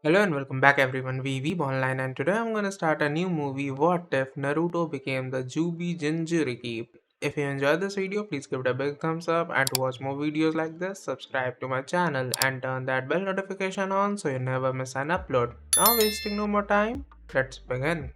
Hello and welcome back everyone, Weeb Online, and today I'm gonna start a new movie, What If Naruto Became the Juubi Jinchuriki. If you enjoyed this video, please give it a big thumbs up, and to watch more videos like this, subscribe to my channel and turn that bell notification on so you never miss an upload. Now wasting no more time, let's begin.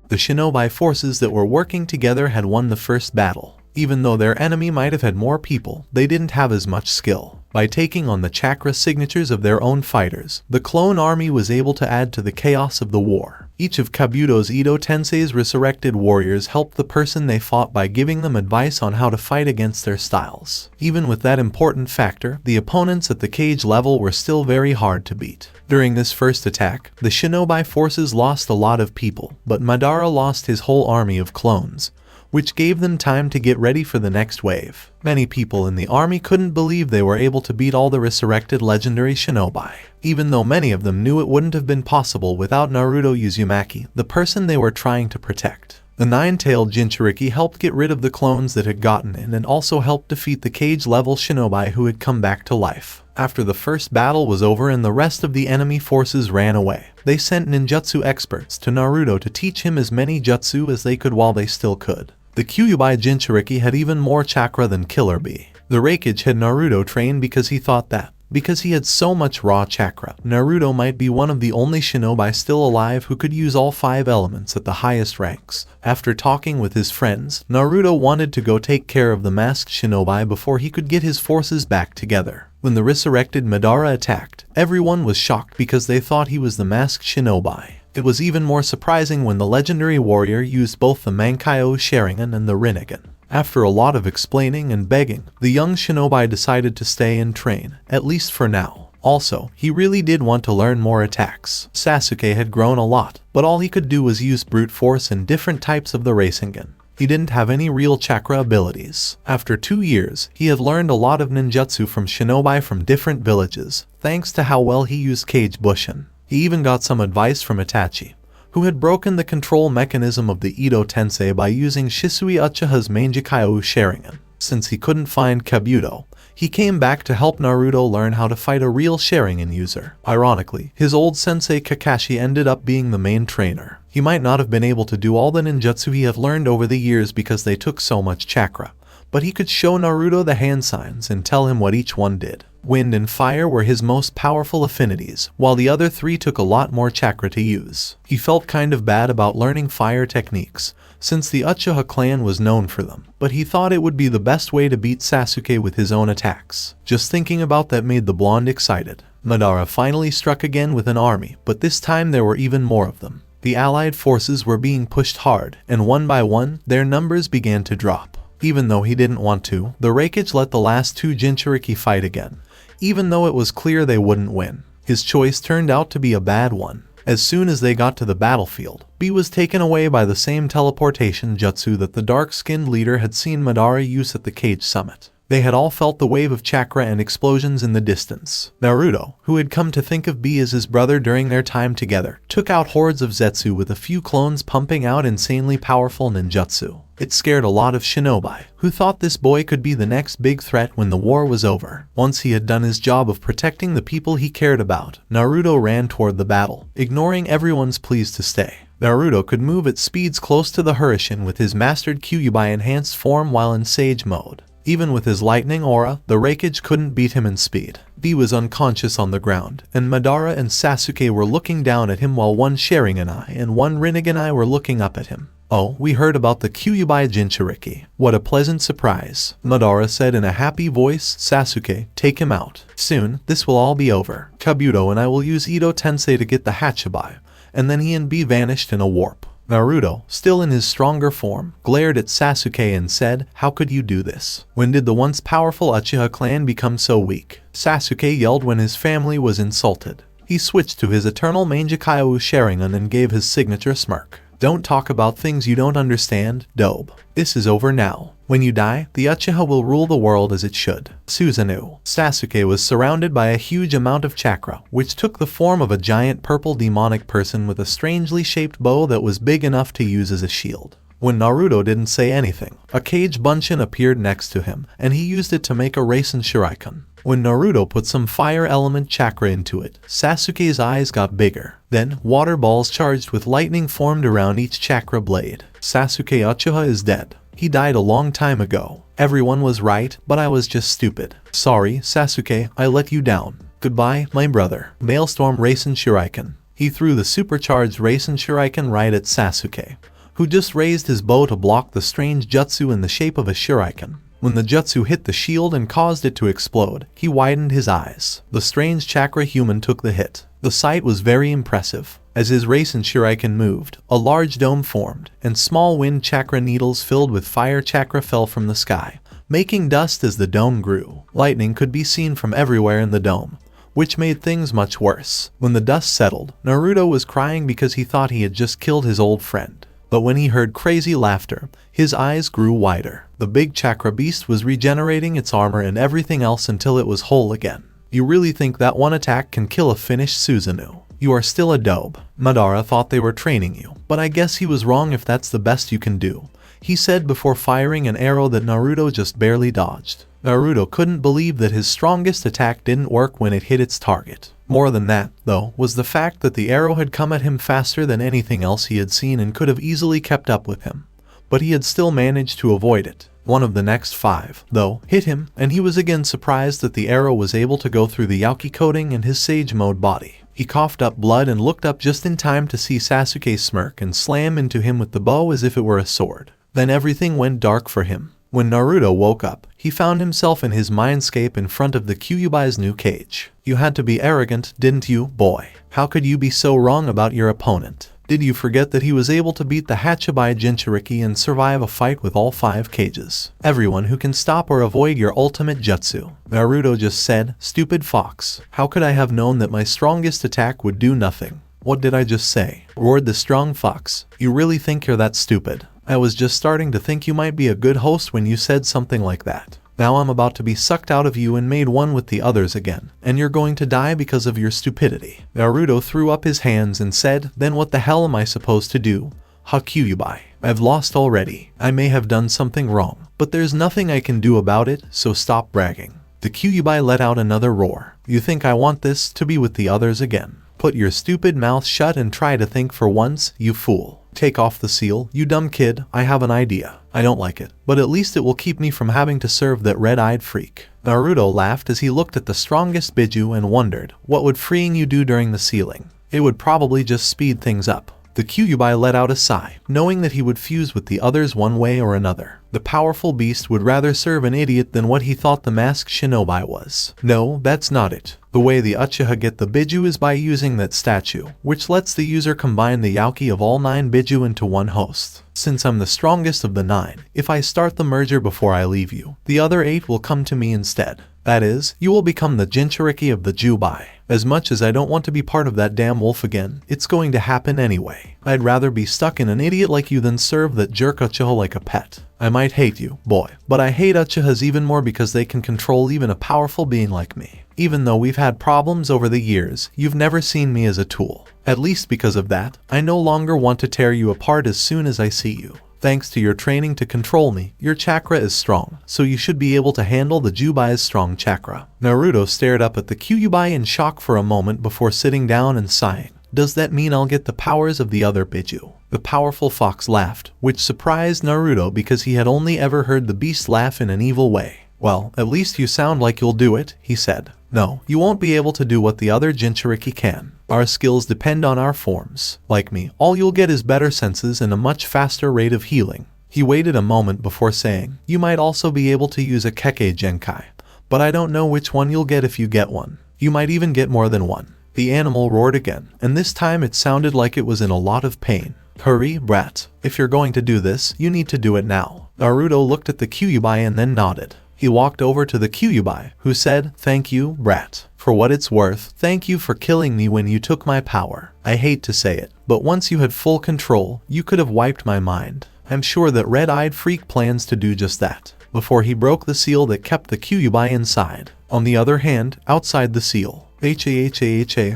The shinobi forces that were working together had won the first battle. Even though their enemy might have had more people, they didn't have as much skill. By taking on the chakra signatures of their own fighters, the clone army was able to add to the chaos of the war. Each of Kabuto's Edo Tensei's resurrected warriors helped the person they fought by giving them advice on how to fight against their styles. Even with that important factor, the opponents at the cage level were still very hard to beat. During this first attack, the shinobi forces lost a lot of people, but Madara lost his whole army of clones, which gave them time to get ready for the next wave. Many people in the army couldn't believe they were able to beat all the resurrected legendary shinobi, even though many of them knew it wouldn't have been possible without Naruto Uzumaki, the person they were trying to protect. The nine-tailed Jinchuriki helped get rid of the clones that had gotten in and also helped defeat the cage-level shinobi who had come back to life. After the first battle was over and the rest of the enemy forces ran away, they sent ninjutsu experts to Naruto to teach him as many jutsu as they could while they still could. The Juubi Jinchuriki had even more chakra than Killer Bee. The Raikage had Naruto trained because he thought that, because he had so much raw chakra, Naruto might be one of the only shinobi still alive who could use all 5 elements at the highest ranks. After talking with his friends, Naruto wanted to go take care of the masked shinobi before he could get his forces back together. When the resurrected Madara attacked, everyone was shocked because they thought he was the masked shinobi. It was even more surprising when the legendary warrior used both the Mankaio Sharingan and the Rinnegan. After a lot of explaining and begging, the young shinobi decided to stay and train, at least for now. Also, he really did want to learn more attacks. Sasuke had grown a lot, but all he could do was use brute force and different types of the Rasengan. He didn't have any real chakra abilities. After 2 years, he had learned a lot of ninjutsu from shinobi from different villages, thanks to how well he used Kage Bushin. He even got some advice from Itachi, who had broken the control mechanism of the Edo Tensei by using Shisui Uchiha's Manjikaiu Sharingan. Since he couldn't find Kabuto, he came back to help Naruto learn how to fight a real Sharingan user. Ironically, his old sensei Kakashi ended up being the main trainer. He might not have been able to do all the ninjutsu he had learned over the years because they took so much chakra, but he could show Naruto the hand signs and tell him what each one did. Wind and fire were his most powerful affinities, while the other 3 took a lot more chakra to use. He felt kind of bad about learning fire techniques, since the Uchiha clan was known for them, but he thought it would be the best way to beat Sasuke with his own attacks. Just thinking about that made the blonde excited. Madara finally struck again with an army, but this time there were even more of them. The allied forces were being pushed hard, and one by one, their numbers began to drop. Even though he didn't want to, the Raikage let the last 2 Jinchuriki fight again, even though it was clear they wouldn't win. His choice turned out to be a bad one. As soon as they got to the battlefield, B was taken away by the same teleportation jutsu that the dark-skinned leader had seen Madara use at the Cage Summit. They had all felt the wave of chakra and explosions in the distance. Naruto, who had come to think of B as his brother during their time together, took out hordes of Zetsu with a few clones pumping out insanely powerful ninjutsu. It scared a lot of shinobi, who thought this boy could be the next big threat when the war was over. Once he had done his job of protecting the people he cared about, Naruto ran toward the battle, ignoring everyone's pleas to stay. Naruto could move at speeds close to the Hurricane with his mastered Kyuubi enhanced form while in Sage mode. Even with his lightning aura, the Raikage couldn't beat him in speed. B was unconscious on the ground, and Madara and Sasuke were looking down at him while one Sharingan eye and one Rinnegan eye were looking up at him. "Oh, we heard about the Juubi Jinchuriki. What a pleasant surprise," Madara said in a happy voice. "Sasuke, take him out. Soon, this will all be over. Kabuto and I will use Edo Tensei to get the Hachibai," and then he and B vanished in a warp. Naruto, still in his stronger form, glared at Sasuke and said, "How could you do this? When did the once powerful Uchiha clan become so weak?" Sasuke yelled when his family was insulted. He switched to his eternal Manjikaiu Sharingan and gave his signature smirk. "Don't talk about things you don't understand, dope. This is over now. When you die, the Uchiha will rule the world as it should." Susanoo. Sasuke was surrounded by a huge amount of chakra, which took the form of a giant purple demonic person with a strangely shaped bow that was big enough to use as a shield. When Naruto didn't say anything, a Kage Bunshin appeared next to him, and he used it to make a Rasen Shuriken. When Naruto put some fire element chakra into it, Sasuke's eyes got bigger. Then, water balls charged with lightning formed around each chakra blade. Sasuke Uchiha is dead. He died a long time ago. Everyone was right, but I was just stupid. Sorry, Sasuke, I let you down. Goodbye, my brother. Maelstrom Rasen Shuriken. He threw the supercharged Rasen Shuriken right at Sasuke, who just raised his bow to block the strange jutsu in the shape of a shuriken. When the jutsu hit the shield and caused it to explode, he widened his eyes. The strange chakra human took the hit. The sight was very impressive. As his Rasen Shuriken moved, a large dome formed, and small wind chakra needles filled with fire chakra fell from the sky, making dust as the dome grew. Lightning could be seen from everywhere in the dome, which made things much worse. When the dust settled, Naruto was crying because he thought he had just killed his old friend. But when he heard crazy laughter, his eyes grew wider. The big chakra beast was regenerating its armor and everything else until it was whole again. You really think that one attack can kill a finished Susanoo? You are still a dope. Madara thought they were training you, but I guess he was wrong if that's the best you can do, he said before firing an arrow that Naruto just barely dodged. Naruto couldn't believe that his strongest attack didn't work when it hit its target. More than that, though, was the fact that the arrow had come at him faster than anything else he had seen and could have easily kept up with him. But he had still managed to avoid it. One of the next 5, though, hit him, and he was again surprised that the arrow was able to go through the Yauki coating in his Sage Mode body. He coughed up blood and looked up just in time to see Sasuke smirk and slam into him with the bow as if it were a sword. Then everything went dark for him. When Naruto woke up, he found himself in his mindscape in front of the Kyuubi's new cage. You had to be arrogant, didn't you, boy? How could you be so wrong about your opponent? Did you forget that he was able to beat the Juubi Jinchuriki and survive a fight with all 5 cages? Everyone who can stop or avoid your ultimate jutsu. Naruto just said, stupid fox. How could I have known that my strongest attack would do nothing? What did I just say? Roared the strong fox. You really think you're that stupid? I was just starting to think you might be a good host when you said something like that. Now I'm about to be sucked out of you and made one with the others again, and you're going to die because of your stupidity. Naruto threw up his hands and said, then what the hell am I supposed to do? Kyuubi, I've lost already. I may have done something wrong, but there's nothing I can do about it, so stop bragging. The Kyuubi let out another roar. You think I want this to be with the others again? Put your stupid mouth shut and try to think for once, you fool. Take off the seal, you dumb kid. I have an idea. I don't like it, but at least it will keep me from having to serve that red-eyed freak. Naruto laughed as he looked at the strongest Biju and wondered, what would freeing you do during the sealing? It would probably just speed things up. The Kyuubi let out a sigh, knowing that he would fuse with the others one way or another. The powerful beast would rather serve an idiot than what he thought the masked shinobi was. No, that's not it. The way the Uchiha get the Biju is by using that statue, which lets the user combine the Yauki of all 9 Biju into one host. Since I'm the strongest of the 9, if I start the merger before I leave you, the other 8 will come to me instead. That is, you will become the Jinchuriki of the Juubi. As much as I don't want to be part of that damn wolf again, it's going to happen anyway. I'd rather be stuck in an idiot like you than serve that jerk Uchiha like a pet. I might hate you, boy, but I hate Uchihas even more because they can control even a powerful being like me. Even though we've had problems over the years, you've never seen me as a tool. At least because of that, I no longer want to tear you apart as soon as I see you. Thanks to your training to control me, your chakra is strong, so you should be able to handle the Juubi's strong chakra. Naruto stared up at the Kyuubi in shock for a moment before sitting down and sighing. Does that mean I'll get the powers of the other Biju? The powerful fox laughed, which surprised Naruto because he had only ever heard the beast laugh in an evil way. Well, at least you sound like you'll do it, he said. No, you won't be able to do what the other Jinchuriki can. Our skills depend on our forms. Like me, all you'll get is better senses and a much faster rate of healing. He waited a moment before saying, you might also be able to use a Kekkei Genkai, but I don't know which one you'll get if you get one. You might even get more than one. The animal roared again, and this time it sounded like it was in a lot of pain. Hurry, brat. If you're going to do this, you need to do it now. Naruto looked at the Kyuubi and then nodded. He walked over to the Kyuubi, who said, thank you, brat. For what it's worth, thank you for killing me when you took my power. I hate to say it, but once you had full control, you could have wiped my mind. I'm sure that red-eyed freak plans to do just that. Before he broke the seal that kept the Kyuubi inside. On the other hand, outside the seal.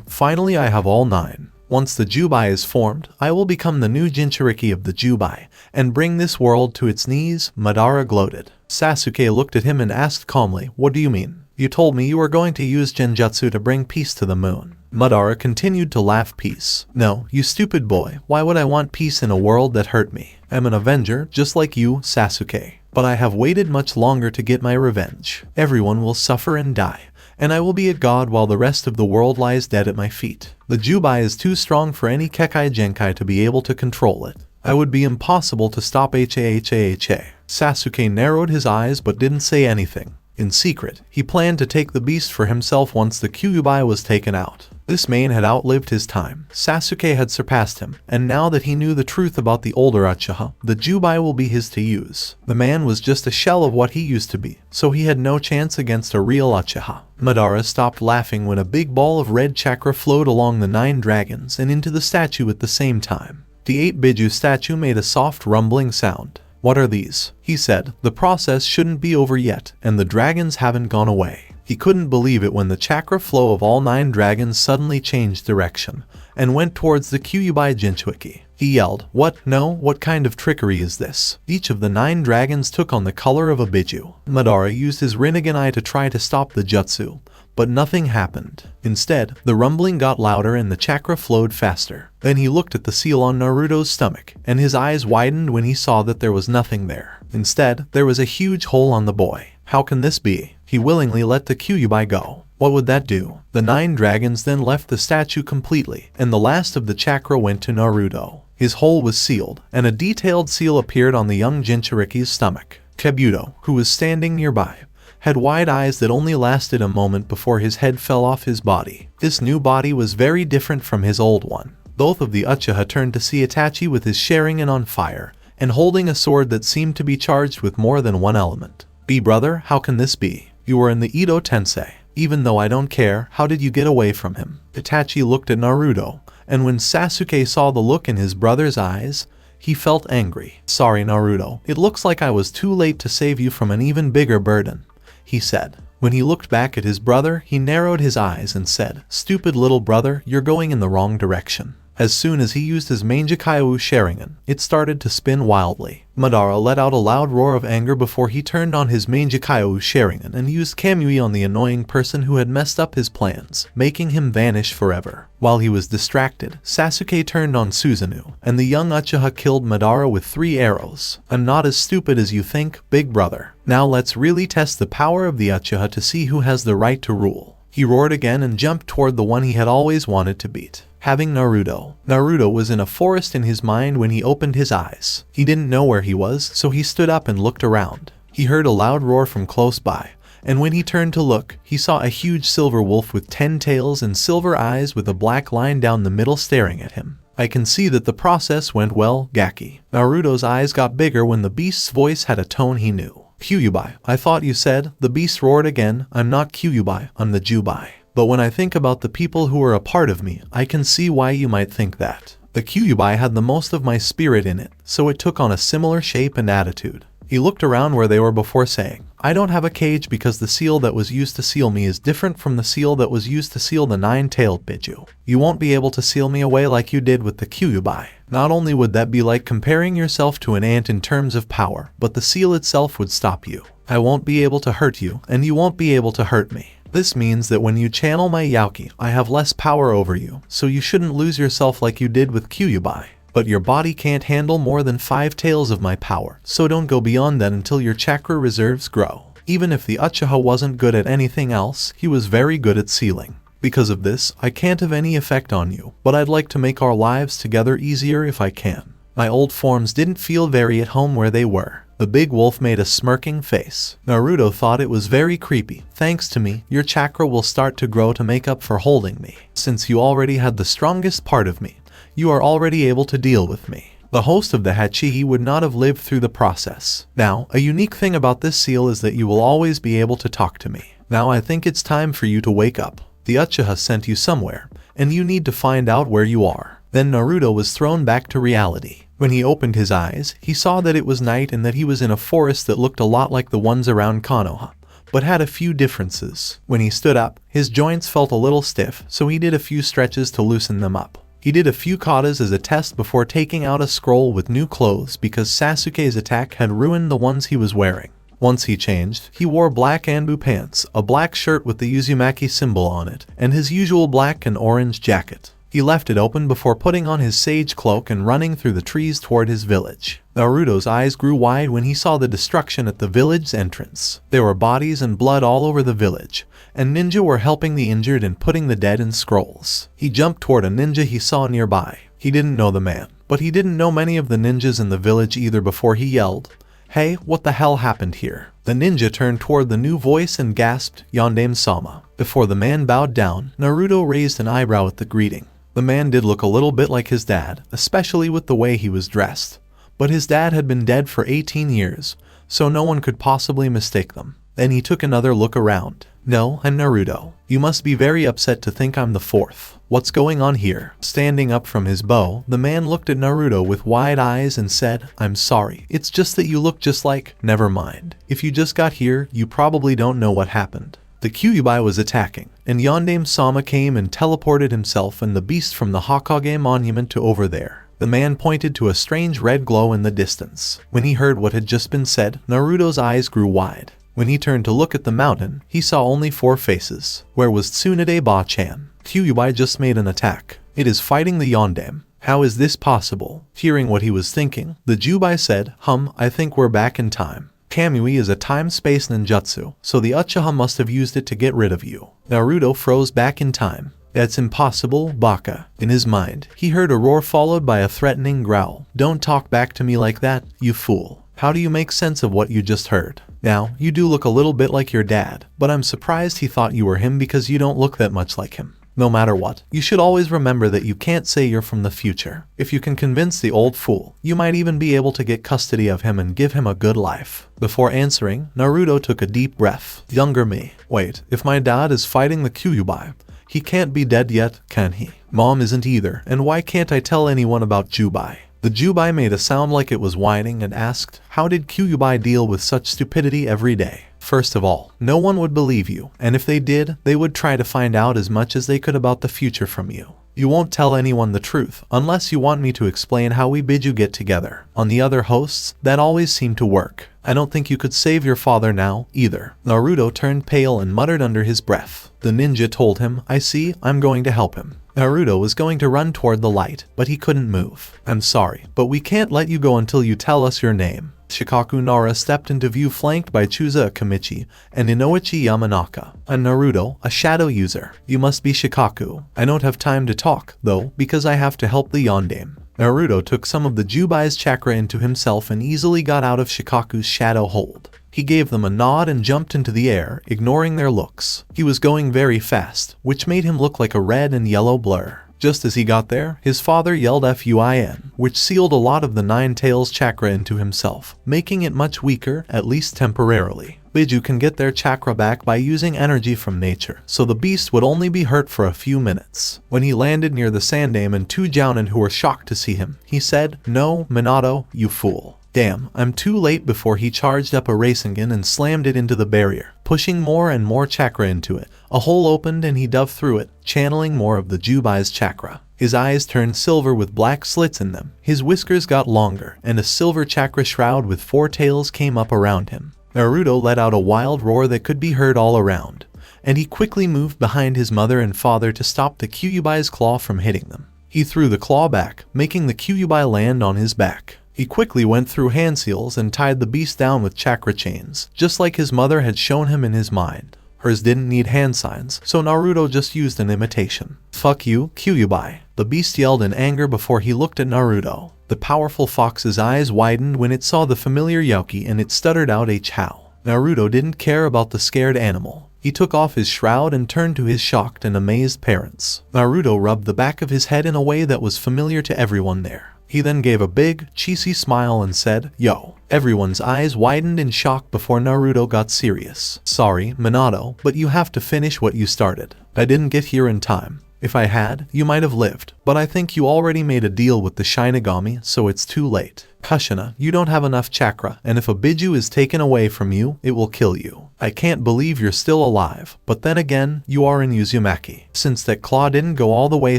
Finally I have all 9. Once the Juubi is formed, I will become the new Jinchuriki of the Juubi, and bring this world to its knees, Madara gloated. Sasuke looked at him and asked calmly, what do you mean? You told me you were going to use genjutsu to bring peace to the moon. Madara continued to laugh. Peace? No, you stupid boy. Why would I want peace in a world that hurt me? I'm an avenger, just like you, Sasuke. But I have waited much longer to get my revenge. Everyone will suffer and die, and I will be a god while the rest of the world lies dead at my feet. The Juubi is too strong for any Kekai Genkai to be able to control it. It would be impossible to stop Hahaha. Sasuke narrowed his eyes but didn't say anything. In secret, he planned to take the beast for himself once the Kyuubi was taken out. This man had outlived his time. Sasuke had surpassed him, and now that he knew the truth about the older Uchiha, the Juubi will be his to use. The man was just a shell of what he used to be, so he had no chance against a real Uchiha. Madara stopped laughing when a big ball of red chakra flowed along the 9 dragons and into the statue at the same time. The 8 Biju statue made a soft rumbling sound. What are these? He said. The process shouldn't be over yet, and the dragons haven't gone away. He couldn't believe it when the chakra flow of all 9 dragons suddenly changed direction and went towards the Juubi Jinchuriki. He yelled, "What? No, what kind of trickery is this?" Each of the 9 dragons took on the color of a Biju. Madara used his Rinnegan Eye to try to stop the jutsu, but nothing happened. Instead, the rumbling got louder and the chakra flowed faster. Then he looked at the seal on Naruto's stomach, and his eyes widened when he saw that there was nothing there. Instead, there was a huge hole on the boy. How can this be? He willingly let the Kyuubi go. What would that do? The 9 dragons then left the statue completely, and the last of the chakra went to Naruto. His hole was sealed, and a detailed seal appeared on the young Jinchuriki's stomach. Kabuto, who was standing nearby, had wide eyes that only lasted a moment before his head fell off his body. This new body was very different from his old one. Both of the Uchiha turned to see Itachi with his Sharingan on fire, and holding a sword that seemed to be charged with more than one element. Brother, how can this be? You were in the Edo Tensei. Even though I don't care, how did you get away from him? Itachi looked at Naruto, and when Sasuke saw the look in his brother's eyes, he felt angry. Sorry Naruto, it looks like I was too late to save you from an even bigger burden, he said. When he looked back at his brother, he narrowed his eyes and said, "Stupid little brother, you're going in the wrong direction." As soon as he used his Mangekyou Sharingan, it started to spin wildly. Madara let out a loud roar of anger before he turned on his Mangekyou Sharingan and used Kamui on the annoying person who had messed up his plans, making him vanish forever. While he was distracted, Sasuke turned on Susanoo, and the young Uchiha killed Madara with 3 arrows. I'm not as stupid as you think, big brother. Now let's really test the power of the Uchiha to see who has the right to rule. He roared again and jumped toward the one he had always wanted to beat. Having Naruto. Naruto was in a forest in his mind when he opened his eyes. He didn't know where he was, so he stood up and looked around. He heard a loud roar from close by, and when he turned to look, he saw a huge silver wolf with 10 tails and silver eyes with a black line down the middle staring at him. I can see that the process went well, Gaki. Naruto's eyes got bigger when the beast's voice had a tone he knew. Kyuubi, I thought you said, the beast roared again, I'm not Kyuubi, I'm the Juubi. But when I think about the people who are a part of me, I can see why you might think that. The Kyuubi had the most of my spirit in it, so it took on a similar shape and attitude. He looked around where they were before saying, I don't have a cage because the seal that was used to seal me is different from the seal that was used to seal the 9-tailed Biju. You won't be able to seal me away like you did with the Kyuubi. Not only would that be like comparing yourself to an ant in terms of power, but the seal itself would stop you. I won't be able to hurt you, and you won't be able to hurt me. This means that when you channel my Yauki, I have less power over you, so you shouldn't lose yourself like you did with Kyuubi. But your body can't handle more than 5 tails of my power, so don't go beyond that until your chakra reserves grow. Even if the Uchiha wasn't good at anything else, he was very good at sealing. Because of this, I can't have any effect on you, but I'd like to make our lives together easier if I can. My old forms didn't feel very at home where they were. The big wolf made a smirking face. Naruto thought it was very creepy. Thanks to me, your chakra will start to grow to make up for holding me. Since you already had the strongest part of me, you are already able to deal with me. The host of the Hachihi would not have lived through the process. Now, a unique thing about this seal is that you will always be able to talk to me. Now I think it's time for you to wake up. The Uchiha sent you somewhere, and you need to find out where you are. Then Naruto was thrown back to reality. When he opened his eyes, he saw that it was night and that he was in a forest that looked a lot like the ones around Konoha, but had a few differences. When he stood up, his joints felt a little stiff, so he did a few stretches to loosen them up. He did a few katas as a test before taking out a scroll with new clothes because Sasuke's attack had ruined the ones he was wearing. Once he changed, he wore black Anbu pants, a black shirt with the Uzumaki symbol on it, and his usual black and orange jacket. He left it open before putting on his sage cloak and running through the trees toward his village. Naruto's eyes grew wide when he saw the destruction at the village's entrance. There were bodies and blood all over the village, and ninja were helping the injured and putting the dead in scrolls. He jumped toward a ninja he saw nearby. He didn't know the man, but he didn't know many of the ninjas in the village either before he yelled, "Hey, what the hell happened here?" The ninja turned toward the new voice and gasped, "Yondaime-sama." Before the man bowed down, Naruto raised an eyebrow at the greeting. The man did look a little bit like his dad, especially with the way he was dressed. But his dad had been dead for 18 years, so no one could possibly mistake them. Then he took another look around. "No, I'm Naruto. You must be very upset to think I'm the fourth. What's going on here?" Standing up from his bow, the man looked at Naruto with wide eyes and said, "I'm sorry. It's just that you look just like—" "Never mind. If you just got here, you probably don't know what happened." The Kyuubi was attacking, and Yondaime-sama came and teleported himself and the beast from the Hokage monument to over there. The man pointed to a strange red glow in the distance. When he heard what had just been said, Naruto's eyes grew wide. When he turned to look at the mountain, he saw only 4 faces. Where was Tsunade Ba-chan? Kyuubi just made an attack. It is fighting the Yondaime. How is this possible? Hearing what he was thinking, the Juubi said, I think we're back in time. Kamui is a time-space ninjutsu, so the Uchiha must have used it to get rid of you. Naruto froze back in time. That's impossible, Baka. In his mind, he heard a roar followed by a threatening growl. Don't talk back to me like that, you fool. How do you make sense of what you just heard? Now, you do look a little bit like your dad, but I'm surprised he thought you were him because you don't look that much like him. No matter what, you should always remember that you can't say you're from the future. If you can convince the old fool, you might even be able to get custody of him and give him a good life. Before answering, Naruto took a deep breath. Younger me. Wait, if my dad is fighting the Kyuubi, he can't be dead yet, can he? Mom isn't either, and why can't I tell anyone about Juubi? The Juubi made a sound like it was whining and asked, how did Kyuubi deal with such stupidity every day? First of all, no one would believe you, and if they did, they would try to find out as much as they could about the future from you. You won't tell anyone the truth, unless you want me to explain how we bid you get together. On the other hosts, that always seemed to work. I don't think you could save your father now, either. Naruto turned pale and muttered under his breath. The ninja told him, I see, I'm going to help him. Naruto was going to run toward the light, but he couldn't move. I'm sorry, but we can't let you go until you tell us your name. Shikaku Nara stepped into view flanked by Chusa Akamichi and Inoichi Yamanaka. And Naruto, a shadow user. You must be Shikaku. I don't have time to talk, though, because I have to help the Yondaime. Naruto took some of the Juubi's chakra into himself and easily got out of Shikaku's shadow hold. He gave them a nod and jumped into the air, ignoring their looks. He was going very fast, which made him look like a red and yellow blur. Just as he got there, his father yelled FUIN, which sealed a lot of the Nine Tails chakra into himself, making it much weaker, at least temporarily. Biju can get their chakra back by using energy from nature, so the beast would only be hurt for a few minutes. When he landed near the Sandaime and 2 Jounin who were shocked to see him, he said, No, Minato, you fool. Damn, I'm too late. Before he charged up a Rasengan and slammed it into the barrier, pushing more and more chakra into it. A hole opened and he dove through it, channeling more of the Juubi's chakra. His eyes turned silver with black slits in them. His whiskers got longer, and a silver chakra shroud with 4 tails came up around him. Naruto let out a wild roar that could be heard all around, and he quickly moved behind his mother and father to stop the Kyuubi's claw from hitting them. He threw the claw back, making the Kyuubi land on his back. He quickly went through hand seals and tied the beast down with chakra chains, just like his mother had shown him in his mind. Hers didn't need hand signs, so Naruto just used an imitation. Fuck you, Kyuubi. The beast yelled in anger before he looked at Naruto. The powerful fox's eyes widened when it saw the familiar Yauki and it stuttered out H-how. Naruto didn't care about the scared animal. He took off his shroud and turned to his shocked and amazed parents. Naruto rubbed the back of his head in a way that was familiar to everyone there. He then gave a big, cheesy smile and said, Yo. Everyone's eyes widened in shock before Naruto got serious. Sorry, Minato, but you have to finish what you started. I didn't get here in time. If I had, you might have lived, but I think you already made a deal with the Shinigami, so it's too late. Kushina, you don't have enough chakra, and if a Biju is taken away from you, it will kill you. I can't believe you're still alive, but then again, you are in Uzumaki. Since that claw didn't go all the way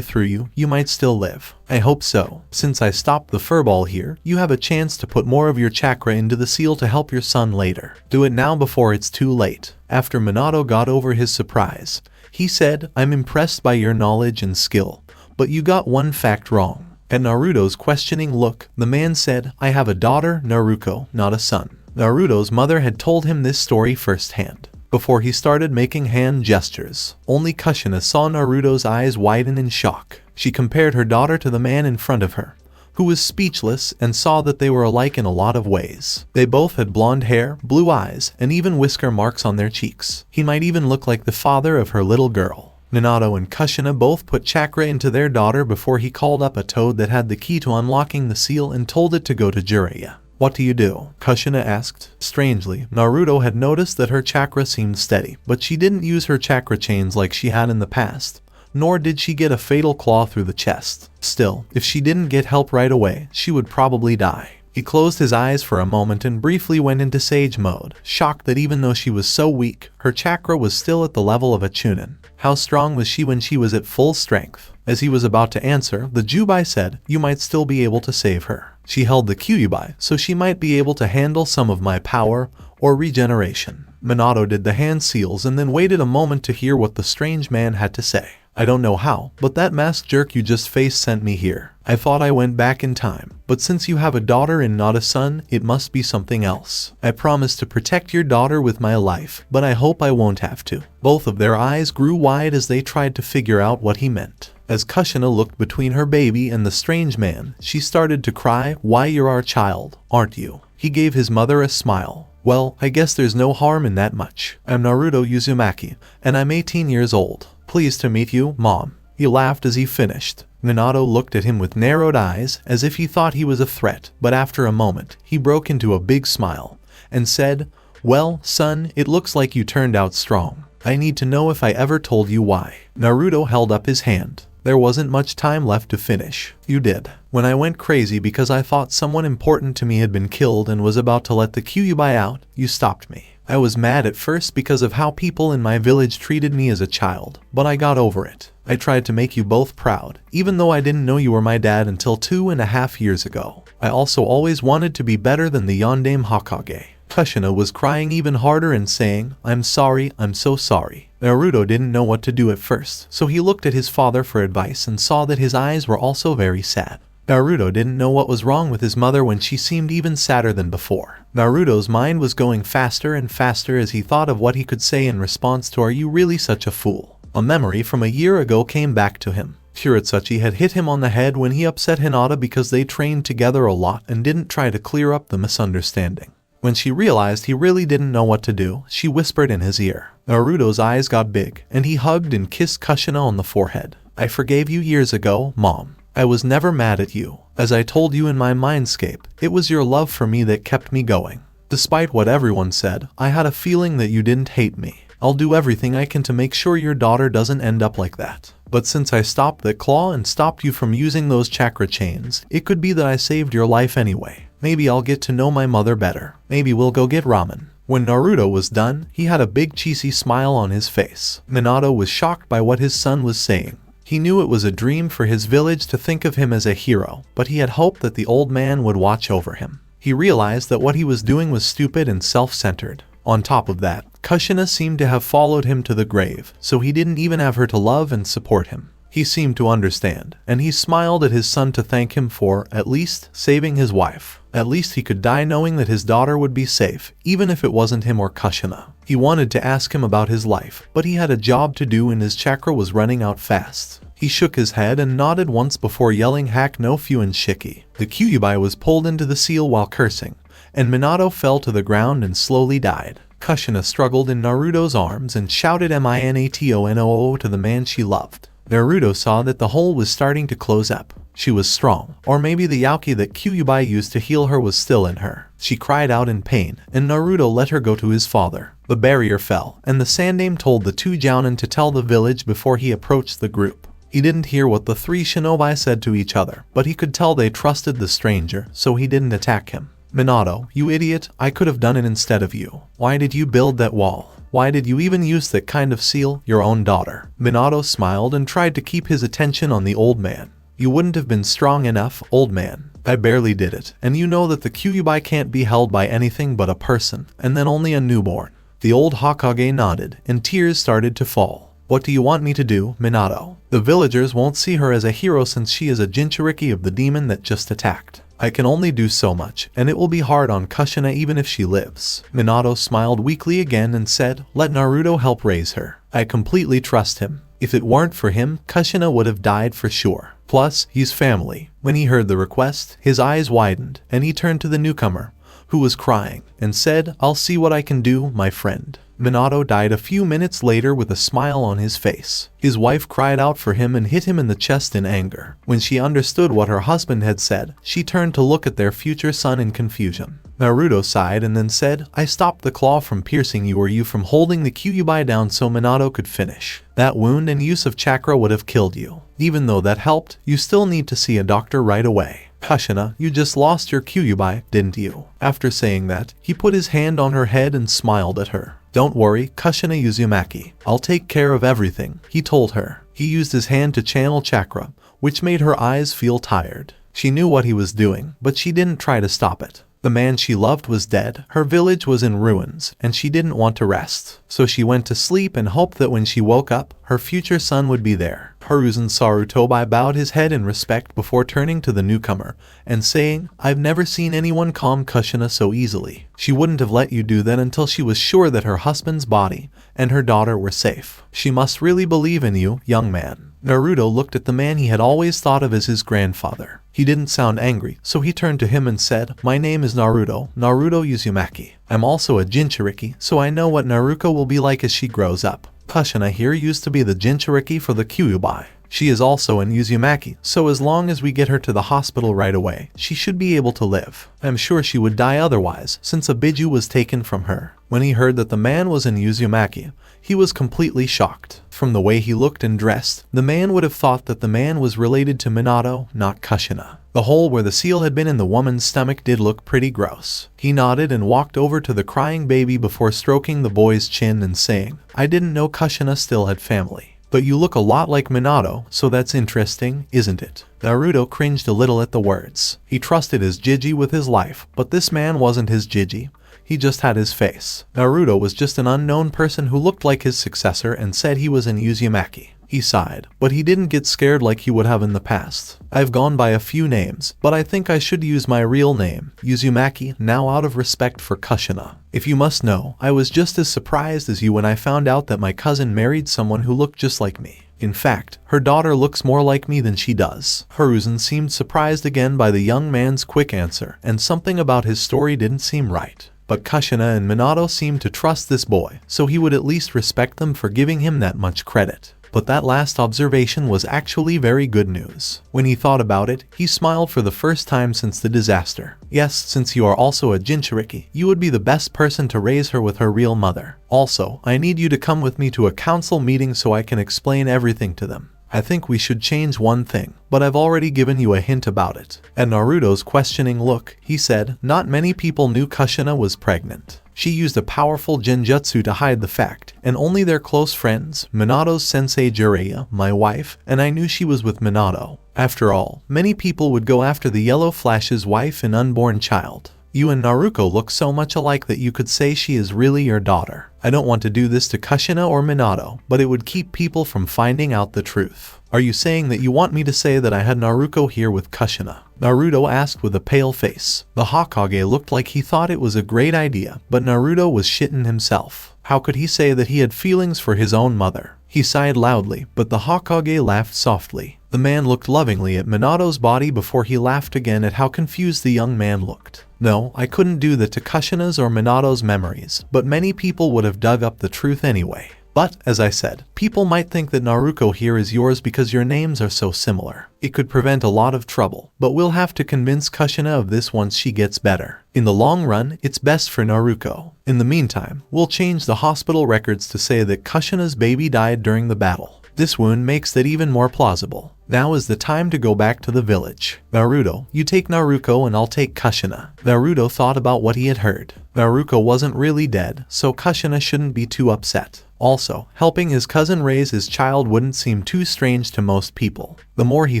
through you, you might still live. I hope so. Since I stopped the furball here, you have a chance to put more of your chakra into the seal to help your son later. Do it now before it's too late. After Minato got over his surprise, he said, I'm impressed by your knowledge and skill, but you got one fact wrong. At Naruto's questioning look, the man said, I have a daughter, Naruto, not a son. Naruto's mother had told him this story firsthand. Before he started making hand gestures, only Kushina saw Naruto's eyes widen in shock. She compared her daughter to the man in front of her, who was speechless and saw that they were alike in a lot of ways. They both had blonde hair, blue eyes, and even whisker marks on their cheeks. He might even look like the father of her little girl. Minato and Kushina both put chakra into their daughter before he called up a toad that had the key to unlocking the seal and told it to go to Jiraiya. What do you do? Kushina asked. Strangely, Naruto had noticed that her chakra seemed steady, but she didn't use her chakra chains like she had in the past, nor did she get a fatal claw through the chest. Still, if she didn't get help right away, she would probably die. He closed his eyes for a moment and briefly went into sage mode, shocked that even though she was so weak, her chakra was still at the level of a chunin. How strong was she when she was at full strength? As he was about to answer, the Juubi said, you might still be able to save her. She held the Kyuubi, so she might be able to handle some of my power or regeneration. Minato did the hand seals and then waited a moment to hear what the strange man had to say. I don't know how, but that masked jerk you just faced sent me here. I thought I went back in time, but since you have a daughter and not a son, it must be something else. I promise to protect your daughter with my life, but I hope I won't have to. Both of their eyes grew wide as they tried to figure out what he meant. As Kushina looked between her baby and the strange man, she started to cry, why you're our child, aren't you? He gave his mother a smile. Well, I guess there's no harm in that much. I'm Naruto Uzumaki, and I'm 18 years old. Pleased to meet you, Mom. He laughed as he finished. Minato looked at him with narrowed eyes, as if he thought he was a threat, but after a moment, he broke into a big smile, and said, well, son, it looks like you turned out strong. I need to know if I ever told you why. Naruto held up his hand. There wasn't much time left to finish. You did. When I went crazy because I thought someone important to me had been killed and was about to let the Kyuubi out, you stopped me. I was mad at first because of how people in my village treated me as a child, but I got over it. I tried to make you both proud, even though I didn't know you were my dad until 2.5 years ago. I also always wanted to be better than the Yondaime Hokage. Kushina was crying even harder and saying, I'm sorry, I'm so sorry. Naruto didn't know what to do at first, so he looked at his father for advice and saw that his eyes were also very sad. Naruto didn't know what was wrong with his mother when she seemed even sadder than before. Naruto's mind was going faster and faster as he thought of what he could say in response to, are you really such a fool? A memory from a year ago came back to him. Kuretsuchi had hit him on the head when he upset Hinata because they trained together a lot and didn't try to clear up the misunderstanding. When she realized he really didn't know what to do, she whispered in his ear. Naruto's eyes got big, and he hugged and kissed Kushina on the forehead. I forgave you years ago, Mom. I was never mad at you. As I told you in my mindscape, it was your love for me that kept me going. Despite what everyone said, I had a feeling that you didn't hate me. I'll do everything I can to make sure your daughter doesn't end up like that. But since I stopped that claw and stopped you from using those chakra chains, it could be that I saved your life anyway. Maybe I'll get to know my mother better. Maybe we'll go get ramen. When Naruto was done, he had a big cheesy smile on his face. Minato was shocked by what his son was saying. He knew it was a dream for his village to think of him as a hero, but he had hoped that the old man would watch over him. He realized that what he was doing was stupid and self-centered. On top of that, Kushina seemed to have followed him to the grave, so he didn't even have her to love and support him. He seemed to understand, and he smiled at his son to thank him for, at least, saving his wife. At least he could die knowing that his daughter would be safe, even if it wasn't him or Kushina. He wanted to ask him about his life, but he had a job to do and his chakra was running out fast. He shook his head and nodded once before yelling hack no fuin shiki. The Kyuubi was pulled into the seal while cursing, and Minato fell to the ground and slowly died. Kushina struggled in Naruto's arms and shouted Minato to the man she loved. Naruto saw that the hole was starting to close up. She was strong, or maybe the Yauki that Kyuubi used to heal her was still in her. She cried out in pain, and Naruto let her go to his father. The barrier fell, and the Sandaime told the two Jounin to tell the village before he approached the group. He didn't hear what the three shinobi said to each other, but he could tell they trusted the stranger, so he didn't attack him. Minato, you idiot, I could have done it instead of you. Why did you build that wall? Why did you even use that kind of seal, your own daughter? Minato smiled and tried to keep his attention on the old man. You wouldn't have been strong enough, old man. I barely did it, and you know that the Kyuubi can't be held by anything but a person, and then only a newborn. The old Hokage nodded, and tears started to fall. What do you want me to do, Minato? The villagers won't see her as a hero since she is a Jinchuriki of the demon that just attacked. I can only do so much, and it will be hard on Kushina even if she lives. Minato smiled weakly again and said, let Naruto help raise her. I completely trust him. If it weren't for him, Kushina would have died for sure. Plus, he's family. When he heard the request, his eyes widened, and he turned to the newcomer, who was crying, and said, I'll see what I can do, my friend. Minato died a few minutes later with a smile on his face. His wife cried out for him and hit him in the chest in anger. When she understood what her husband had said, she turned to look at their future son in confusion. Naruto sighed and then said, I stopped the claw from piercing you or you from holding the Kyuubi down so Minato could finish. That wound and use of chakra would have killed you. Even though that helped, you still need to see a doctor right away. Kushina, you just lost your Kyuubi, didn't you? After saying that, he put his hand on her head and smiled at her. Don't worry, Kushina Uzumaki. I'll take care of everything, he told her. He used his hand to channel chakra, which made her eyes feel tired. She knew what he was doing, but she didn't try to stop it. The man she loved was dead, her village was in ruins, and she didn't want to rest. So she went to sleep and hoped that when she woke up, her future son would be there. Hiruzen Sarutobi bowed his head in respect before turning to the newcomer and saying, I've never seen anyone calm Kushina so easily. She wouldn't have let you do that until she was sure that her husband's body and her daughter were safe. She must really believe in you, young man. Naruto looked at the man he had always thought of as his grandfather. He didn't sound angry, so he turned to him and said, My name is Naruto Uzumaki. I'm also a Jinchuriki, so I know what Naruto will be like as she grows up. Kushina here used to be the Jinchuriki for the Kyuubi. She is also an Uzumaki, so as long as we get her to the hospital right away, she should be able to live. I'm sure she would die otherwise, since a Biju was taken from her. When he heard that the man was an Uzumaki, he was completely shocked. From the way he looked and dressed, the man would have thought that the man was related to Minato, not Kushina. The hole where the seal had been in the woman's stomach did look pretty gross. He nodded and walked over to the crying baby before stroking the boy's chin and saying, I didn't know Kushina still had family. But you look a lot like Minato, so that's interesting, isn't it? Naruto cringed a little at the words. He trusted his Jiji with his life, but this man wasn't his Jiji. He just had his face. Naruto was just an unknown person who looked like his successor and said he was an Uzumaki. He sighed, but he didn't get scared like he would have in the past. I've gone by a few names, but I think I should use my real name, Uzumaki, now out of respect for Kushina. If you must know, I was just as surprised as you when I found out that my cousin married someone who looked just like me. In fact, her daughter looks more like me than she does. Hiruzen seemed surprised again by the young man's quick answer, and something about his story didn't seem right. But Kushina and Minato seemed to trust this boy, so he would at least respect them for giving him that much credit. But that last observation was actually very good news. When he thought about it, he smiled for the first time since the disaster. Yes, since you are also a Jinchuriki, you would be the best person to raise her with her real mother. Also, I need you to come with me to a council meeting so I can explain everything to them. I think we should change one thing, but I've already given you a hint about it. At Naruto's questioning look, he said, not many people knew Kushina was pregnant. She used a powerful genjutsu to hide the fact, and only their close friends, Minato's sensei Jiraiya, my wife, and I knew she was with Minato. After all, many people would go after the Yellow Flash's wife and unborn child. You and Naruto look so much alike that you could say she is really your daughter. I don't want to do this to Kushina or Minato, but it would keep people from finding out the truth. Are you saying that you want me to say that I had Naruto here with Kushina? Naruto asked with a pale face. The Hokage looked like he thought it was a great idea, but Naruto was shitting himself. How could he say that he had feelings for his own mother? He sighed loudly, but the Hokage laughed softly. The man looked lovingly at Minato's body before he laughed again at how confused the young man looked. No, I couldn't do that to Kushina's or Minato's memories, but many people would have dug up the truth anyway. But, as I said, people might think that Naruto here is yours because your names are so similar. It could prevent a lot of trouble, but we'll have to convince Kushina of this once she gets better. In the long run, it's best for Naruto. In the meantime, we'll change the hospital records to say that Kushina's baby died during the battle. This wound makes that even more plausible. Now is the time to go back to the village. Naruto, you take Naruto and I'll take Kushina. Naruto thought about what he had heard. Naruto wasn't really dead, so Kushina shouldn't be too upset. Also, helping his cousin raise his child wouldn't seem too strange to most people. The more he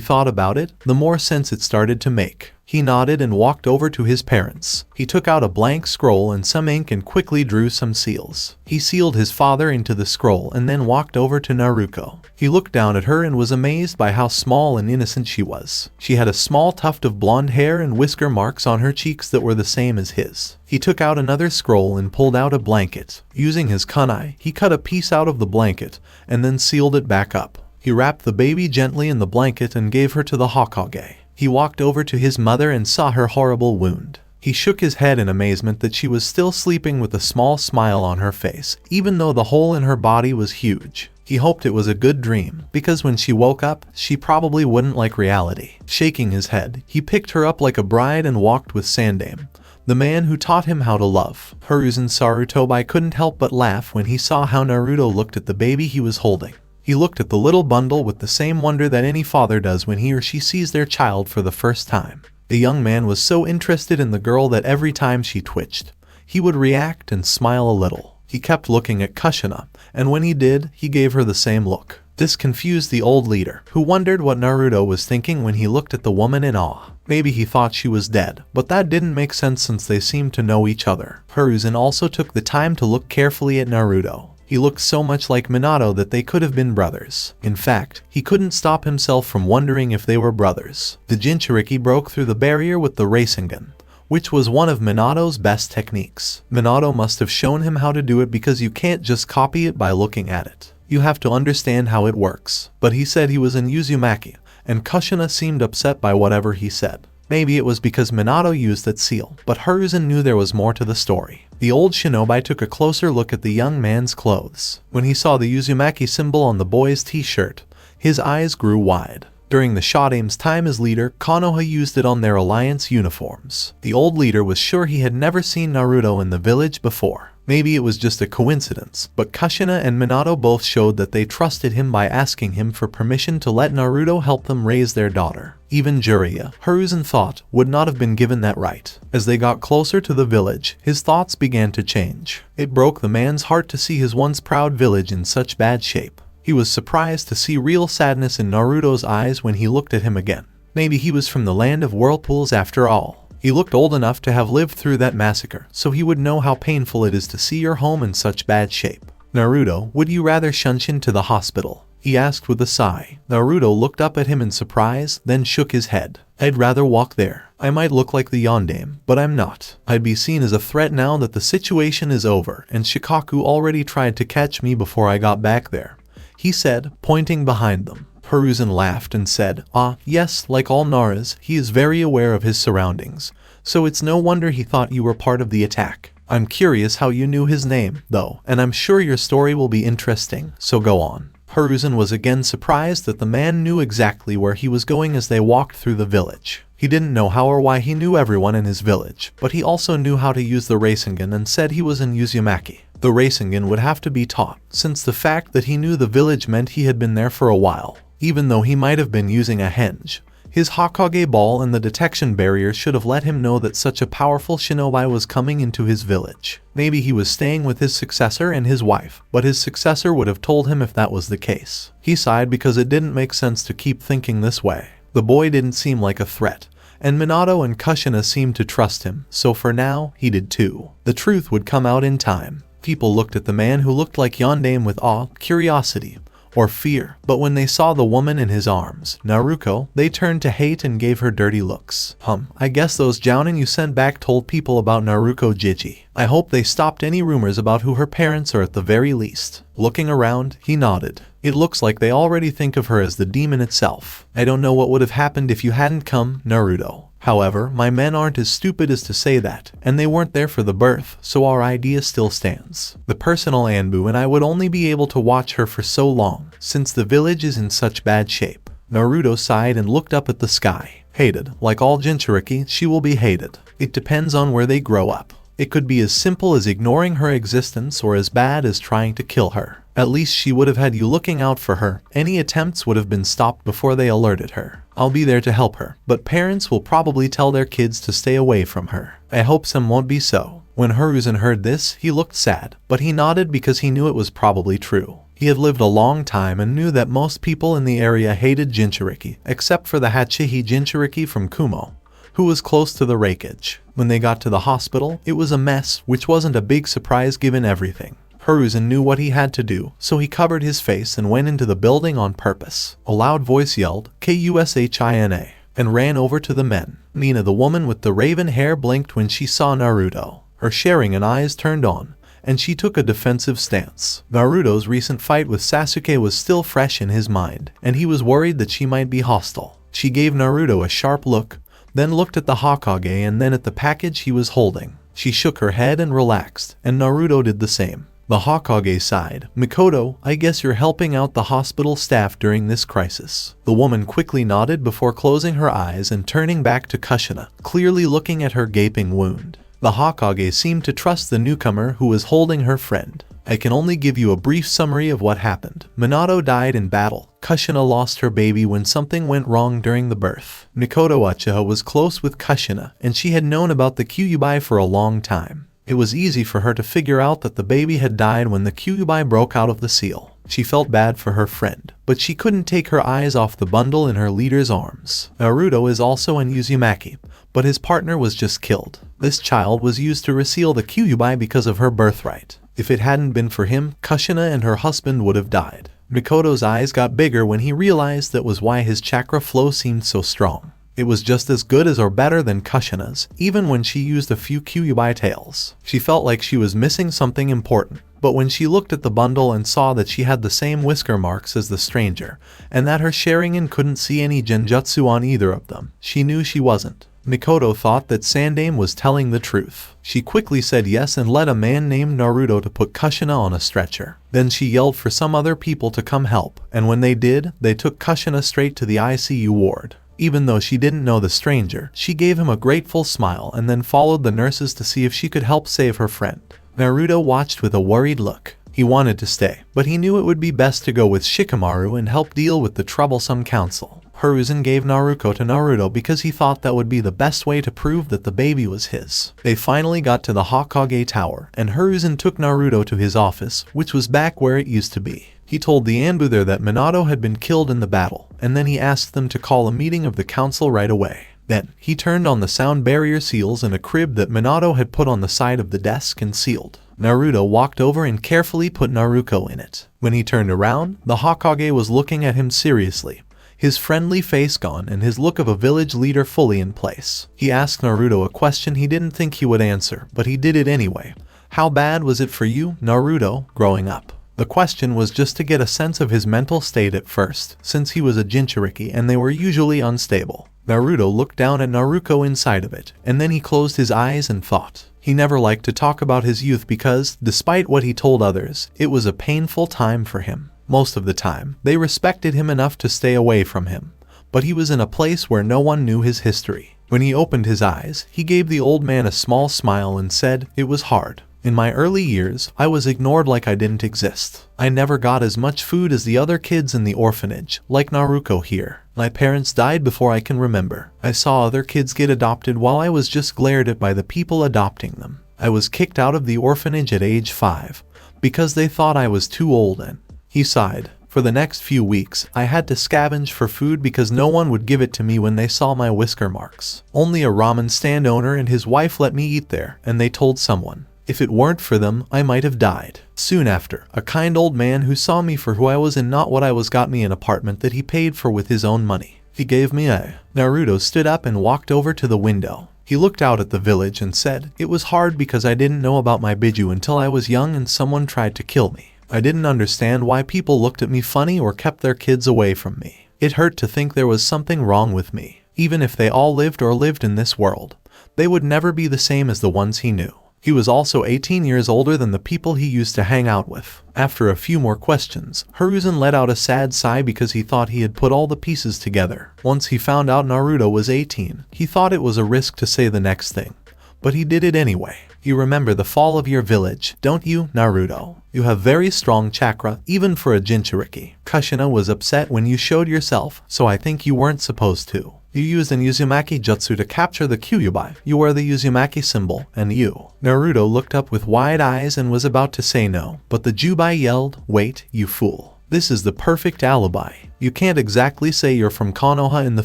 thought about it, the more sense it started to make. He nodded and walked over to his parents. He took out a blank scroll and some ink and quickly drew some seals. He sealed his father into the scroll and then walked over to Naruto. He looked down at her and was amazed by how small and innocent she was. She had a small tuft of blonde hair and whisker marks on her cheeks that were the same as his. He took out another scroll and pulled out a blanket. Using his kunai, he cut a piece out of the blanket and then sealed it back up. He wrapped the baby gently in the blanket and gave her to the Hokage. He walked over to his mother and saw her horrible wound. He shook his head in amazement that she was still sleeping with a small smile on her face, even though the hole in her body was huge. He hoped it was a good dream, because when she woke up, she probably wouldn't like reality. Shaking his head, he picked her up like a bride and walked with Sandame, the man who taught him how to love. Hiruzen Sarutobi couldn't help but laugh when he saw how Naruto looked at the baby he was holding. He looked at the little bundle with the same wonder that any father does when he or she sees their child for the first time. The young man was so interested in the girl that every time she twitched, he would react and smile a little. He kept looking at Kushina, and when he did, he gave her the same look. This confused the old leader, who wondered what Naruto was thinking when he looked at the woman in awe. Maybe he thought she was dead, but that didn't make sense since they seemed to know each other. Hiruzen also took the time to look carefully at Naruto. He looked so much like Minato that they could have been brothers. In fact, he couldn't stop himself from wondering if they were brothers. The Jinchuriki broke through the barrier with the Rasengan, which was one of Minato's best techniques. Minato must have shown him how to do it because you can't just copy it by looking at it. You have to understand how it works. But he said he was in Uzumaki, and Kushina seemed upset by whatever he said. Maybe it was because Minato used that seal, but Hiruzen knew there was more to the story. The old shinobi took a closer look at the young man's clothes. When he saw the Uzumaki symbol on the boy's t-shirt, his eyes grew wide. During the Shodame's time as leader, Konoha used it on their alliance uniforms. The old leader was sure he had never seen Naruto in the village before. Maybe it was just a coincidence, but Kushina and Minato both showed that they trusted him by asking him for permission to let Naruto help them raise their daughter. Even Jiraiya, Hiruzen thought, would not have been given that right. As they got closer to the village, his thoughts began to change. It broke the man's heart to see his once proud village in such bad shape. He was surprised to see real sadness in Naruto's eyes when he looked at him again. Maybe he was from the land of whirlpools after all. He looked old enough to have lived through that massacre, so he would know how painful it is to see your home in such bad shape. Naruto, would you rather Shunshin to the hospital? He asked with a sigh. Naruto looked up at him in surprise, then shook his head. I'd rather walk there. I might look like the Yondaime, but I'm not. I'd be seen as a threat now that the situation is over, and Shikaku already tried to catch me before I got back there, he said, pointing behind them. Hiruzen laughed and said, "Ah, yes, like all Naras, he is very aware of his surroundings, so it's no wonder he thought you were part of the attack. I'm curious how you knew his name, though, and I'm sure your story will be interesting, so go on." Hiruzen was again surprised that the man knew exactly where he was going as they walked through the village. He didn't know how or why he knew everyone in his village, but he also knew how to use the Rasengan and said he was in Uzumaki. The Rasengan would have to be taught, since the fact that he knew the village meant he had been there for a while. Even though he might have been using a henge, his Hokage ball and the detection barrier should have let him know that such a powerful shinobi was coming into his village. Maybe he was staying with his successor and his wife, but his successor would have told him if that was the case. He sighed because it didn't make sense to keep thinking this way. The boy didn't seem like a threat, and Minato and Kushina seemed to trust him, so for now, he did too. The truth would come out in time. People looked at the man who looked like Yondaime with awe, curiosity, or fear, but when they saw the woman in his arms, Naruto, they turned to hate and gave her dirty looks. I guess those jounin you sent back told people about Naruto Jiji. I hope they stopped any rumors about who her parents are at the very least. Looking around, he nodded. It looks like they already think of her as the demon itself. I don't know what would have happened if you hadn't come, Naruto. However, my men aren't as stupid as to say that, and they weren't there for the birth, so our idea still stands. The personal Anbu and I would only be able to watch her for so long, since the village is in such bad shape. Naruto sighed and looked up at the sky. Hated, like all Jinchuriki, she will be hated. It depends on where they grow up. It could be as simple as ignoring her existence or as bad as trying to kill her. At least she would have had you looking out for her. Any attempts would have been stopped before they alerted her. I'll be there to help her, but parents will probably tell their kids to stay away from her. I hope some won't be so. When Hiruzen heard this, he looked sad, but he nodded because he knew it was probably true. He had lived a long time and knew that most people in the area hated Jinchuriki, except for the Hachihi Jinchuriki from Kumo, who was close to the wreckage. When they got to the hospital, it was a mess, which wasn't a big surprise given everything. Hiruzen knew what he had to do, so he covered his face and went into the building on purpose. A loud voice yelled, "Kushina," and ran over to the men. Mina, the woman with the raven hair, blinked when she saw Naruto. Her Sharingan eyes turned on, and she took a defensive stance. Naruto's recent fight with Sasuke was still fresh in his mind, and he was worried that she might be hostile. She gave Naruto a sharp look, then looked at the Hokage and then at the package he was holding. She shook her head and relaxed, and Naruto did the same. The Hokage sighed. "Mikoto, I guess you're helping out the hospital staff during this crisis." The woman quickly nodded before closing her eyes and turning back to Kushina, clearly looking at her gaping wound. The Hokage seemed to trust the newcomer who was holding her friend. "I can only give you a brief summary of what happened. Minato died in battle. Kushina lost her baby when something went wrong during the birth. Mikoto Uchiha was close with Kushina, and she had known about the Kyuubi for a long time. It was easy for her to figure out that the baby had died when the Kyuubi broke out of the seal. She felt bad for her friend, but she couldn't take her eyes off the bundle in her leader's arms. Naruto is also in Uzumaki, but his partner was just killed. This child was used to reseal the Kyuubi because of her birthright. If it hadn't been for him, Kushina and her husband would have died." Mikoto's eyes got bigger when he realized that was why his chakra flow seemed so strong. It was just as good as or better than Kushina's, even when she used a few Kyuubi tails. She felt like she was missing something important, but when she looked at the bundle and saw that she had the same whisker marks as the stranger, and that her Sharingan couldn't see any genjutsu on either of them, she knew she wasn't. Mikoto thought that Sandaime was telling the truth. She quickly said yes and led a man named Naruto to put Kushina on a stretcher. Then she yelled for some other people to come help, and when they did, they took Kushina straight to the ICU ward. Even though she didn't know the stranger, she gave him a grateful smile and then followed the nurses to see if she could help save her friend. Naruto watched with a worried look. He wanted to stay, but he knew it would be best to go with Shikamaru and help deal with the troublesome council. Hiruzen gave Naruto to Naruto because he thought that would be the best way to prove that the baby was his. They finally got to the Hokage Tower, and Hiruzen took Naruto to his office, which was back where it used to be. He told the Anbu there that Minato had been killed in the battle, and then he asked them to call a meeting of the council right away. Then, he turned on the sound barrier seals in a crib that Minato had put on the side of the desk and sealed. Naruto walked over and carefully put Naruto in it. When he turned around, the Hokage was looking at him seriously, his friendly face gone and his look of a village leader fully in place. He asked Naruto a question he didn't think he would answer, but he did it anyway. "How bad was it for you, Naruto, growing up?" The question was just to get a sense of his mental state at first, since he was a Jinchuriki and they were usually unstable. Naruto looked down at Naruto inside of it, and then he closed his eyes and thought. He never liked to talk about his youth because, despite what he told others, it was a painful time for him. Most of the time, they respected him enough to stay away from him, but he was in a place where no one knew his history. When he opened his eyes, he gave the old man a small smile and said, "It was hard. In my early years, I was ignored like I didn't exist. I never got as much food as the other kids in the orphanage, like Naruto here. My parents died before I can remember. I saw other kids get adopted while I was just glared at by the people adopting them. I was kicked out of the orphanage at age 5, because they thought I was too old and..." He sighed. "For the next few weeks, I had to scavenge for food because no one would give it to me when they saw my whisker marks. Only a ramen stand owner and his wife let me eat there, and they told someone. If it weren't for them, I might have died. Soon after, a kind old man who saw me for who I was and not what I was got me an apartment that he paid for with his own money. He gave me a..." Naruto stood up and walked over to the window. He looked out at the village and said, "It was hard because I didn't know about my Biju until I was young and someone tried to kill me. I didn't understand why people looked at me funny or kept their kids away from me. It hurt to think there was something wrong with me. Even if they all lived in this world, they would never be the same as the ones he knew." He was also 18 years older than the people he used to hang out with. After a few more questions, Hiruzen let out a sad sigh because he thought he had put all the pieces together. Once he found out Naruto was 18, he thought it was a risk to say the next thing, but he did it anyway. You remember the fall of your village, don't you, Naruto? You have very strong chakra, even for a Jinchuriki. Kushina was upset when you showed yourself, so I think you weren't supposed to. You used an Uzumaki jutsu to capture the Kyuubi. You wear the Uzumaki symbol, and you. Naruto looked up with wide eyes and was about to say no, but the Juubi yelled, "Wait, you fool. This is the perfect alibi. You can't exactly say you're from Konoha in the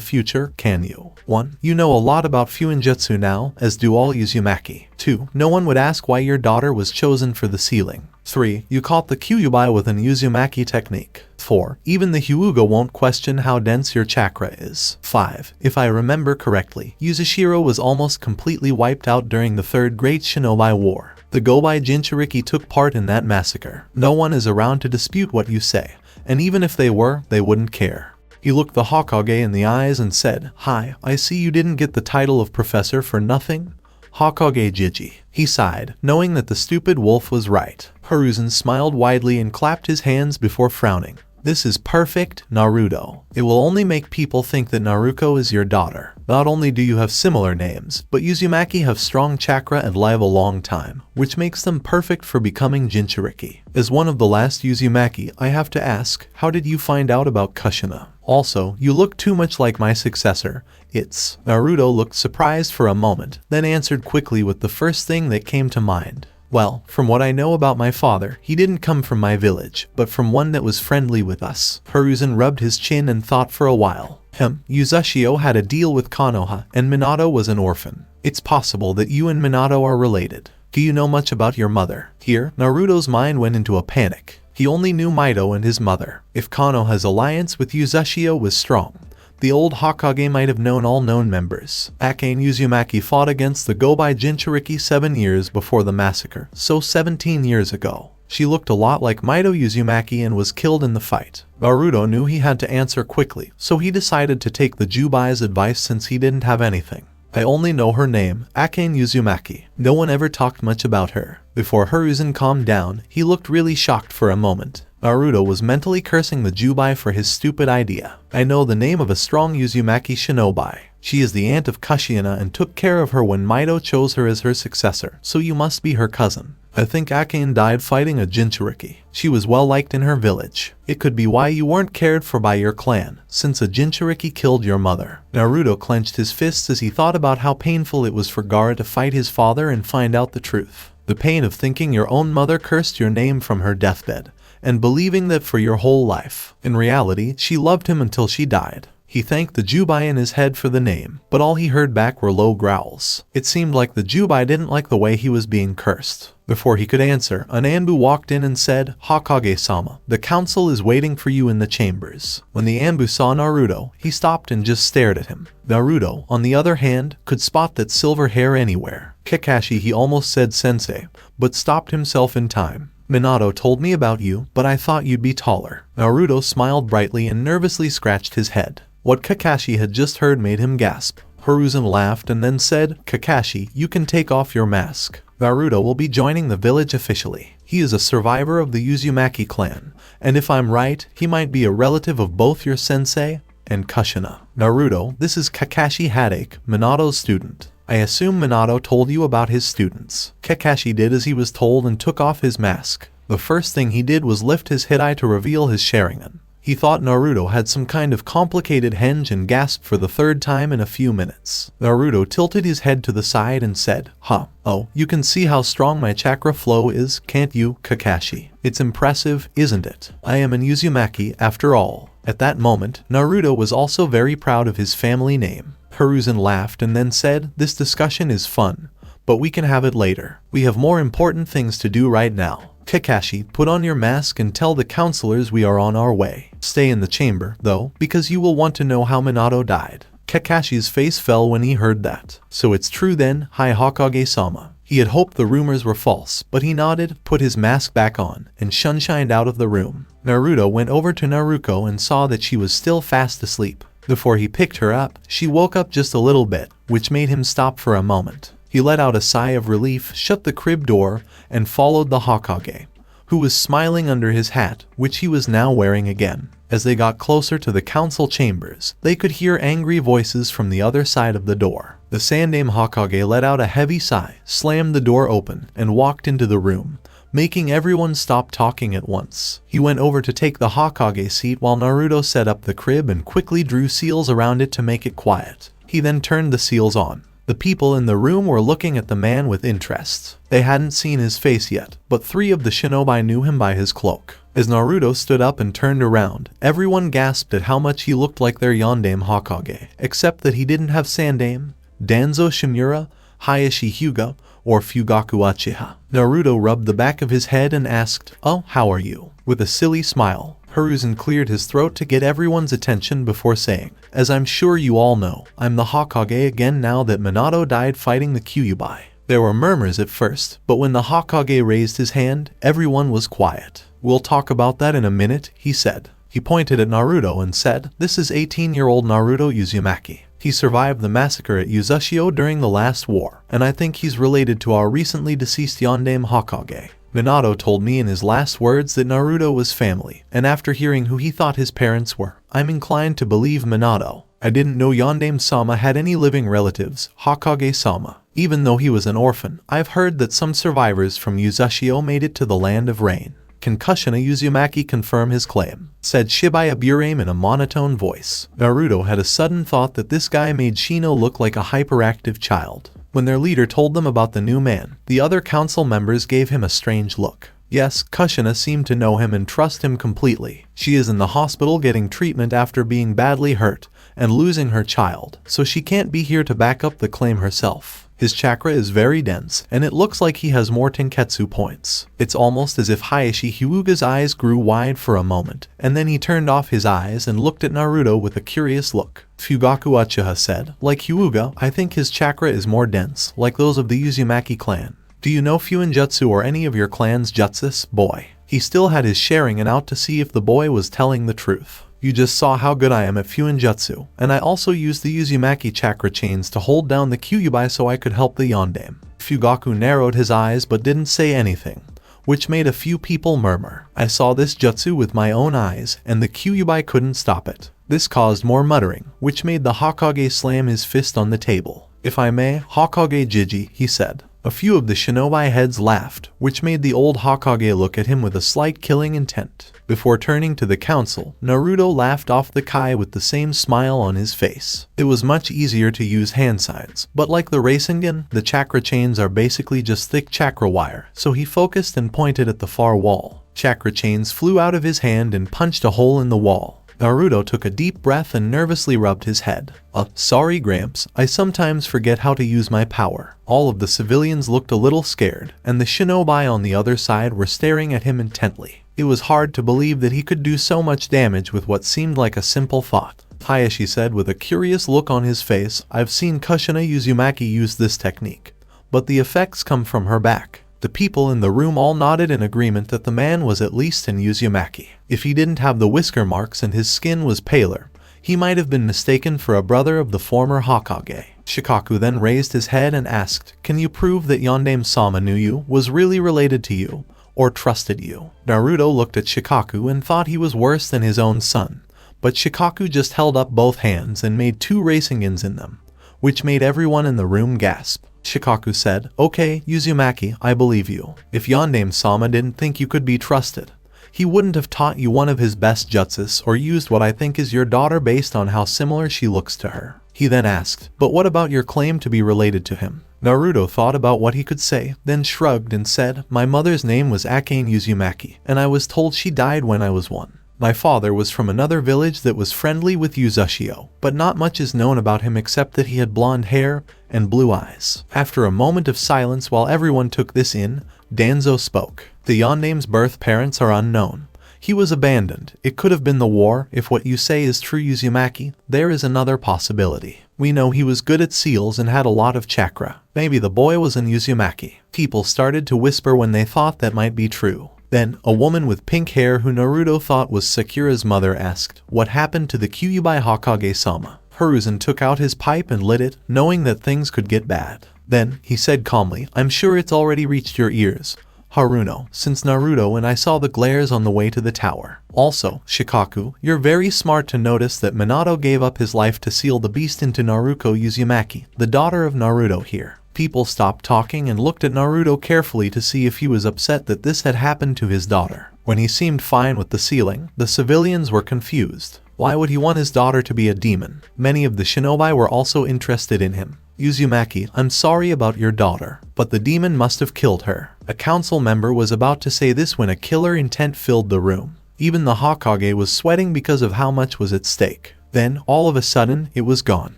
future, can you? 1. You know a lot about Fuinjutsu now, as do all Uzumaki. 2. No one would ask why your daughter was chosen for the ceiling. 3. You caught the Kyuubi with an Uzumaki technique. 4. Even the Hyuga won't question how dense your chakra is. 5. If I remember correctly, Yuzashiro was almost completely wiped out during the Third Great Shinobi War. The Juubi Jinchuriki took part in that massacre. No one is around to dispute what you say, and even if they were, they wouldn't care. He looked the Hokage in the eyes and said, "Hi, I see you didn't get the title of professor for nothing." Hokage Jiji. He sighed, knowing that the stupid wolf was right. Hiruzen smiled widely and clapped his hands before frowning. This is perfect, Naruto. It will only make people think that Naruko is your daughter. Not only do you have similar names, but Uzumaki have strong chakra and live a long time, which makes them perfect for becoming Jinchuriki. As one of the last Uzumaki, I have to ask, how did you find out about Kushina? Also, you look too much like my successor. It's... Naruto looked surprised for a moment, then answered quickly with the first thing that came to mind. Well, from what I know about my father, he didn't come from my village, but from one that was friendly with us. Hiruzen rubbed his chin and thought for a while. Yuzashio had a deal with Konoha, and Minato was an orphan. It's possible that you and Minato are related. Do you know much about your mother? Here, Naruto's mind went into a panic. He only knew Mito and his mother. If Konoha's alliance with Yuzashio was strong, the old Hokage might have known all known members. Akane Uzumaki fought against the Juubi Jinchuriki 7 years before the massacre, so 17 years ago. She looked a lot like Mito Uzumaki and was killed in the fight. Naruto knew he had to answer quickly, so he decided to take the Juubi's advice since he didn't have anything. I only know her name, Akane Uzumaki. No one ever talked much about her. Before Hiruzen calmed down, he looked really shocked for a moment. Naruto was mentally cursing the Juubi for his stupid idea. I know the name of a strong Uzumaki shinobi. She is the aunt of Kushina and took care of her when Mito chose her as her successor, so you must be her cousin. I think Akane died fighting a Jinchuriki. She was well liked in her village. It could be why you weren't cared for by your clan, since a Jinchuriki killed your mother. Naruto clenched his fists as he thought about how painful it was for Gaara to fight his father and find out the truth. The pain of thinking your own mother cursed your name from her deathbed, and believing that for your whole life. In reality, she loved him until she died. He thanked the Juubi in his head for the name, but all he heard back were low growls. It seemed like the Juubi didn't like the way he was being cursed. Before he could answer, an Anbu walked in and said, "Hokage-sama, the council is waiting for you in the chambers." When the Anbu saw Naruto, he stopped and just stared at him. Naruto, on the other hand, could spot that silver hair anywhere. Kakashi, he almost said sensei, but stopped himself in time. Minato told me about you, but I thought you'd be taller. Naruto smiled brightly and nervously scratched his head. What Kakashi had just heard made him gasp. Hiruzen laughed and then said, "Kakashi, you can take off your mask. Naruto will be joining the village officially. He is a survivor of the Uzumaki clan, and if I'm right, he might be a relative of both your sensei and Kushina." Naruto, this is Kakashi Hadake, Minato's student. I assume Minato told you about his students. Kakashi did as he was told and took off his mask. The first thing he did was lift his Hidai to reveal his Sharingan. He thought Naruto had some kind of complicated henge and gasped for the third time in a few minutes. Naruto tilted his head to the side and said, "Huh, oh, you can see how strong my chakra flow is, can't you, Kakashi? It's impressive, isn't it? I am an Uzumaki after all." At that moment, Naruto was also very proud of his family name. Hiruzen laughed and then said, "This discussion is fun, but we can have it later. We have more important things to do right now. Kakashi, put on your mask and tell the counselors we are on our way. Stay in the chamber, though, because you will want to know how Minato died." Kakashi's face fell when he heard that. "So it's true then, Hi Hokage-sama." He had hoped the rumors were false, but he nodded, put his mask back on, and sunshined out of the room. Naruto went over to Naruko and saw that she was still fast asleep. Before he picked her up, she woke up just a little bit, which made him stop for a moment. He let out a sigh of relief, shut the crib door, and followed the Hokage, who was smiling under his hat, which he was now wearing again. As they got closer to the council chambers, they could hear angry voices from the other side of the door. The Sandaime Hokage let out a heavy sigh, slammed the door open, and walked into the room, making everyone stop talking at once. He went over to take the Hokage seat while Naruto set up the crib and quickly drew seals around it to make it quiet. He then turned the seals on. The people in the room were looking at the man with interest. They hadn't seen his face yet, but 3 of the shinobi knew him by his cloak. As Naruto stood up and turned around, everyone gasped at how much he looked like their Yondaime Hokage, except that he didn't have Sandaime, Danzo Shimura, Hayashi Hyuga, or Fugaku Uchiha. Naruto rubbed the back of his head and asked, "Oh, how are you?" With a silly smile, Hiruzen cleared his throat to get everyone's attention before saying, "As I'm sure you all know, I'm the Hokage again now that Minato died fighting the Kyuubi." There were murmurs at first, but when the Hokage raised his hand, everyone was quiet. "We'll talk about that in a minute," he said. He pointed at Naruto and said, "This is 18-year-old Naruto Uzumaki. He survived the massacre at Uzushio during the last war, and I think he's related to our recently deceased Yondaime Hokage." Minato told me in his last words that Naruto was family, and after hearing who he thought his parents were, I'm inclined to believe Minato. I didn't know Yondaime-sama had any living relatives, Hokage-sama. Even though he was an orphan, I've heard that some survivors from Uzushio made it to the Land of Rain. Can Kushina Uzumaki confirm his claim? Said Shibuya Burame in a monotone voice. Naruto had a sudden thought that this guy made Shino look like a hyperactive child. When their leader told them about the new man, the other council members gave him a strange look. Yes, Kushina seemed to know him and trust him completely. She is in the hospital getting treatment after being badly hurt and losing her child, so she can't be here to back up the claim herself. His chakra is very dense, and it looks like he has more Tenketsu points. It's almost as if Hayashi Hyuga's eyes grew wide for a moment, and then he turned off his eyes and looked at Naruto with a curious look. Fugaku Uchiha said, "Like Hyuga, I think his chakra is more dense, like those of the Uzumaki clan. Do you know Fuinjutsu or any of your clan's jutsus, boy?" He still had his sharingen out to see if the boy was telling the truth. "You just saw how good I am at Fuinjutsu, and I also used the Uzumaki chakra chains to hold down the Kyuubi so I could help the Yondaime." Fugaku narrowed his eyes but didn't say anything, which made a few people murmur. "I saw this jutsu with my own eyes, and the Kyuubi couldn't stop it." This caused more muttering, which made the Hokage slam his fist on the table. "If I may, Hokage Jiji," he said. A few of the shinobi heads laughed, which made the old Hokage look at him with a slight killing intent. Before turning to the council, Naruto laughed off the kai with the same smile on his face. It was much easier to use hand signs, but like the Rasengan, the chakra chains are basically just thick chakra wire, so he focused and pointed at the far wall. Chakra chains flew out of his hand and punched a hole in the wall. Naruto took a deep breath and nervously rubbed his head. Sorry Gramps, I sometimes forget how to use my power." All of the civilians looked a little scared, and the shinobi on the other side were staring at him intently. It was hard to believe that he could do so much damage with what seemed like a simple thought. Hayashi said with a curious look on his face, "I've seen Kushina Uzumaki use this technique, but the effects come from her back." The people in the room all nodded in agreement that the man was at least an Uzumaki. If he didn't have the whisker marks and his skin was paler, he might have been mistaken for a brother of the former Hokage. Shikaku then raised his head and asked, "Can you prove that Yondaime-sama knew you, was really related to you, or trusted you?" Naruto looked at Shikaku and thought he was worse than his own son, but Shikaku just held up both hands and made 2 Rasengans in them, which made everyone in the room gasp. Shikaku said, "Okay, Uzumaki, I believe you. If Yondaime-sama didn't think you could be trusted, he wouldn't have taught you one of his best jutsus or used what I think is your daughter based on how similar she looks to her." He then asked, "But what about your claim to be related to him?" Naruto thought about what he could say, then shrugged and said, "My mother's name was Akane Uzumaki, and I was told she died when I was 1. My father was from another village that was friendly with Uzushio, but not much is known about him except that he had blonde hair and blue eyes." After a moment of silence while everyone took this in, Danzo spoke. "The Yondaime's birth parents are unknown. He was abandoned. It could have been the war. If what you say is true, Uzumaki, there is another possibility. We know he was good at seals and had a lot of chakra. Maybe the boy was an Uzumaki." People started to whisper when they thought that might be true. Then, a woman with pink hair who Naruto thought was Sakura's mother asked, "What happened to the Kyuubi Hokage-sama?" Hiruzen took out his pipe and lit it, knowing that things could get bad. Then, he said calmly, "I'm sure it's already reached your ears. Haruno, since Naruto and I saw the glares on the way to the tower. Also, Shikaku, you're very smart to notice that Minato gave up his life to seal the beast into Naruko Uzumaki, the daughter of Naruto here. People stopped talking and looked at Naruto carefully to see if he was upset that this had happened to his daughter. When he seemed fine with the sealing, the civilians were confused. Why would he want his daughter to be a demon? Many of the shinobi were also interested in him. Uzumaki, I'm sorry about your daughter, but the demon must have killed her. A council member was about to say this when a killer intent filled the room. Even the Hokage was sweating because of how much was at stake. Then, all of a sudden, it was gone.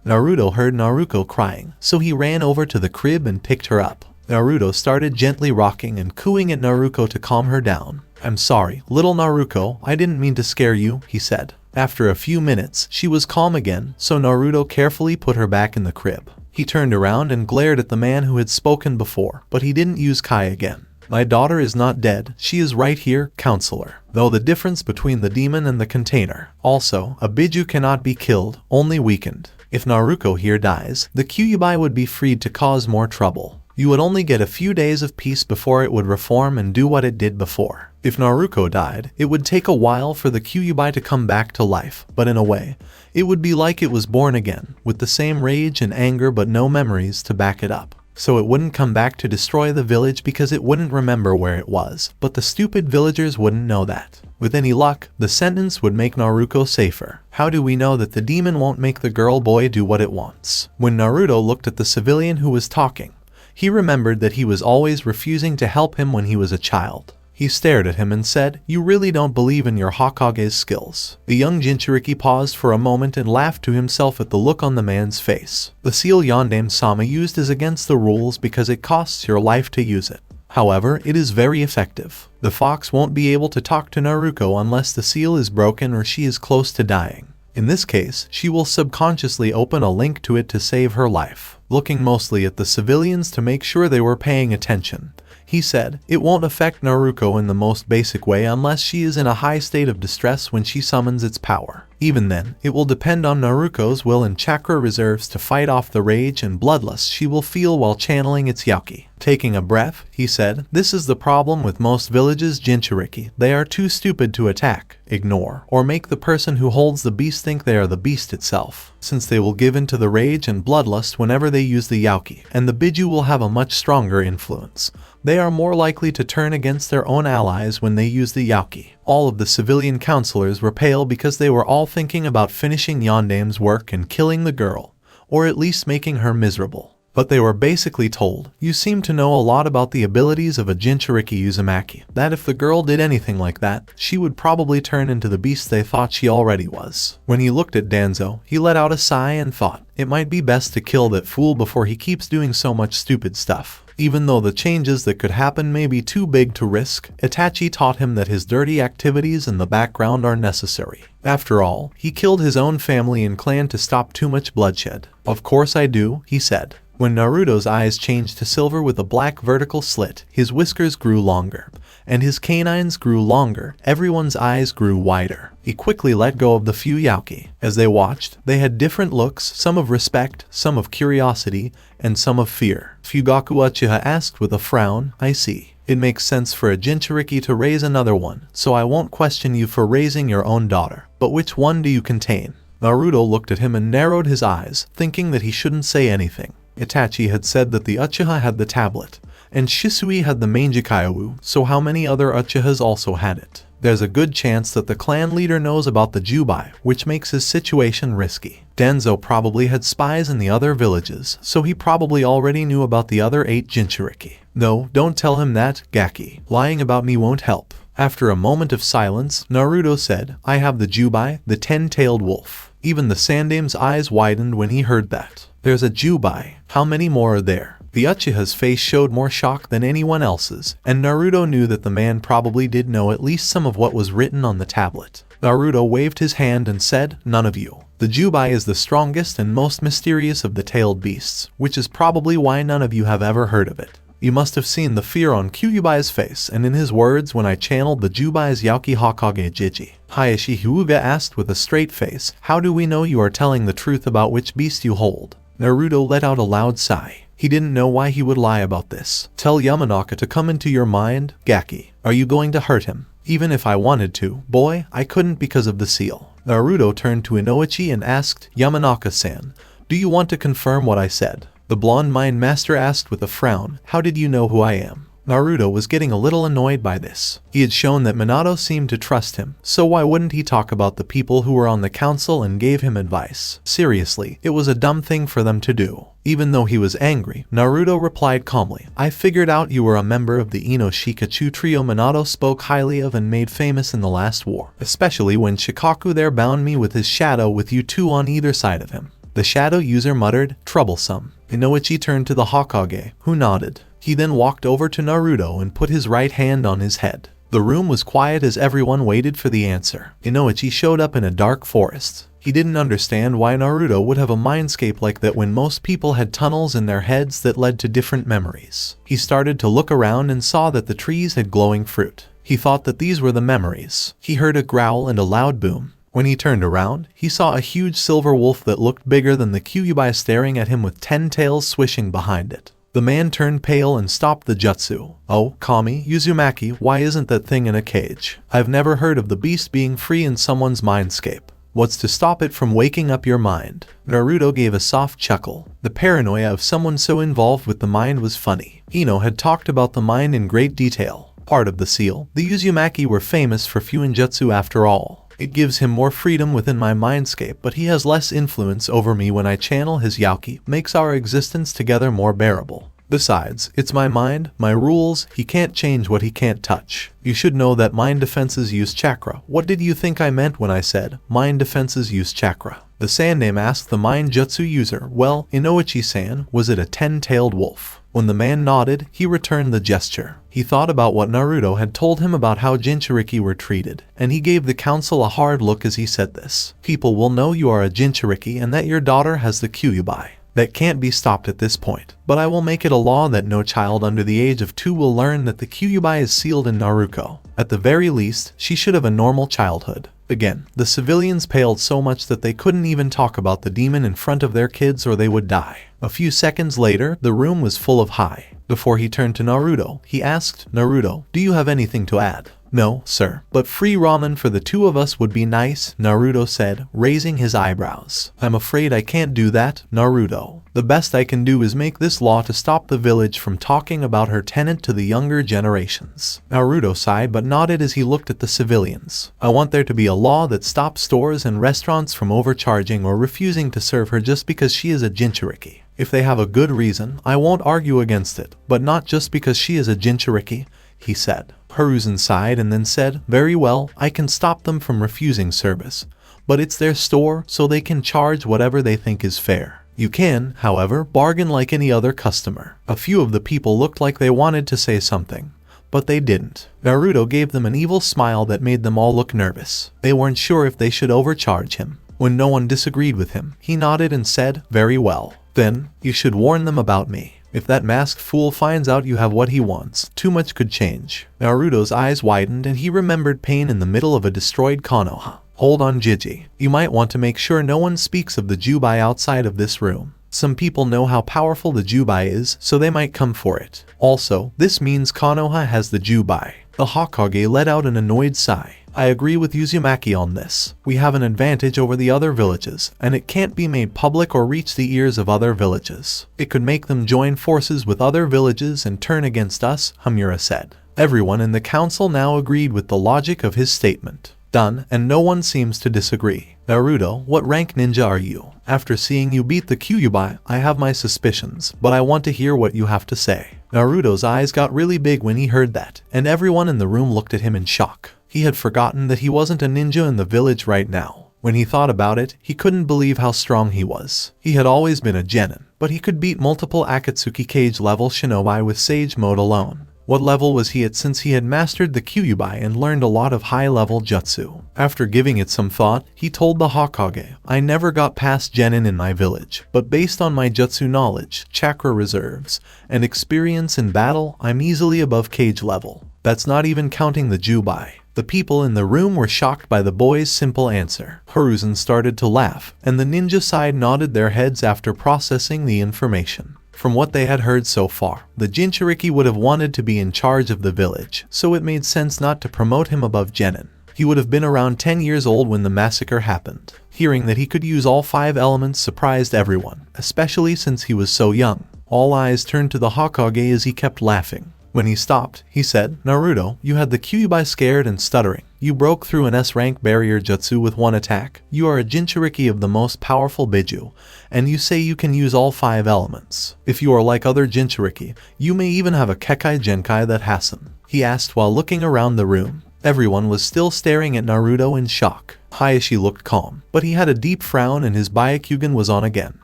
Naruto heard Naruko crying, so he ran over to the crib and picked her up. Naruto started gently rocking and cooing at Naruko to calm her down. I'm sorry, little Naruko, I didn't mean to scare you, he said. After a few minutes, she was calm again, so Naruto carefully put her back in the crib. He turned around and glared at the man who had spoken before, but he didn't use Kai again. My daughter is not dead, she is right here, counselor. Though the difference between the demon and the container. Also, a Biju cannot be killed, only weakened. If Naruko here dies, the Kyuubi would be freed to cause more trouble. You would only get a few days of peace before it would reform and do what it did before. If Naruko died, it would take a while for the Kyuubi to come back to life, but in a way, it would be like it was born again, with the same rage and anger but no memories to back it up. So it wouldn't come back to destroy the village because it wouldn't remember where it was, but the stupid villagers wouldn't know that. With any luck, the sentence would make Naruto safer. How do we know that the demon won't make the girl boy do what it wants? When Naruto looked at the civilian who was talking, he remembered that he was always refusing to help him when he was a child. He stared at him and said, you really don't believe in your Hokage's skills. The young Jinchuriki paused for a moment and laughed to himself at the look on the man's face. The seal Yondaime-sama used is against the rules because it costs your life to use it. However, it is very effective. The fox won't be able to talk to Naruko unless the seal is broken or she is close to dying. In this case, she will subconsciously open a link to it to save her life. Looking mostly at the civilians to make sure they were paying attention, he said, it won't affect Naruko in the most basic way unless she is in a high state of distress when she summons its power. Even then, it will depend on Naruko's will and chakra reserves to fight off the rage and bloodlust she will feel while channeling its Yaki. Taking a breath, he said, this is the problem with most villages Jinchuriki. They are too stupid to attack, ignore, or make the person who holds the beast think they are the beast itself, since they will give in to the rage and bloodlust whenever they use the Yaki, and the Biju will have a much stronger influence. They are more likely to turn against their own allies when they use the Yaki. All of the civilian counselors were pale because they were all thinking about finishing Yondaime's work and killing the girl, or at least making her miserable. But they were basically told, you seem to know a lot about the abilities of a Jinchuriki Uzumaki, that if the girl did anything like that, she would probably turn into the beast they thought she already was. When he looked at Danzo, he let out a sigh and thought, it might be best to kill that fool before he keeps doing so much stupid stuff. Even though the changes that could happen may be too big to risk, Itachi taught him that his dirty activities in the background are necessary. After all, he killed his own family and clan to stop too much bloodshed. Of course I do, he said. When Naruto's eyes changed to silver with a black vertical slit, his whiskers grew longer, and his canines grew longer, everyone's eyes grew wider. He quickly let go of the few Yauki. As they watched, they had different looks, some of respect, some of curiosity, and some of fear. Fugaku Uchiha asked with a frown, I see. It makes sense for a Jinchuriki to raise another one, so I won't question you for raising your own daughter. But which one do you contain? Naruto looked at him and narrowed his eyes, thinking that he shouldn't say anything. Itachi had said that the Uchiha had the tablet, and Shisui had the Mangekyo, so how many other Uchihas also had it? There's a good chance that the clan leader knows about the Juubi, which makes his situation risky. Danzo probably had spies in the other villages, so he probably already knew about the other 8 Jinchuriki. No, don't tell him that, Gaki. Lying about me won't help. After a moment of silence, Naruto said, I have the Juubi, the 10-tailed wolf. Even the Sandaime's eyes widened when he heard that. There's a Juubi. How many more are there? The Uchiha's face showed more shock than anyone else's, and Naruto knew that the man probably did know at least some of what was written on the tablet. Naruto waved his hand and said, none of you. The Juubi is the strongest and most mysterious of the tailed beasts, which is probably why none of you have ever heard of it. You must have seen the fear on Kyuubi's face and in his words when I channeled the Juubi's Yauki Hokage Jiji. Hayashi Hyuga asked with a straight face, how do we know you are telling the truth about which beast you hold? Naruto let out a loud sigh. He didn't know why he would lie about this. Tell Yamanaka to come into your mind, Gaki. Are you going to hurt him? Even if I wanted to, boy, I couldn't because of the seal. Naruto turned to Inoichi and asked, Yamanaka-san, do you want to confirm what I said? The blonde mind master asked with a frown, how did you know who I am? Naruto was getting a little annoyed by this. He had shown that Minato seemed to trust him, so why wouldn't he talk about the people who were on the council and gave him advice? Seriously, it was a dumb thing for them to do. Even though he was angry, Naruto replied calmly, I figured out you were a member of the Ino Shikachu trio Minato spoke highly of and made famous in the last war, especially when Shikaku there bound me with his shadow with you two on either side of him. The shadow user muttered, troublesome. Inoichi turned to the Hokage, who nodded. He then walked over to Naruto and put his right hand on his head. The room was quiet as everyone waited for the answer. Inoichi showed up in a dark forest. He didn't understand why Naruto would have a mindscape like that when most people had tunnels in their heads that led to different memories. He started to look around and saw that the trees had glowing fruit. He thought that these were the memories. He heard a growl and a loud boom. When he turned around, he saw a huge silver wolf that looked bigger than the Kyuubi staring at him with 10 tails swishing behind it. The man turned pale and stopped the jutsu. Oh, Kami, Uzumaki, why isn't that thing in a cage? I've never heard of the beast being free in someone's mindscape. What's to stop it from waking up your mind? Naruto gave a soft chuckle. The paranoia of someone so involved with the mind was funny. Ino had talked about the mind in great detail. Part of the seal, the Uzumaki were famous for Fuinjutsu after all. It gives him more freedom within my mindscape, but he has less influence over me when I channel his Yauki, makes our existence together more bearable. Besides, it's my mind, my rules, he can't change what he can't touch. You should know that mind defenses use chakra. What did you think I meant when I said, mind defenses use chakra? The Sandame asked the mind jutsu user, well, Inoichi-san, was it a 10-tailed wolf? When the man nodded, he returned the gesture. He thought about what Naruto had told him about how Jinchuriki were treated, and he gave the council a hard look as he said this. People will know you are a Jinchuriki and that your daughter has the Kyuubi. That can't be stopped at this point, but I will make it a law that no child under the age of 2 will learn that the Kyuubi is sealed in Naruto. At the very least, she should have a normal childhood. Again, the civilians paled so much that they couldn't even talk about the demon in front of their kids or they would die. A few seconds later, the room was full of Hai. Before he turned to Naruto, he asked, Naruto, do you have anything to add? No, sir. But free ramen for the 2 of us would be nice, Naruto said, raising his eyebrows. I'm afraid I can't do that, Naruto. The best I can do is make this law to stop the village from talking about her tenant to the younger generations. Naruto sighed but nodded as he looked at the civilians. I want there to be a law that stops stores and restaurants from overcharging or refusing to serve her just because she is a Jinchuriki. If they have a good reason, I won't argue against it, but not just because she is a Jinchuriki, he said. Hiruzen sighed and then said, very well, I can stop them from refusing service. But it's their store, so they can charge whatever they think is fair. You can, however, bargain like any other customer. A few of the people looked like they wanted to say something, but they didn't. Naruto gave them an evil smile that made them all look nervous. They weren't sure if they should overcharge him. When no one disagreed with him, he nodded and said, very well. Then, you should warn them about me. If that masked fool finds out you have what he wants, too much could change. Naruto's eyes widened and he remembered pain in the middle of a destroyed Konoha. Hold on, Jiji. You might want to make sure no one speaks of the Juubi outside of this room. Some people know how powerful the Juubi is, so they might come for it. Also, this means Konoha has the Juubi. The Hokage let out an annoyed sigh. I agree with Uzumaki on this. We have an advantage over the other villages, and it can't be made public or reach the ears of other villages. It could make them join forces with other villages and turn against us, Hamura said. Everyone in the council now agreed with the logic of his statement. Done, and no one seems to disagree. Naruto, what rank ninja are you? After seeing you beat the Kyuubi, I have my suspicions, but I want to hear what you have to say. Naruto's eyes got really big when he heard that, and everyone in the room looked at him in shock. He had forgotten that he wasn't a ninja in the village right now. When he thought about it, he couldn't believe how strong he was. He had always been a genin, but he could beat multiple Akatsuki Cage level shinobi with Sage Mode alone. What level was he at since he had mastered the Kyuubi and learned a lot of high-level jutsu? After giving it some thought, he told the Hokage, I never got past genin in my village, but based on my jutsu knowledge, chakra reserves, and experience in battle, I'm easily above cage level. That's not even counting the Juubi. The people in the room were shocked by the boy's simple answer. Hiruzen started to laugh, and the ninja side nodded their heads after processing the information. From what they had heard so far, the Jinchuriki would have wanted to be in charge of the village, so it made sense not to promote him above Genin. He would have been around 10 years old when the massacre happened. Hearing that he could use all 5 elements surprised everyone, especially since he was so young. All eyes turned to the Hokage as he kept laughing. When he stopped, he said, "Naruto, you had the Kyuubi scared and stuttering. You broke through an S-rank barrier jutsu with 1 attack. You are a Jinchuriki of the most powerful Biju, and you say you can use all 5 elements. If you are like other Jinchuriki, you may even have a Kekai Genkai that Hassan," he asked while looking around the room. Everyone was still staring at Naruto in shock. Hayashi looked calm, but he had a deep frown and his Byakugan was on again.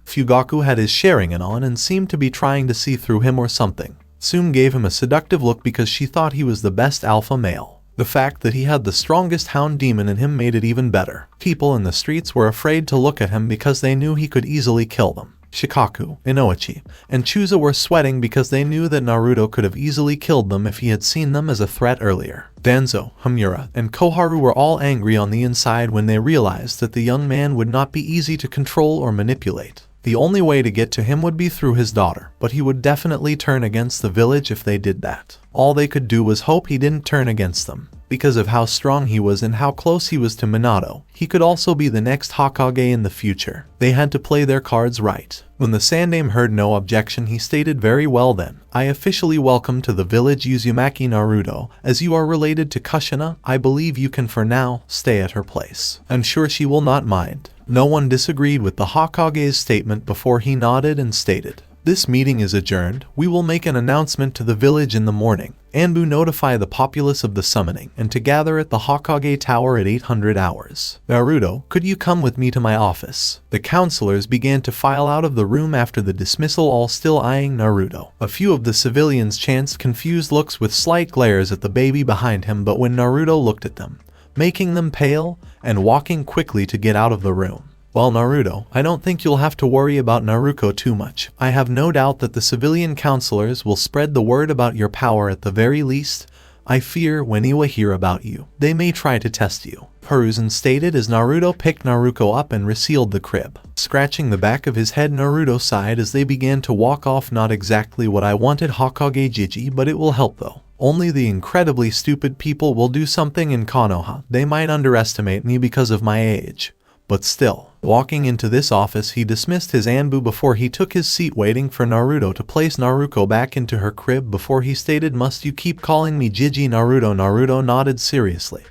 Fugaku had his Sharingan on and seemed to be trying to see through him or something. Tsume gave him a seductive look because she thought he was the best alpha male. The fact that he had the strongest hound demon in him made it even better. People in the streets were afraid to look at him because they knew he could easily kill them. Shikaku, Inoichi, and Chusa were sweating because they knew that Naruto could have easily killed them if he had seen them as a threat earlier. Danzo, Hamura, and Koharu were all angry on the inside when they realized that the young man would not be easy to control or manipulate. The only way to get to him would be through his daughter, but he would definitely turn against the village if they did that. All they could do was hope he didn't turn against them. Because of how strong he was and how close he was to Minato, he could also be the next Hokage in the future. They had to play their cards right. When the Sandaime heard no objection, he stated, "Very well then, I officially welcome to the village Uzumaki Naruto. As you are related to Kushina, I believe you can for now stay at her place. I'm sure she will not mind." No one disagreed with the Hokage's statement before he nodded and stated, "This meeting is adjourned. We will make an announcement to the village in the morning. Anbu notify the populace of the summoning and to gather at the Hokage Tower at 800 hours. Naruto, could you come with me to my office?" The counselors began to file out of the room after the dismissal, all still eyeing Naruto. A few of the civilians chanced confused looks with slight glares at the baby behind him, but when Naruto looked at them, making them pale and walking quickly to get out of the room. "Well, Naruto, I don't think you'll have to worry about Naruto too much. I have no doubt that the civilian counselors will spread the word about your power at the very least. I fear when Iwa hear about you, they may try to test you," Hiruzen stated as Naruto picked Naruto up and resealed the crib. Scratching the back of his head, Naruto sighed as they began to walk off. "Not exactly what I wanted, Hokage Jiji, but it will help though. Only the incredibly stupid people will do something in Konoha. They might underestimate me because of my age. But still." Walking into this office, he dismissed his Anbu before he took his seat, waiting for Naruto to place Naruto back into her crib before he stated, "Must you keep calling me Jiji, Naruto?" Naruto nodded seriously,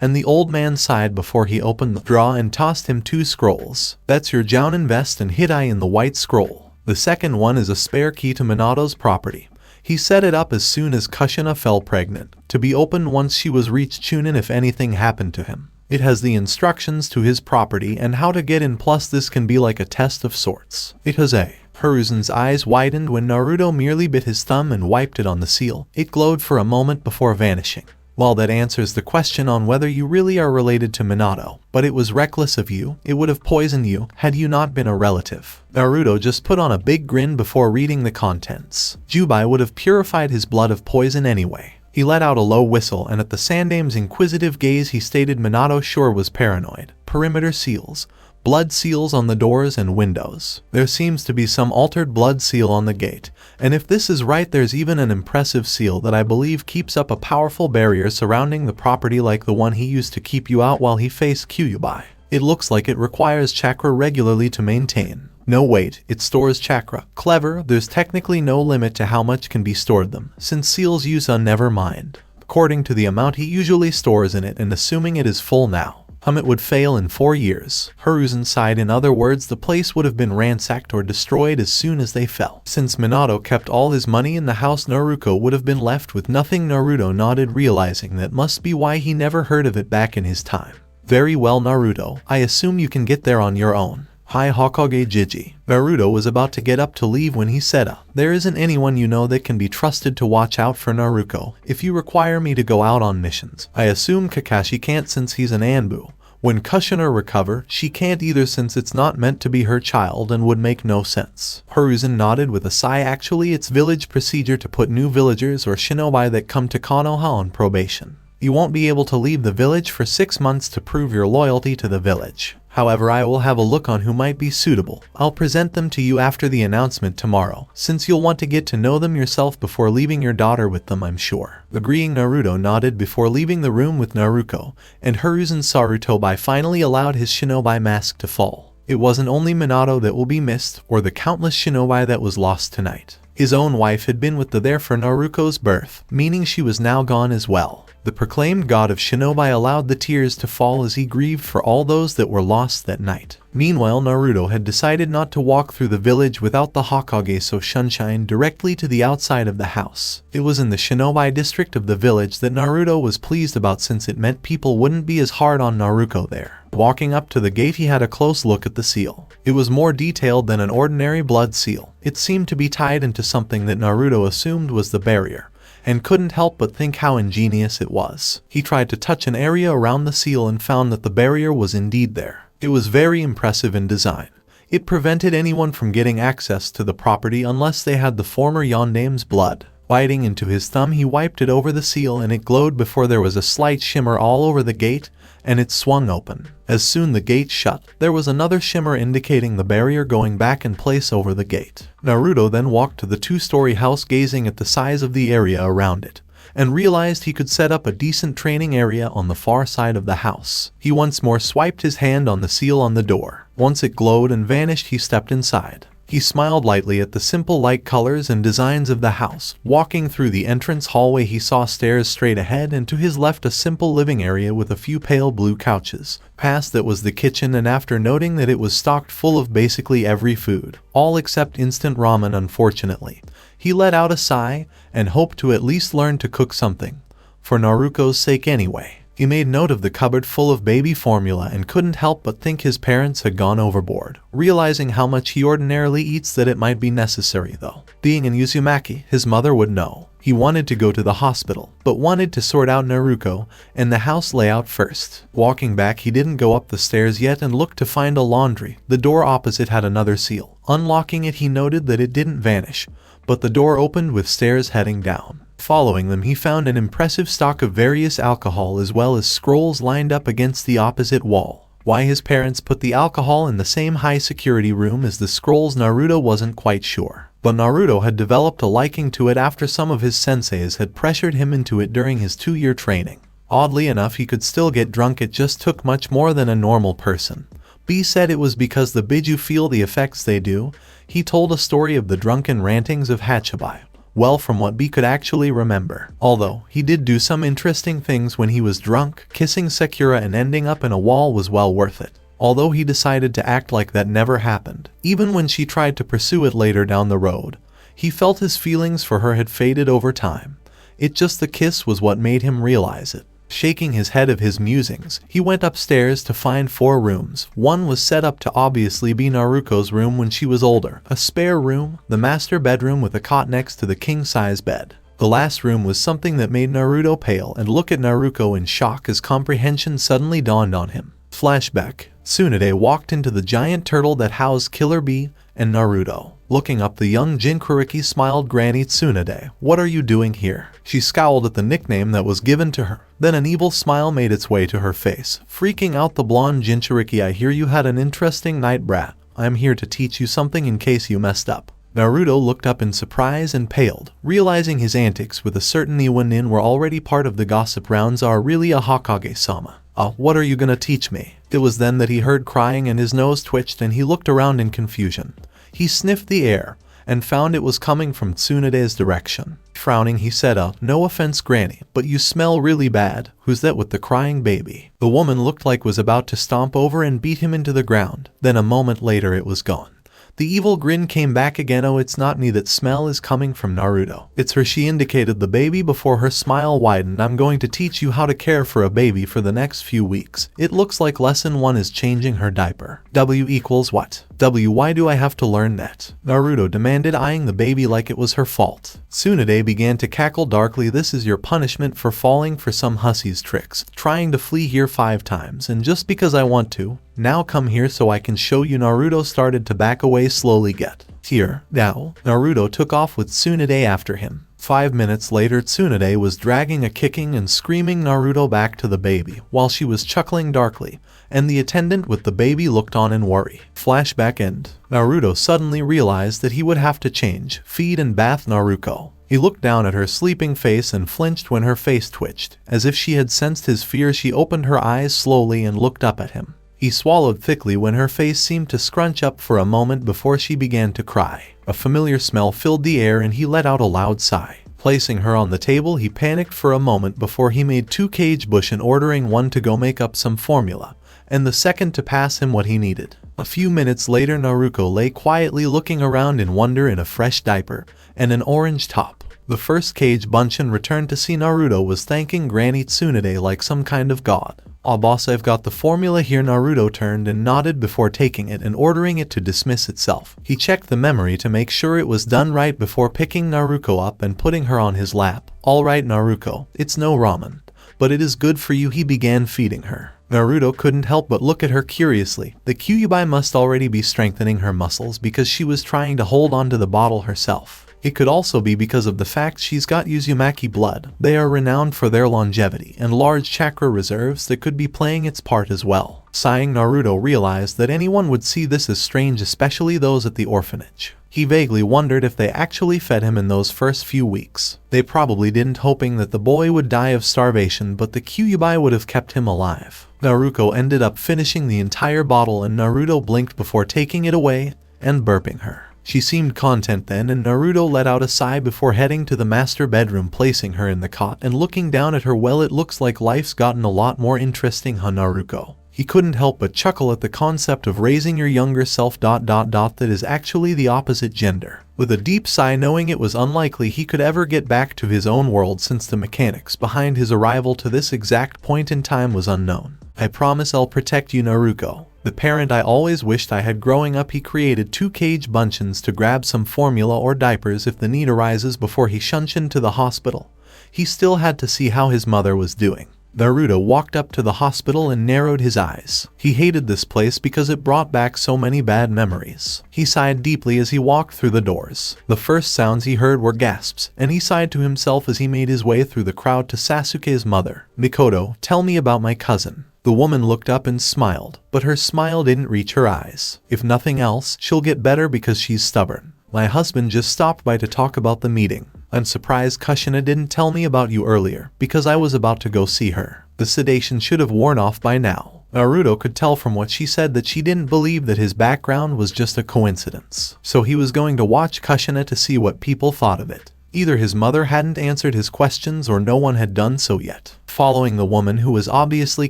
and the old man sighed before he opened the drawer and tossed him 2 scrolls. "That's your Jounin vest and Hidai in the white scroll. The second one is a spare key to Minato's property. He set it up as soon as Kushina fell pregnant, to be opened once she was reached Chunin if anything happened to him. It has the instructions to his property and how to get in, plus this can be like a test of sorts. It has a..." Hiruzen's eyes widened when Naruto merely bit his thumb and wiped it on the seal. It glowed for a moment before vanishing. "Well, that answers the question on whether you really are related to Minato, but it was reckless of you. It would have poisoned you had you not been a relative." Naruto just put on a big grin before reading the contents. Juubi would have purified his blood of poison anyway. He let out a low whistle, and at the Sandaime's inquisitive gaze he stated, "Minato sure was paranoid. Perimeter seals. Blood seals on the doors and windows. There seems to be some altered blood seal on the gate, and if this is right, there's even an impressive seal that I believe keeps up a powerful barrier surrounding the property like the one he used to keep you out while he faced Kyuubi. It looks like it requires chakra regularly to maintain. No, wait, it stores chakra. Clever, there's technically no limit to how much can be stored them, since seals use a never mind. According to the amount he usually stores in it, and assuming it is full now. It would fail in 4 years. Hiruzen sighed. In other words, the place would have been ransacked or destroyed as soon as they fell. Since Minato kept all his money in the house, Naruto would have been left with nothing. Naruto nodded, realizing that must be why he never heard of it back in his time. "Very well, Naruto, I assume you can get there on your own." "Hi, Hokage Jiji." Naruto was about to get up to leave when he said, "There isn't anyone you know that can be trusted to watch out for Naruto if you require me to go out on missions. I assume Kakashi can't since he's an Anbu. When Kushina recover, she can't either since it's not meant to be her child and would make no sense." Hiruzen nodded with a sigh. "Actually, it's village procedure to put new villagers or shinobi that come to Konoha on probation. You won't be able to leave the village for 6 months to prove your loyalty to the village. However, I will have a look on who might be suitable. I'll present them to you after the announcement tomorrow, since you'll want to get to know them yourself before leaving your daughter with them, I'm sure. Agreeing, Naruto nodded before leaving the room with Naruto, and Hiruzen Sarutobi finally allowed his shinobi mask to fall. It wasn't only Minato that will be missed, or the countless shinobi that was lost tonight. His own wife had been with the there for Naruto's birth, meaning she was now gone as well. The proclaimed god of shinobi allowed the tears to fall as he grieved for all those that were lost that night. Meanwhile, Naruto had decided not to walk through the village without the Hokage so Sunshine directly to the outside of the house. It was in the shinobi district of the village that Naruto was pleased about, since it meant people wouldn't be as hard on Naruto there. Walking up to the gate, he had a close look at the seal. It was more detailed than an ordinary blood seal. It seemed to be tied into something that Naruto assumed was the barrier, and couldn't help but think how ingenious it was. He tried to touch an area around the seal and found that the barrier was indeed there. It was very impressive in design. It prevented anyone from getting access to the property unless they had the former Yondame's blood. Biting into his thumb, he wiped it over the seal and it glowed before there was a slight shimmer all over the gate, and it swung open. As soon the gate shut, there was another shimmer indicating the barrier going back in place over the gate. Naruto then walked to the two-story house, gazing at the size of the area around it, and realized he could set up a decent training area on the far side of the house. He once more swiped his hand on the seal on the door. Once it glowed and vanished, he stepped inside. He smiled lightly at the simple light colors and designs of the house. Walking through the entrance hallway, he saw stairs straight ahead, and to his left a simple living area with a few pale blue couches. Past that was the kitchen, and after noting that it was stocked full of basically every food, all except instant ramen unfortunately, he let out a sigh and hoped to at least learn to cook something, for Naruto's sake anyway. He made note of the cupboard full of baby formula and couldn't help but think his parents had gone overboard, realizing how much he ordinarily eats that it might be necessary though. Being in Uzumaki, his mother would know. He wanted to go to the hospital, but wanted to sort out Naruto and the house layout first. Walking back, he didn't go up the stairs yet and looked to find a laundry. The door opposite had another seal. Unlocking it, he noted that it didn't vanish, but the door opened with stairs heading down. Following them, he found an impressive stock of various alcohol as well as scrolls lined up against the opposite wall. Why his parents put the alcohol in the same high-security room as the scrolls, Naruto wasn't quite sure. But Naruto had developed a liking to it after some of his senseis had pressured him into it during his 2-year training. Oddly enough, he could still get drunk, it just took much more than a normal person. B said it was because the Biju feel the effects they do. He told a story of the drunken rantings of Hachibai. Well, from what B could actually remember. Although, he did do some interesting things when he was drunk, kissing Sakura and ending up in a wall was well worth it. Although he decided to act like that never happened. Even when she tried to pursue it later down the road, he felt his feelings for her had faded over time. It just the kiss was what made him realize it. Shaking his head of his musings, he went upstairs to find 4 rooms. One was set up to obviously be Naruto's room when she was older. A spare room, the master bedroom with a cot next to the king-size bed. The last room was something that made Naruto pale and look at Naruto in shock as comprehension suddenly dawned on him. Flashback. Tsunade walked into the giant turtle that housed Killer Bee and Naruto. Looking up, the young Jinchuriki smiled. Granny Tsunade, what are you doing here? She scowled at the nickname that was given to her. Then an evil smile made its way to her face. Freaking out, the blonde Jinchuriki, I hear you had an interesting night, brat. I'm here to teach you something in case you messed up. Naruto looked up in surprise and paled, realizing his antics with a certain Iwanin were already part of the gossip rounds. Are really a Hokage-sama. What are you gonna teach me? It was then that he heard crying and his nose twitched and he looked around in confusion. He sniffed the air and found it was coming from Tsunade's direction. Frowning, he said, no offense, Granny, but you smell really bad. Who's that with the crying baby? The woman looked like was about to stomp over and beat him into the ground. Then a moment later it was gone. The evil grin came back again. Oh, it's not me that smell is coming from, Naruto. It's her. She indicated the baby before her smile widened. I'm going to teach you how to care for a baby for the next few weeks. It looks like lesson 1 is changing her diaper. W equals what? W, why do I have to learn that? Naruto demanded, eyeing the baby like it was her fault. Tsunade began to cackle darkly. This is your punishment for falling for some hussy's tricks, trying to flee here 5 times, and just because I want to. Now come here so I can show you. Naruto started to back away slowly. Get here, now. Naruto took off with Tsunade after him. 5 minutes later, Tsunade was dragging a kicking and screaming Naruto back to the baby, while she was chuckling darkly and the attendant with the baby looked on in worry. Flashback end. Naruto suddenly realized that he would have to change, feed and bath Naruto. He looked down at her sleeping face and flinched when her face twitched. As if she had sensed his fear, she opened her eyes slowly and looked up at him. He swallowed thickly when her face seemed to scrunch up for a moment before she began to cry. A familiar smell filled the air and he let out a loud sigh. Placing her on the table, he panicked for a moment before he made 2 cage bush and ordering one to go make up some formula, and the second to pass him what he needed. A few minutes later, Naruto lay quietly looking around in wonder in a fresh diaper and an orange top. The first cage bunchin returned to see Naruto was thanking Granny Tsunade like some kind of god. "Ah boss, I've got the formula here." Naruto turned and nodded before taking it and ordering it to dismiss itself. He checked the memory to make sure it was done right before picking Naruto up and putting her on his lap. "All right, Naruto, it's no ramen, but it is good for you." He began feeding her. Naruto couldn't help but look at her curiously. The Kyuubi must already be strengthening her muscles because she was trying to hold onto the bottle herself. It could also be because of the fact she's got Uzumaki blood. They are renowned for their longevity and large chakra reserves that could be playing its part as well. Sighing, Naruto realized that anyone would see this as strange, especially those at the orphanage. He vaguely wondered if they actually fed him in those first few weeks. They probably didn't, hoping that the boy would die of starvation, but the Kyuubi would have kept him alive. Naruto ended up finishing the entire bottle and Naruto blinked before taking it away and burping her. She seemed content then, and Naruto let out a sigh before heading to the master bedroom, placing her in the cot and looking down at her. "Well, it looks like life's gotten a lot more interesting, huh, Naruto?" He couldn't help but chuckle at the concept of raising your younger self ... that is actually the opposite gender. With a deep sigh, knowing it was unlikely he could ever get back to his own world since the mechanics behind his arrival to this exact point in time was unknown. "I promise I'll protect you, Naruto, the parent I always wished I had growing up." He created 2 cage bunchins to grab some formula or diapers if the need arises before he shunshined to the hospital. He still had to see how his mother was doing. Naruto walked up to the hospital and narrowed his eyes. He hated this place because it brought back so many bad memories. He sighed deeply as he walked through the doors. The first sounds he heard were gasps, and he sighed to himself as he made his way through the crowd to Sasuke's mother. "Mikoto, tell me about my cousin." The woman looked up and smiled, but her smile didn't reach her eyes. "If nothing else, she'll get better because she's stubborn. My husband just stopped by to talk about the meeting. I'm surprised Kushina didn't tell me about you earlier, because I was about to go see her. The sedation should have worn off by now." Naruto could tell from what she said that she didn't believe that his background was just a coincidence. So he was going to watch Kushina to see what people thought of it. Either his mother hadn't answered his questions or no one had done so yet. Following the woman, who was obviously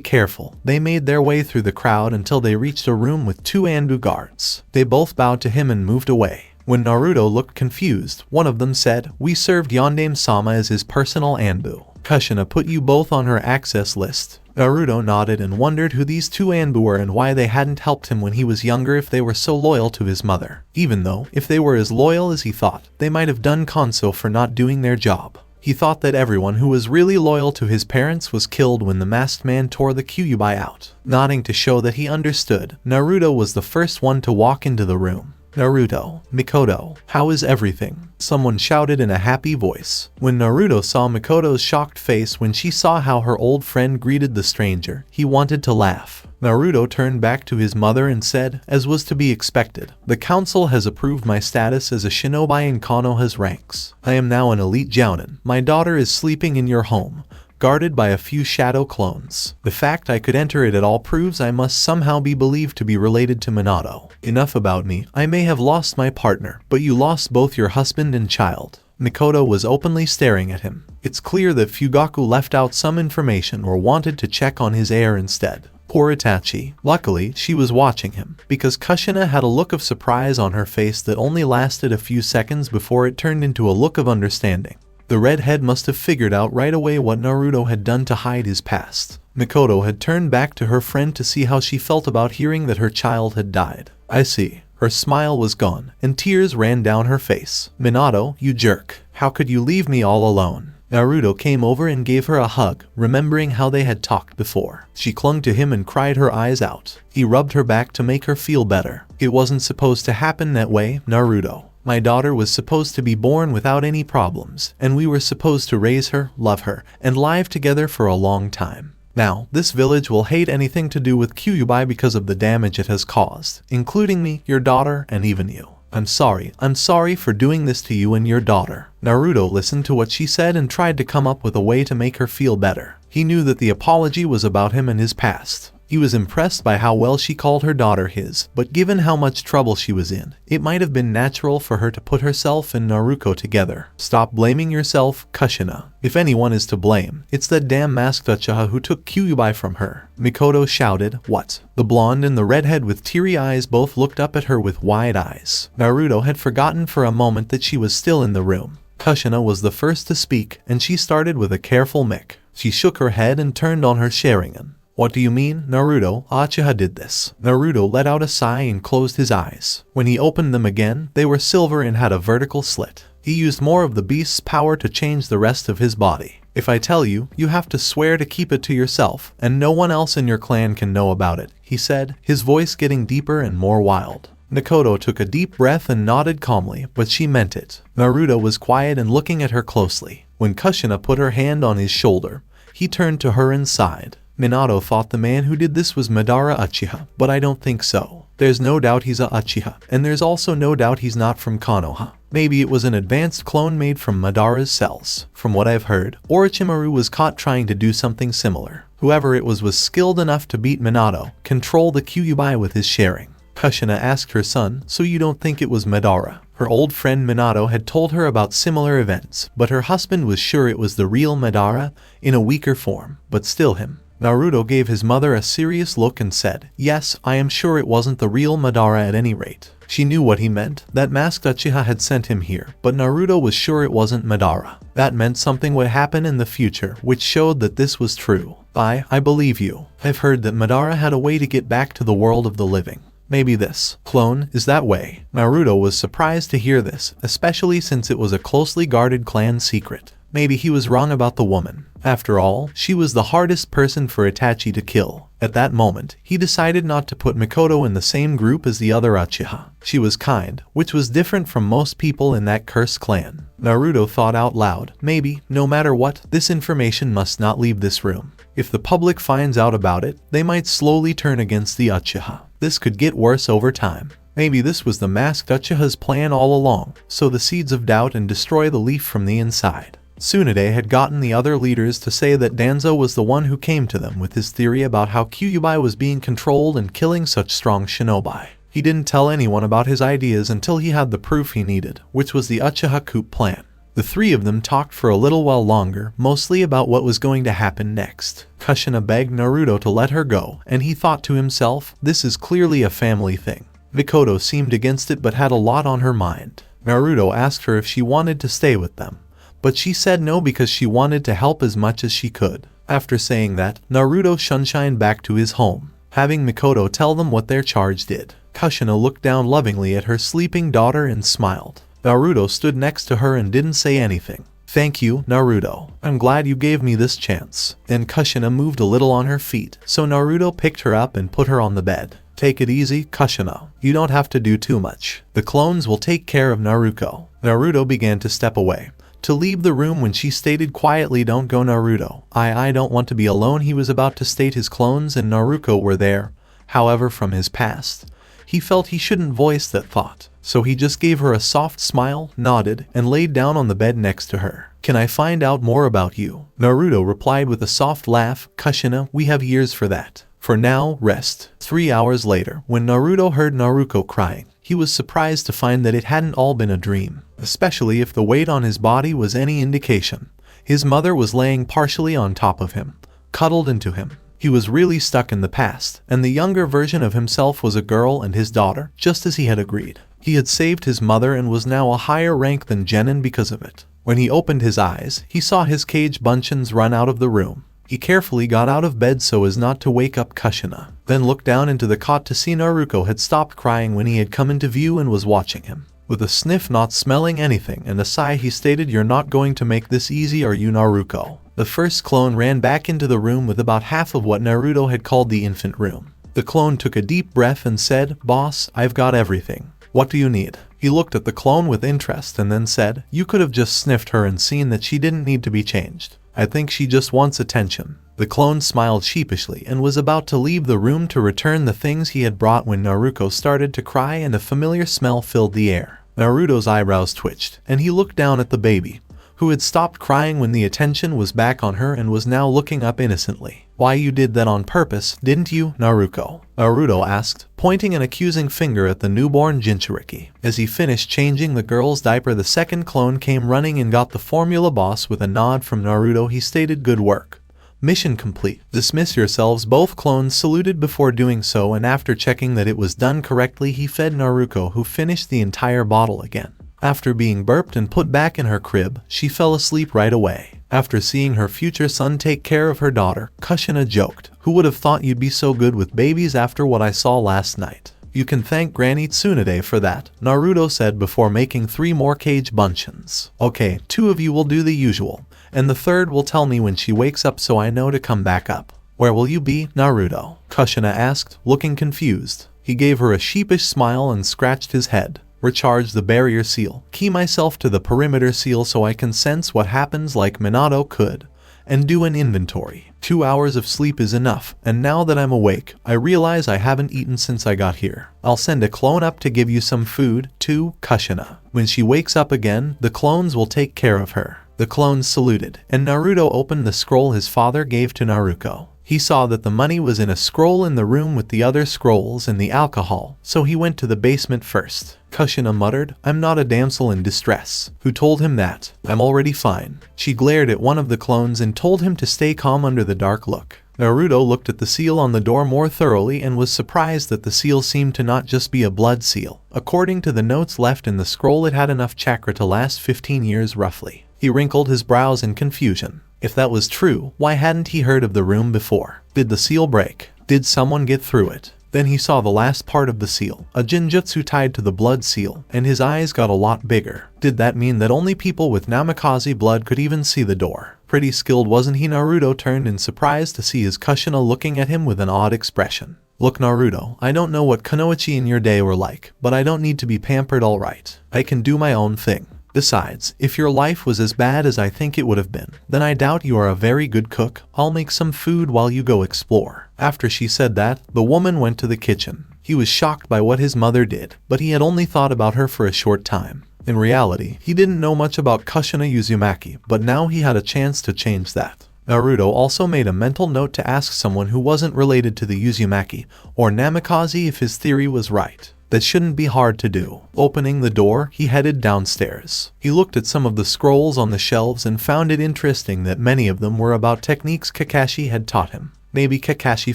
careful, they made their way through the crowd until they reached a room with 2 Anbu guards. They both bowed to him and moved away. When Naruto looked confused, one of them said, "We served Yondaime-sama as his personal Anbu. Kushina put you both on her access list." Naruto nodded and wondered who these 2 Anbu were and why they hadn't helped him when he was younger if they were so loyal to his mother. Even though, if they were as loyal as he thought, they might have done Konso for not doing their job. He thought that everyone who was really loyal to his parents was killed when the masked man tore the Kyuubi out. Nodding to show that he understood, Naruto was the first one to walk into the room. "Naruto, Mikoto, how is everything?" someone shouted in a happy voice. When Naruto saw Mikoto's shocked face when she saw how her old friend greeted the stranger, he wanted to laugh. Naruto turned back to his mother and said, as was to be expected, "The council has approved my status as a shinobi in Konoha's ranks. I am now an elite jounin. My daughter is sleeping in your home, guarded by a few shadow clones. The fact I could enter it at all proves I must somehow be believed to be related to Minato. Enough about me. I may have lost my partner, but you lost both your husband and child." Mikoto was openly staring at him. It's clear that Fugaku left out some information or wanted to check on his heir instead. Poor Itachi. Luckily, she was watching him, because Kushina had a look of surprise on her face that only lasted a few seconds before it turned into a look of understanding. The redhead must have figured out right away what Naruto had done to hide his past. Mikoto had turned back to her friend to see how she felt about hearing that her child had died. "I see." Her smile was gone, and tears ran down her face. "Minato, you jerk. How could you leave me all alone?" Naruto came over and gave her a hug, remembering how they had talked before. She clung to him and cried her eyes out. He rubbed her back to make her feel better. "It wasn't supposed to happen that way, Naruto. My daughter was supposed to be born without any problems, and we were supposed to raise her, love her, and live together for a long time. Now, this village will hate anything to do with Kyuubi because of the damage it has caused, including me, your daughter, and even you. I'm sorry for doing this to you and your daughter. Naruto listened to what she said and tried to come up with a way to make her feel better. He knew that the apology was about him and his past. He was impressed by how well she called her daughter his, but given how much trouble she was in, it might have been natural for her to put herself and Naruto together. Stop blaming yourself, Kushina. If anyone is to blame, it's that damn masked Uchiha who took Kyuubi from her. Mikoto shouted. What? The blonde and the redhead with teary eyes both looked up at her with wide eyes. Naruto had forgotten for a moment that she was still in the room. Kushina was the first to speak, and she started with a careful mic. She shook her head and turned on her Sharingan. What do you mean, Naruto? Uchiha did this. Naruto let out a sigh and closed his eyes. When he opened them again, they were silver and had a vertical slit. He used more of the beast's power to change the rest of his body. If I tell you, you have to swear to keep it to yourself, and no one else in your clan can know about it, he said, his voice getting deeper and more wild. Mikoto took a deep breath and nodded calmly, but she meant it. Naruto was quiet and looking at her closely. When Kushina put her hand on his shoulder, he turned to her and sighed. Minato thought the man who did this was Madara Uchiha, but I don't think so. There's no doubt he's a Uchiha, and there's also no doubt he's not from Konoha. Maybe it was an advanced clone made from Madara's cells. From what I've heard, Orochimaru was caught trying to do something similar. Whoever it was skilled enough to beat Minato, control the Kyuubi with his sharing. Kushina asked her son, so you don't think it was Madara? Her old friend Minato had told her about similar events, but her husband was sure it was the real Madara, in a weaker form, but still him. Naruto gave his mother a serious look and said, yes, I am sure it wasn't the real Madara at any rate. She knew what he meant, that masked Uchiha had sent him here, but Naruto was sure it wasn't Madara. That meant something would happen in the future, which showed that this was true. I believe you. I've heard that Madara had a way to get back to the world of the living. Maybe this clone is that way. Naruto was surprised to hear this, especially since it was a closely guarded clan secret. Maybe he was wrong about the woman. After all, she was the hardest person for Itachi to kill. At that moment, he decided not to put Mikoto in the same group as the other Uchiha. She was kind, which was different from most people in that cursed clan. Naruto thought out loud, maybe, no matter what, this information must not leave this room. If the public finds out about it, they might slowly turn against the Uchiha. This could get worse over time. Maybe this was the masked Uchiha's plan all along, sow the seeds of doubt and destroy the leaf from the inside. Tsunade had gotten the other leaders to say that Danzo was the one who came to them with his theory about how Kyuubi was being controlled and killing such strong shinobi. He didn't tell anyone about his ideas until he had the proof he needed, which was the Uchiha coup plan. The three of them talked for a little while longer, mostly about what was going to happen next. Kushina begged Naruto to let her go, and he thought to himself, this is clearly a family thing. Mikoto seemed against it but had a lot on her mind. Naruto asked her if she wanted to stay with them, but she said no because she wanted to help as much as she could. After saying that, Naruto shunshined back to his home, having Mikoto tell them what their charge did. Kushina looked down lovingly at her sleeping daughter and smiled. Naruto stood next to her and didn't say anything. Thank you, Naruto. I'm glad you gave me this chance. Then Kushina moved a little on her feet, so Naruto picked her up and put her on the bed. Take it easy, Kushina. You don't have to do too much. The clones will take care of Naruto. Naruto began to step away, to leave the room when she stated quietly, don't go, Naruto. I don't want to be alone. He was about to state his clones and Naruto were there. However, from his past, he felt he shouldn't voice that thought. So he just gave her a soft smile, nodded, and laid down on the bed next to her. Can I find out more about you? Naruto replied with a soft laugh, Kushina, we have years for that. For now, rest. 3 hours later, when Naruto heard Naruto crying, he was surprised to find that it hadn't all been a dream, especially if the weight on his body was any indication. His mother was laying partially on top of him, cuddled into him. He was really stuck in the past, and the younger version of himself was a girl and his daughter, just as he had agreed. He had saved his mother and was now a higher rank than Genin because of it. When he opened his eyes, he saw his cage bunchins run out of the room. He carefully got out of bed so as not to wake up Kushina, then looked down into the cot to see Naruto had stopped crying when he had come into view and was watching him. With a sniff, not smelling anything, and a sigh, he stated, you're not going to make this easy, are you, Naruto? The first clone ran back into the room with about half of what Naruto had called the infant room. The clone took a deep breath and said, Boss, I've got everything. What do you need? He looked at the clone with interest and then said, you could have just sniffed her and seen that she didn't need to be changed. I think she just wants attention. The clone smiled sheepishly and was about to leave the room to return the things he had brought when Naruto started to cry and a familiar smell filled the air. Naruto's eyebrows twitched, and he looked down at the baby, who had stopped crying when the attention was back on her and was now looking up innocently. Why, you did that on purpose, didn't you, Naruto? Naruto asked, pointing an accusing finger at the newborn Jinchuriki. As he finished changing the girl's diaper, the second clone came running and got the formula boss. With a nod from Naruto, he stated, "Good work. Mission complete. Dismiss yourselves." Both clones saluted before doing so, and after checking that it was done correctly, he fed Naruto, who finished the entire bottle again. After being burped and put back in her crib, she fell asleep right away. After seeing her future son take care of her daughter, Kushina joked, "Who would have thought you'd be so good with babies after what I saw last night?" "You can thank Granny Tsunade for that," Naruto said before making 3 more cage buncheons. "Okay, 2 of you will do the usual, and the third will tell me when she wakes up so I know to come back up." "Where will you be, Naruto?" Kushina asked, looking confused. He gave her a sheepish smile and scratched his head. "Recharge the barrier seal, key myself to the perimeter seal so I can sense what happens like Minato could, and do an inventory. 2 hours of sleep is enough, and now that I'm awake, I realize I haven't eaten since I got here. I'll send a clone up to give you some food, too, Kushina. When she wakes up again, the clones will take care of her." The clones saluted, and Naruto opened the scroll his father gave to Naruto. He saw that the money was in a scroll in the room with the other scrolls and the alcohol, so he went to the basement first. Kushina muttered, "I'm not a damsel in distress." Who told him that? "I'm already fine." She glared at one of the clones and told him to stay calm under the dark look. Naruto looked at the seal on the door more thoroughly and was surprised that the seal seemed to not just be a blood seal. According to the notes left in the scroll, it had enough chakra to last 15 years roughly. He wrinkled his brows in confusion. If that was true, why hadn't he heard of the room before? Did the seal break? Did someone get through it? Then he saw the last part of the seal, a jinjutsu tied to the blood seal, and his eyes got a lot bigger. Did that mean that only people with namikaze blood could even see the door? Pretty skilled, wasn't he? Naruto turned in surprise to see his Kushina looking at him with an odd expression. "Look, Naruto, I don't know what kunoichi in your day were like, but I don't need to be pampered, alright? I can do my own thing. Besides, if your life was as bad as I think it would have been, then I doubt you are a very good cook. I'll make some food while you go explore." After she said that, the woman went to the kitchen. He was shocked by what his mother did, but he had only thought about her for a short time. In reality, he didn't know much about Kushina Uzumaki, but now he had a chance to change that. Naruto also made a mental note to ask someone who wasn't related to the Uzumaki or Namikaze if his theory was right. That shouldn't be hard to do. Opening the door, he headed downstairs. He looked at some of the scrolls on the shelves and found it interesting that many of them were about techniques Kakashi had taught him. Maybe Kakashi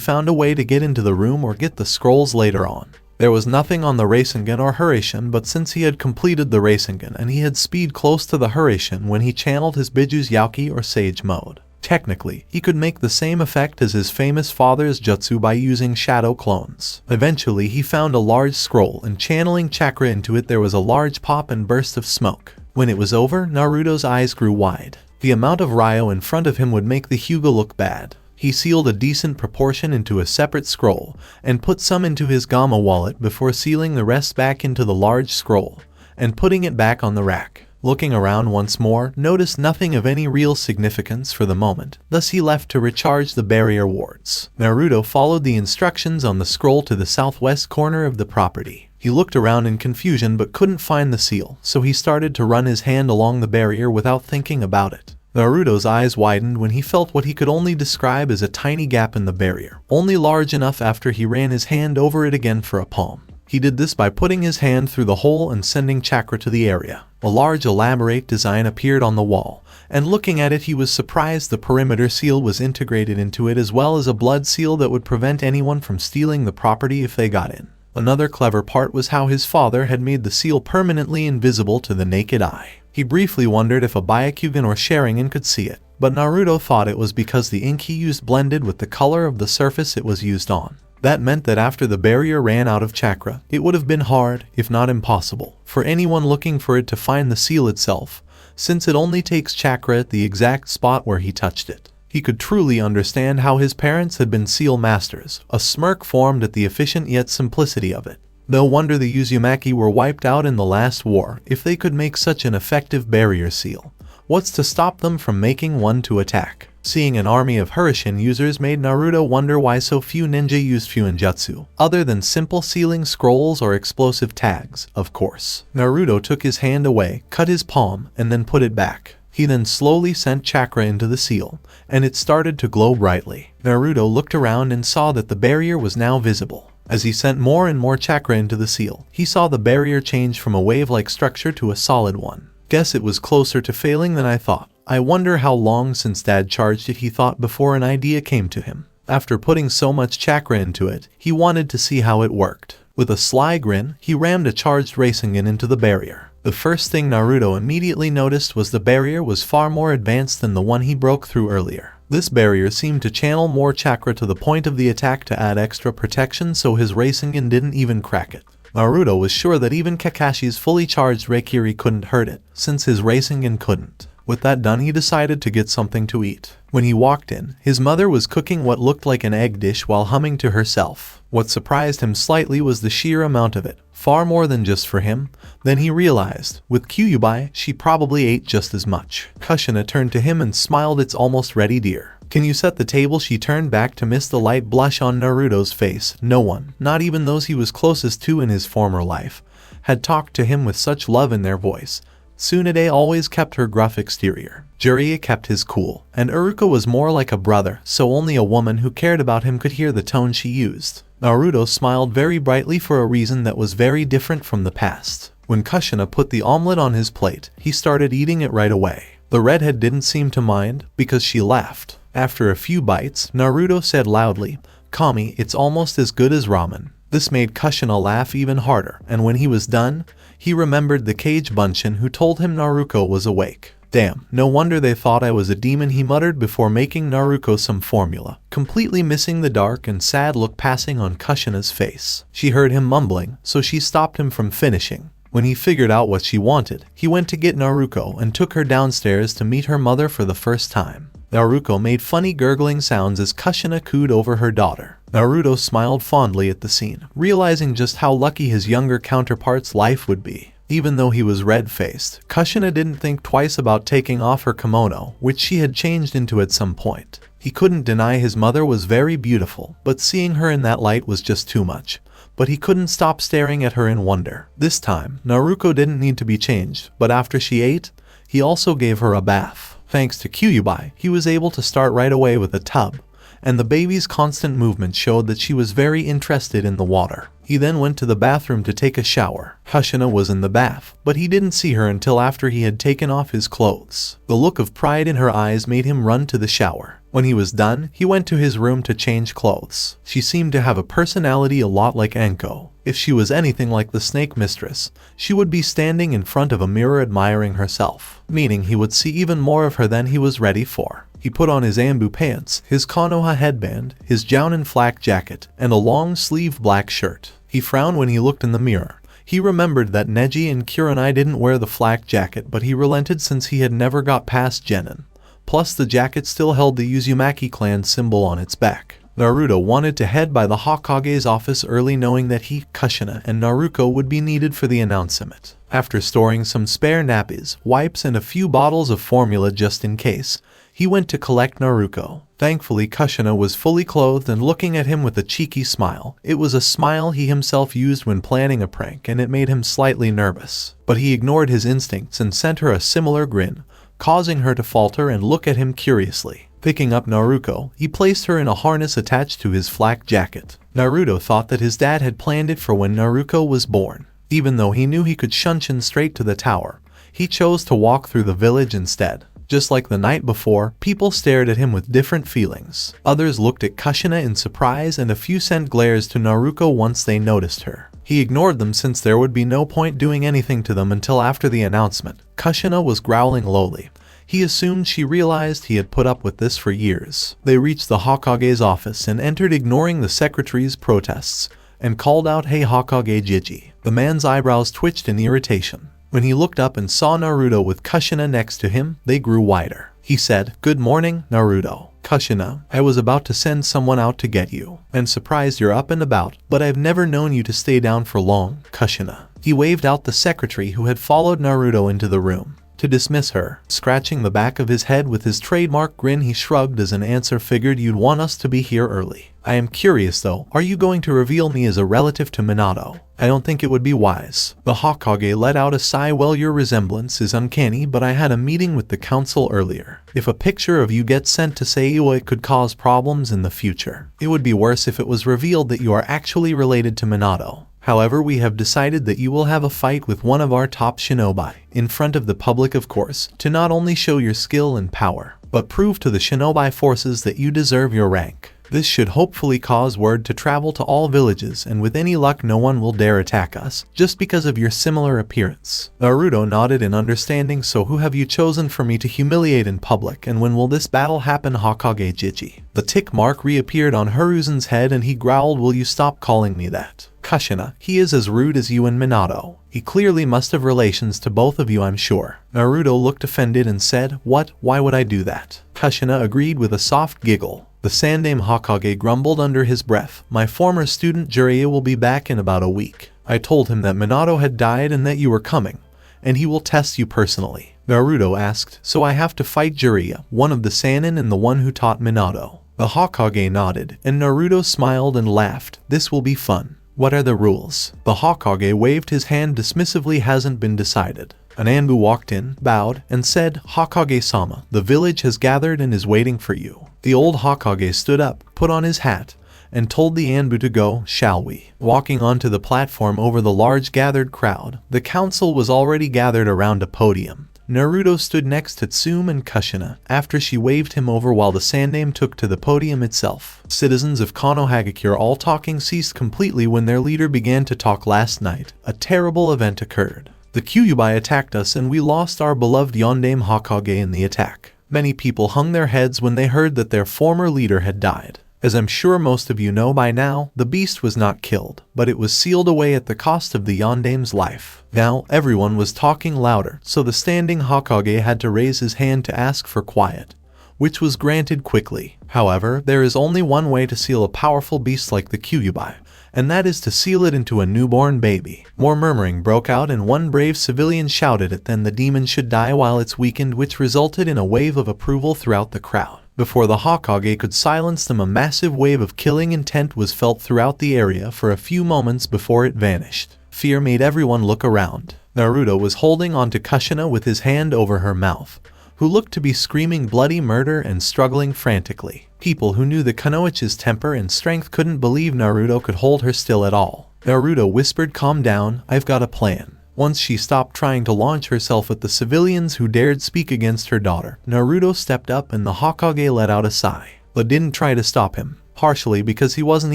found a way to get into the room or get the scrolls later on. There was nothing on the Rasengan or Huraishin, but since he had completed the Rasengan and he had speed close to the Huraishin when he channeled his Biju's Yauki or Sage mode, technically, he could make the same effect as his famous father's jutsu by using shadow clones. Eventually, he found a large scroll, and channeling chakra into it, there was a large pop and burst of smoke. When it was over, Naruto's eyes grew wide. The amount of Ryo in front of him would make the Hyuga look bad. He sealed a decent proportion into a separate scroll, and put some into his Gamma wallet before sealing the rest back into the large scroll, and putting it back on the rack. Looking around once more, noticed nothing of any real significance for the moment, thus he left to recharge the barrier wards. Naruto followed the instructions on the scroll to the southwest corner of the property. He looked around in confusion but couldn't find the seal, so he started to run his hand along the barrier without thinking about it. Naruto's eyes widened when he felt what he could only describe as a tiny gap in the barrier, only large enough after he ran his hand over it again for a palm. He did this by putting his hand through the hole and sending chakra to the area. A large elaborate design appeared on the wall, and looking at it he was surprised the perimeter seal was integrated into it, as well as a blood seal that would prevent anyone from stealing the property if they got in. Another clever part was how his father had made the seal permanently invisible to the naked eye. He briefly wondered if a Byakugan or Sharingan could see it, but Naruto thought it was because the ink he used blended with the color of the surface it was used on. That meant that after the barrier ran out of chakra, it would have been hard, if not impossible, for anyone looking for it to find the seal itself, since it only takes chakra at the exact spot where he touched it. He could truly understand how his parents had been seal masters. A smirk formed at the efficient yet simplicity of it. No wonder the Uzumaki were wiped out in the last war if they could make such an effective barrier seal. What's to stop them from making one to attack? Seeing an army of Hurricane users made Naruto wonder why so few ninja used Fuinjutsu, other than simple sealing scrolls or explosive tags, of course. Naruto took his hand away, cut his palm, and then put it back. He then slowly sent chakra into the seal, and it started to glow brightly. Naruto looked around and saw that the barrier was now visible. As he sent more and more chakra into the seal, he saw the barrier change from a wave-like structure to a solid one. Guess it was closer to failing than I thought. I wonder how long since Dad charged it, he thought before an idea came to him. After putting so much chakra into it, he wanted to see how it worked. With a sly grin, he rammed a charged Rasengan into the barrier. The first thing Naruto immediately noticed was the barrier was far more advanced than the one he broke through earlier. This barrier seemed to channel more chakra to the point of the attack to add extra protection, so his Rasengan didn't even crack it. Naruto was sure that even Kakashi's fully charged Raikiri couldn't hurt it, since his Rasengan couldn't. With that done, he decided to get something to eat. When he walked in, his mother was cooking what looked like an egg dish while humming to herself. What surprised him slightly was the sheer amount of it, far more than just for him. Then he realized, with Kyuubi, she probably ate just as much. Kushina turned to him and smiled, "It's almost ready, dear. Can you set the table?" She turned back to miss the light blush on Naruto's face. No one, not even those he was closest to in his former life, had talked to him with such love in their voice. Tsunade always kept her gruff exterior. Jiraiya kept his cool, and Iruka was more like a brother, so only a woman who cared about him could hear the tone she used. Naruto smiled very brightly for a reason that was very different from the past. When Kushina put the omelet on his plate, he started eating it right away. The redhead didn't seem to mind, because she laughed. After a few bites, Naruto said loudly, "Kami, it's almost as good as ramen." This made Kushina laugh even harder, and when he was done, he remembered the cage Bunshin who told him Naruto was awake. "Damn, no wonder they thought I was a demon," he muttered before making Naruto some formula, completely missing the dark and sad look passing on Kushina's face. She heard him mumbling, so she stopped him from finishing. When he figured out what she wanted, he went to get Naruto and took her downstairs to meet her mother for the first time. Naruto made funny gurgling sounds as Kushina cooed over her daughter. Naruto smiled fondly at the scene, realizing just how lucky his younger counterpart's life would be. Even though he was red-faced, Kushina didn't think twice about taking off her kimono, which she had changed into at some point. He couldn't deny his mother was very beautiful, but seeing her in that light was just too much. But he couldn't stop staring at her in wonder. This time, Naruto didn't need to be changed, but after she ate, he also gave her a bath. Thanks to Kyuubi, he was able to start right away with a tub, and the baby's constant movement showed that she was very interested in the water. He then went to the bathroom to take a shower. Kushina was in the bath, but he didn't see her until after he had taken off his clothes. The look of pride in her eyes made him run to the shower. When he was done, he went to his room to change clothes. She seemed to have a personality a lot like Anko. If she was anything like the snake mistress, she would be standing in front of a mirror admiring herself, meaning he would see even more of her than he was ready for. He put on his Ambu pants, his Konoha headband, his Jounin flak jacket, and a long-sleeved black shirt. He frowned when he looked in the mirror. He remembered that Neji and Kurenai didn't wear the flak jacket, but he relented since he had never got past Genin. Plus, the jacket still held the Uzumaki clan symbol on its back. Naruto wanted to head by the Hokage's office early, knowing that he, Kushina, and Naruto would be needed for the announcement. After storing some spare nappies, wipes, and a few bottles of formula just in case, he went to collect Naruto. Thankfully, Kushina was fully clothed and looking at him with a cheeky smile. It was a smile he himself used when planning a prank, and it made him slightly nervous. But he ignored his instincts and sent her a similar grin, causing her to falter and look at him curiously. Picking up Naruto, he placed her in a harness attached to his flak jacket. Naruto thought that his dad had planned it for when Naruto was born. Even though he knew he could shunshin straight to the tower, he chose to walk through the village instead. Just like the night before, people stared at him with different feelings. Others looked at Kushina in surprise, and a few sent glares to Naruto once they noticed her. He ignored them since there would be no point doing anything to them until after the announcement. Kushina was growling lowly. He assumed she realized he had put up with this for years. They reached the Hokage's office and entered, ignoring the secretary's protests, and called out, "Hey Hokage Jiji." The man's eyebrows twitched in irritation. When he looked up and saw Naruto with Kushina next to him, they grew wider. He said, "Good morning, Naruto." "Kushina, I was about to send someone out to get you, and surprised you're up and about, but I've never known you to stay down for long, Kushina." He waved out the secretary who had followed Naruto into the room. to dismiss her. Scratching the back of his head with his trademark grin, he shrugged as an answer. Figured you'd want us to be here early. I am curious though, are you going to reveal me as a relative to Minato? I don't think it would be wise. The Hokage let out a sigh. Well, your resemblance is uncanny, but I had a meeting with the council earlier. If a picture of you gets sent to Seiwa, it could cause problems in the future. It would be worse if it was revealed that you are actually related to Minato. However, we have decided that you will have a fight with one of our top shinobi, in front of the public of course, to not only show your skill and power, but prove to the shinobi forces that you deserve your rank. This should hopefully cause word to travel to all villages, and with any luck no one will dare attack us, just because of your similar appearance. Naruto nodded in understanding. So who have you chosen for me to humiliate in public, and when will this battle happen? Hokage Jichi. The tick mark reappeared on Hiruzen's head and he growled, will you stop calling me that? Kushina, he is as rude as you and Minato. He clearly must have relations to both of you, I'm sure. Naruto looked offended and said, what? Why would I do that? Kushina agreed with a soft giggle. The Sandaime Hokage grumbled under his breath, my former student Jiraiya will be back in about a week. I told him that Minato had died and that you were coming, and he will test you personally. Naruto asked, so I have to fight Jiraiya, one of the Sannin and the one who taught Minato? The Hokage nodded, and Naruto smiled and laughed. This will be fun. What are the rules? The Hokage waved his hand dismissively. Hasn't been decided. An Anbu walked in, bowed, and said, Hokage-sama, the village has gathered and is waiting for you. The old Hokage stood up, put on his hat, and told the Anbu to go. Shall we? Walking onto the platform over the large gathered crowd, the council was already gathered around a podium. Naruto stood next to Tsume and Kushina, after she waved him over while the Sandaime took to the podium itself. Citizens of Konohagakure all talking ceased completely when their leader began to talk. Last night, a terrible event occurred. The Kyuubi attacked us and we lost our beloved Yondaime Hokage in the attack. Many people hung their heads when they heard that their former leader had died. As I'm sure most of you know by now, the beast was not killed, but it was sealed away at the cost of the Yondaime's life. Now, everyone was talking louder, so the standing Hokage had to raise his hand to ask for quiet, which was granted quickly. However, there is only one way to seal a powerful beast like the Kyuubi, and that is to seal it into a newborn baby. More murmuring broke out and one brave civilian shouted it, then the demon should die while it's weakened, which resulted in a wave of approval throughout the crowd. Before the Hokage could silence them, a massive wave of killing intent was felt throughout the area for a few moments before it vanished. Fear made everyone look around. Naruto was holding onto Kushina with his hand over her mouth, who looked to be screaming bloody murder and struggling frantically. People who knew the Kunoichi's temper and strength couldn't believe Naruto could hold her still at all. Naruto whispered, calm down, I've got a plan. Once she stopped trying to launch herself at the civilians who dared speak against her daughter, Naruto stepped up and the Hokage let out a sigh, but didn't try to stop him, partially because he wasn't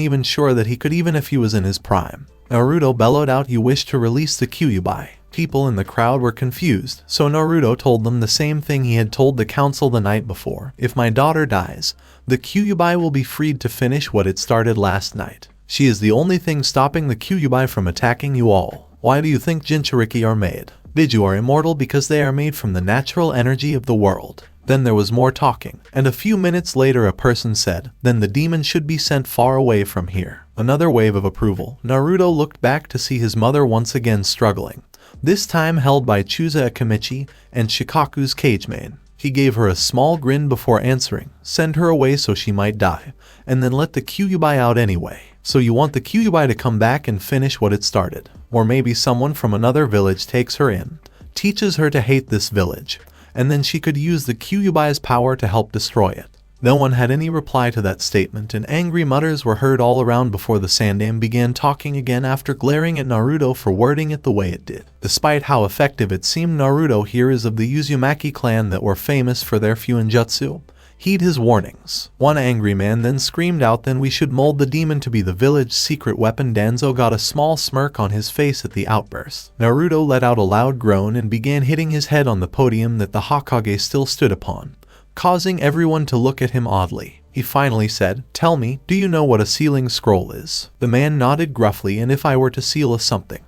even sure that he could, even if he was in his prime. Naruto bellowed out, you wish to release the Kyuubi. People in the crowd were confused, so Naruto told them the same thing he had told the council the night before. If my daughter dies, the Kyuubi will be freed to finish what it started last night. She is the only thing stopping the Kyuubi from attacking you all. Why do you think Jinchuriki are made? Biju are immortal because they are made from the natural energy of the world. Then there was more talking, and a few minutes later a person said, then the demon should be sent far away from here. Another wave of approval. Naruto looked back to see his mother once again struggling, this time held by Chusa Akamichi and Shikaku's cage main. He gave her a small grin before answering, send her away so she might die, and then let the Kyuubi out anyway. So you want the Kyuubi to come back and finish what it started. Or maybe someone from another village takes her in, teaches her to hate this village, and then she could use the Kyuubi's power to help destroy it. No one had any reply to that statement, and angry mutters were heard all around before the Sandaime began talking again after glaring at Naruto for wording it the way it did. Despite how effective it seemed, Naruto here is of the Uzumaki clan that were famous for their Fuinjutsu. Heed his warnings. One angry man then screamed out, then we should mold the demon to be the village's secret weapon. Danzo got a small smirk on his face at the outburst. Naruto let out a loud groan and began hitting his head on the podium that the Hokage still stood upon, causing everyone to look at him oddly. He finally said, tell me, do you know what a sealing scroll is? The man nodded gruffly, and if I were to seal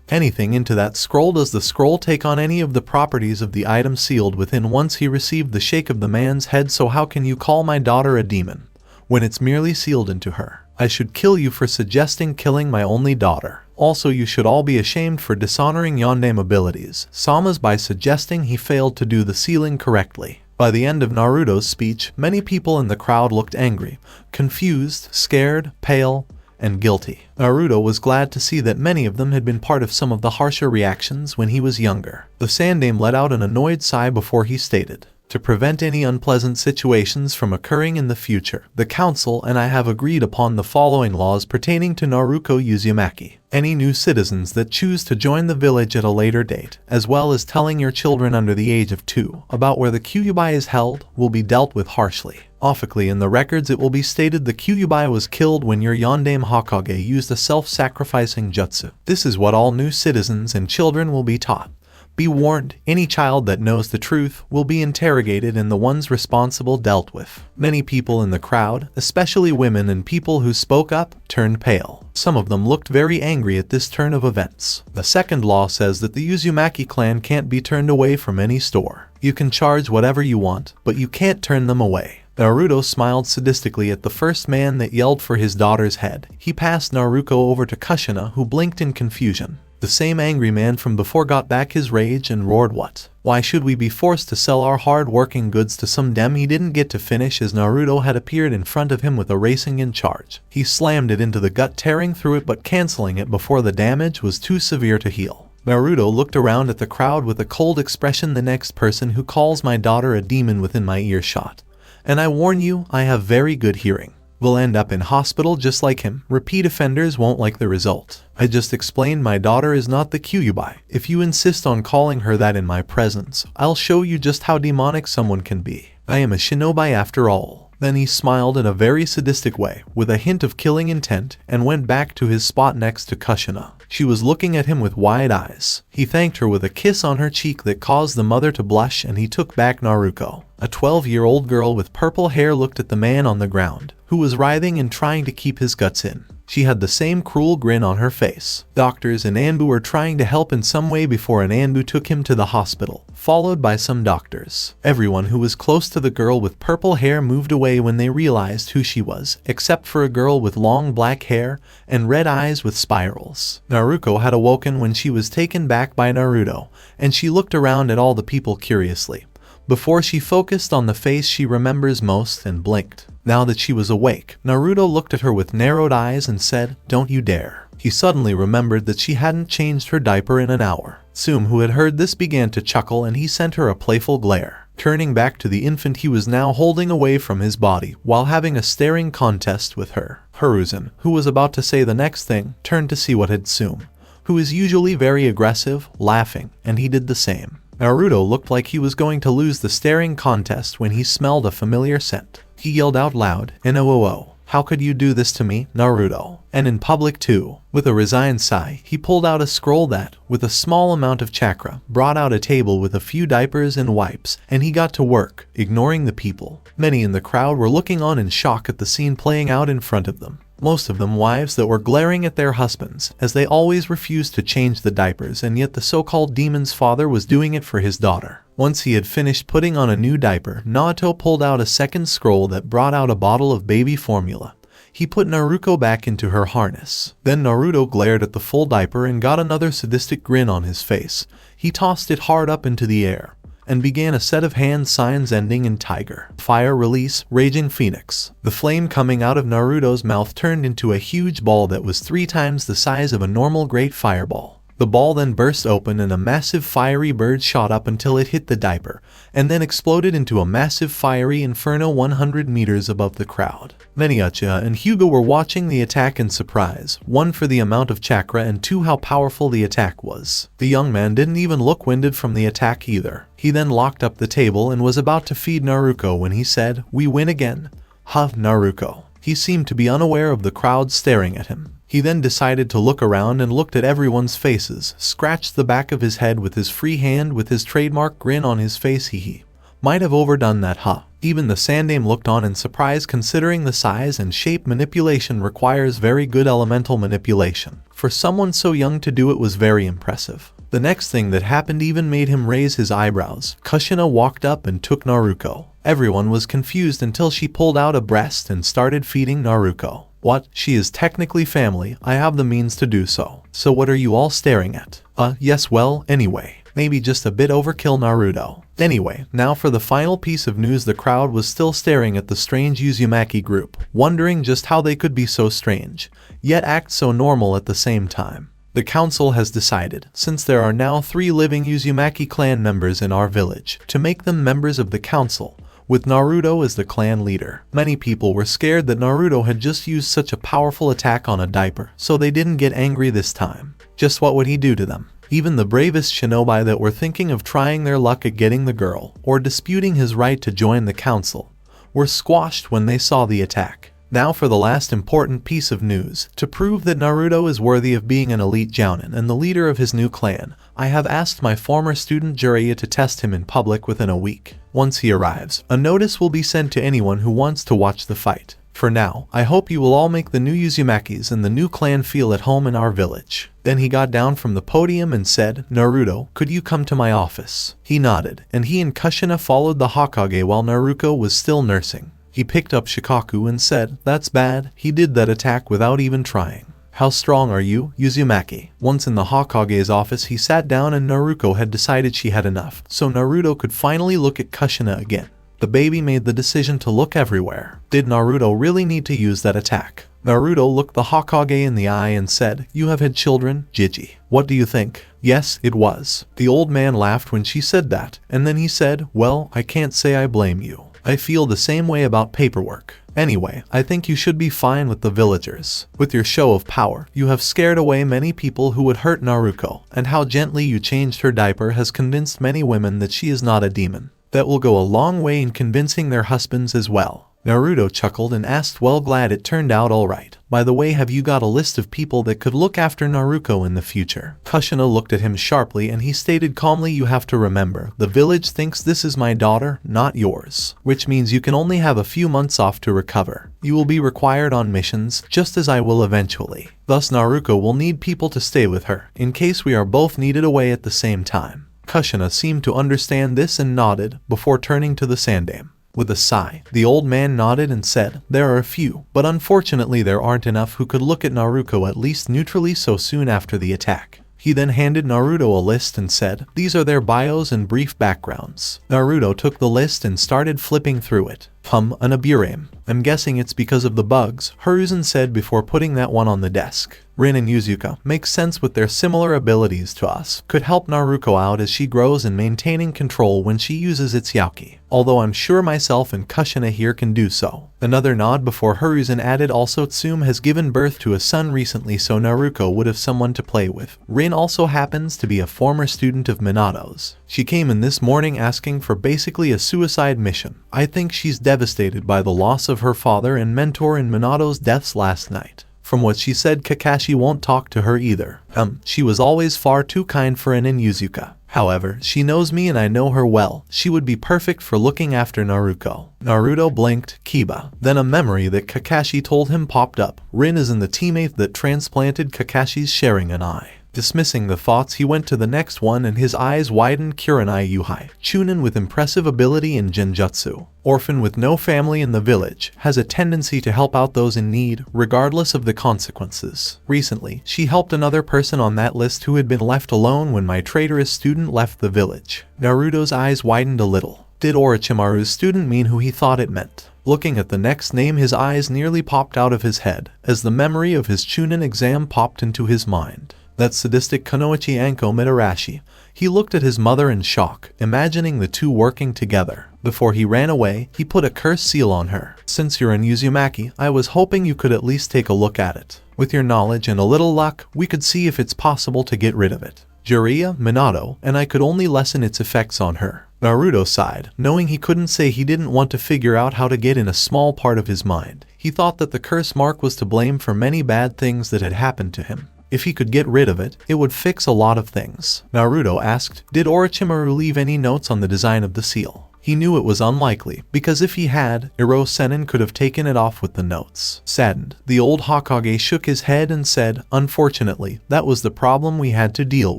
anything into that scroll, does the scroll take on any of the properties of the item sealed within? Once he received the shake of the man's head. So how can you call my daughter a demon when it's merely sealed into her? I should kill you for suggesting killing my only daughter. Also, you should all be ashamed for dishonoring Yondaime abilities, Sama's by suggesting he failed to do the sealing correctly. By the end of Naruto's speech, many people in the crowd looked angry, confused, scared, pale, and guilty. Naruto was glad to see that many of them had been part of some of the harsher reactions when he was younger. The Sandaime let out an annoyed sigh before he stated, "To prevent any unpleasant situations from occurring in the future, the council and I have agreed upon the following laws pertaining to Naruto Uzumaki. Any new citizens that choose to join the village at a later date, as well as telling your children under the age of 2 about where the Kyuubi is held, will be dealt with harshly. Officially in the records it will be stated the Kyuubi was killed when your Yondaime Hokage used a self-sacrificing jutsu. This is what all new citizens and children will be taught. Be warned, any child that knows the truth will be interrogated and the ones responsible dealt with." Many people in the crowd, especially women and people who spoke up, turned pale. Some of them looked very angry at this turn of events. The second law says that the Uzumaki clan can't be turned away from any store. You can charge whatever you want, but you can't turn them away. Naruto smiled sadistically at the first man that yelled for his daughter's head. He passed Naruto over to Kushina, who blinked in confusion. The same angry man from before got back his rage and roared, "What? Why should we be forced to sell our hard-working goods to some dem?" He didn't get to finish as Naruto had appeared in front of him with a racing in charge. He slammed it into the gut, tearing through it but canceling it before the damage was too severe to heal. Naruto looked around at the crowd with a cold expression. "The next person who calls my daughter a demon within my earshot, and I warn you, I have very good hearing, will end up in hospital just like him. Repeat offenders won't like the result. I just explained my daughter is not the Kyuubi. If you insist on calling her that in my presence, I'll show you just how demonic someone can be. I am a shinobi after all." Then he smiled in a very sadistic way, with a hint of killing intent, and went back to his spot next to Kushina. She was looking at him with wide eyes. He thanked her with a kiss on her cheek that caused the mother to blush, and he took back Naruto. A 12-year-old girl with purple hair looked at the man on the ground, who was writhing and trying to keep his guts in. She had the same cruel grin on her face. Doctors and Anbu were trying to help in some way before an Anbu took him to the hospital, followed by some doctors. Everyone who was close to the girl with purple hair moved away when they realized who she was, except for a girl with long black hair and red eyes with spirals. Naruto had awoken when she was taken back by Naruto, and she looked around at all the people curiously, before she focused on the face she remembers most and blinked. Now that she was awake, Naruto looked at her with narrowed eyes and said, "Don't you dare." He suddenly remembered that she hadn't changed her diaper in an hour. Tsum, who had heard this, began to chuckle, and he sent her a playful glare. Turning back to the infant he was now holding away from his body while having a staring contest with her, Hiruzen, who was about to say the next thing, turned to see what had Tsum, who is usually very aggressive, laughing, and he did the same. Naruto looked like he was going to lose the staring contest when he smelled a familiar scent. He yelled out loud, "NOOO, how could you do this to me, Naruto? And in public too." With a resigned sigh, he pulled out a scroll that, with a small amount of chakra, brought out a table with a few diapers and wipes, and he got to work, ignoring the people. Many in the crowd were looking on in shock at the scene playing out in front of them. Most of them wives that were glaring at their husbands, as they always refused to change the diapers, and yet the so-called demon's father was doing it for his daughter. Once he had finished putting on a new diaper, Naruto pulled out a second scroll that brought out a bottle of baby formula. He put Naruto back into her harness. Then Naruto glared at the full diaper and got another sadistic grin on his face. He tossed it hard up into the air and began a set of hand signs ending in tiger, fire, release, raging phoenix. The flame coming out of Naruto's mouth turned into a huge ball that was 3 times the size of a normal great fireball. The ball then burst open and a massive fiery bird shot up until it hit the diaper, and then exploded into a massive fiery inferno 100 meters above the crowd. Many Uchiha and Hyuga were watching the attack in surprise, 1 for the amount of chakra and 2 how powerful the attack was. The young man didn't even look winded from the attack either. He then locked up the table and was about to feed Naruto when he said, "We win again." Huh, Naruto. He seemed to be unaware of the crowd staring at him. He then decided to look around and looked at everyone's faces, scratched the back of his head with his free hand with his trademark grin on his face. He might have overdone that, huh? Even the Sandaime looked on in surprise, considering the size and shape manipulation requires very good elemental manipulation. For someone so young to do it was very impressive. The next thing that happened even made him raise his eyebrows. Kushina walked up and took Naruto. Everyone was confused until she pulled out a breast and started feeding Naruto. What? She is technically family, I have the means to do so. So what are you all staring at? Yes, well, anyway. Maybe just a bit overkill, Naruto. Anyway, now for the final piece of news. The crowd was still staring at the strange Uzumaki group, wondering just how they could be so strange, yet act so normal at the same time. The council has decided, since there are now 3 living Uzumaki clan members in our village, to make them members of the council, with Naruto as the clan leader. Many people were scared that Naruto had just used such a powerful attack on a diaper, so they didn't get angry this time. Just what would he do to them? Even the bravest shinobi that were thinking of trying their luck at getting the girl, or disputing his right to join the council, were squashed when they saw the attack. Now for the last important piece of news. To prove that Naruto is worthy of being an elite jounin and the leader of his new clan, I have asked my former student Jiraiya to test him in public within a week. Once he arrives, a notice will be sent to anyone who wants to watch the fight. For now, I hope you will all make the new Uzumakis and the new clan feel at home in our village. Then he got down from the podium and said, Naruto, could you come to my office? He nodded, and he and Kushina followed the Hokage while Naruto was still nursing. He picked up Shikaku and said, that's bad, he did that attack without even trying. How strong are you, Uzumaki? Once in the Hokage's office, he sat down and Naruto had decided she had enough, so Naruto could finally look at Kushina again. The baby made the decision to look everywhere. Did Naruto really need to use that attack? Naruto looked the Hokage in the eye and said, you have had children, Jiji. What do you think? Yes, it was. The old man laughed when she said that, and then he said, well, I can't say I blame you. I feel the same way about paperwork. Anyway, I think you should be fine with the villagers. With your show of power, you have scared away many people who would hurt Naruto, and how gently you changed her diaper has convinced many women that she is not a demon. That will go a long way in convincing their husbands as well. Naruto chuckled and asked, well, glad it turned out alright. By the way, have you got a list of people that could look after Naruto in the future? Kushina looked at him sharply and he stated calmly, you have to remember, the village thinks this is my daughter, not yours. Which means you can only have a few months off to recover. You will be required on missions, just as I will eventually. Thus Naruto will need people to stay with her, in case we are both needed away at the same time. Kushina seemed to understand this and nodded, before turning to the Sandaime. With a sigh, the old man nodded and said, there are a few, but unfortunately there aren't enough who could look at Naruto at least neutrally so soon after the attack. He then handed Naruto a list and said, these are their bios and brief backgrounds. Naruto took the list and started flipping through it. An Aburame. I'm guessing it's because of the bugs, Hiruzen said before putting that one on the desk. Rin and Yuzuka makes sense with their similar abilities to us, could help Naruto out as she grows in maintaining control when she uses its Yauki, although I'm sure myself and Kushina here can do so. Another nod before Hiruzen added, also Tsume has given birth to a son recently, so Naruto would have someone to play with. Rin also happens to be a former student of Minato's. She came in this morning asking for basically a suicide mission. I think she's devastated by the loss of her father and mentor in Minato's deaths last night. From what she said, Kakashi won't talk to her either. She was always far too kind for Rin and Yuzuka. However, she knows me and I know her well. She would be perfect for looking after Naruto. Naruto blinked, Kiba. Then a memory that Kakashi told him popped up. Rin is in the teammate that transplanted Kakashi's sharing an eye. Dismissing the thoughts, he went to the next one and his eyes widened. Kurenai Yuhai, Chunin with impressive ability in Genjutsu. Orphan with no family in the village, has a tendency to help out those in need, regardless of the consequences. Recently, she helped another person on that list who had been left alone when my traitorous student left the village. Naruto's eyes widened a little. Did Orochimaru's student mean who he thought it meant? Looking at the next name, his eyes nearly popped out of his head, as the memory of his Chunin exam popped into his mind. That sadistic Kunoichi Anko Mitarashi. He looked at his mother in shock, imagining the two working together. Before he ran away, he put a curse seal on her. Since you're in Uzumaki, I was hoping you could at least take a look at it. With your knowledge and a little luck, we could see if it's possible to get rid of it. Jiraiya, Minato, and I could only lessen its effects on her. Naruto sighed, knowing he couldn't say he didn't want to figure out how to get in a small part of his mind. He thought that the curse mark was to blame for many bad things that had happened to him. If he could get rid of it, it would fix a lot of things. Naruto asked, did Orochimaru leave any notes on the design of the seal? He knew it was unlikely, because if he had, Iro Sennin could have taken it off with the notes. Saddened, the old Hokage shook his head and said, unfortunately, that was the problem we had to deal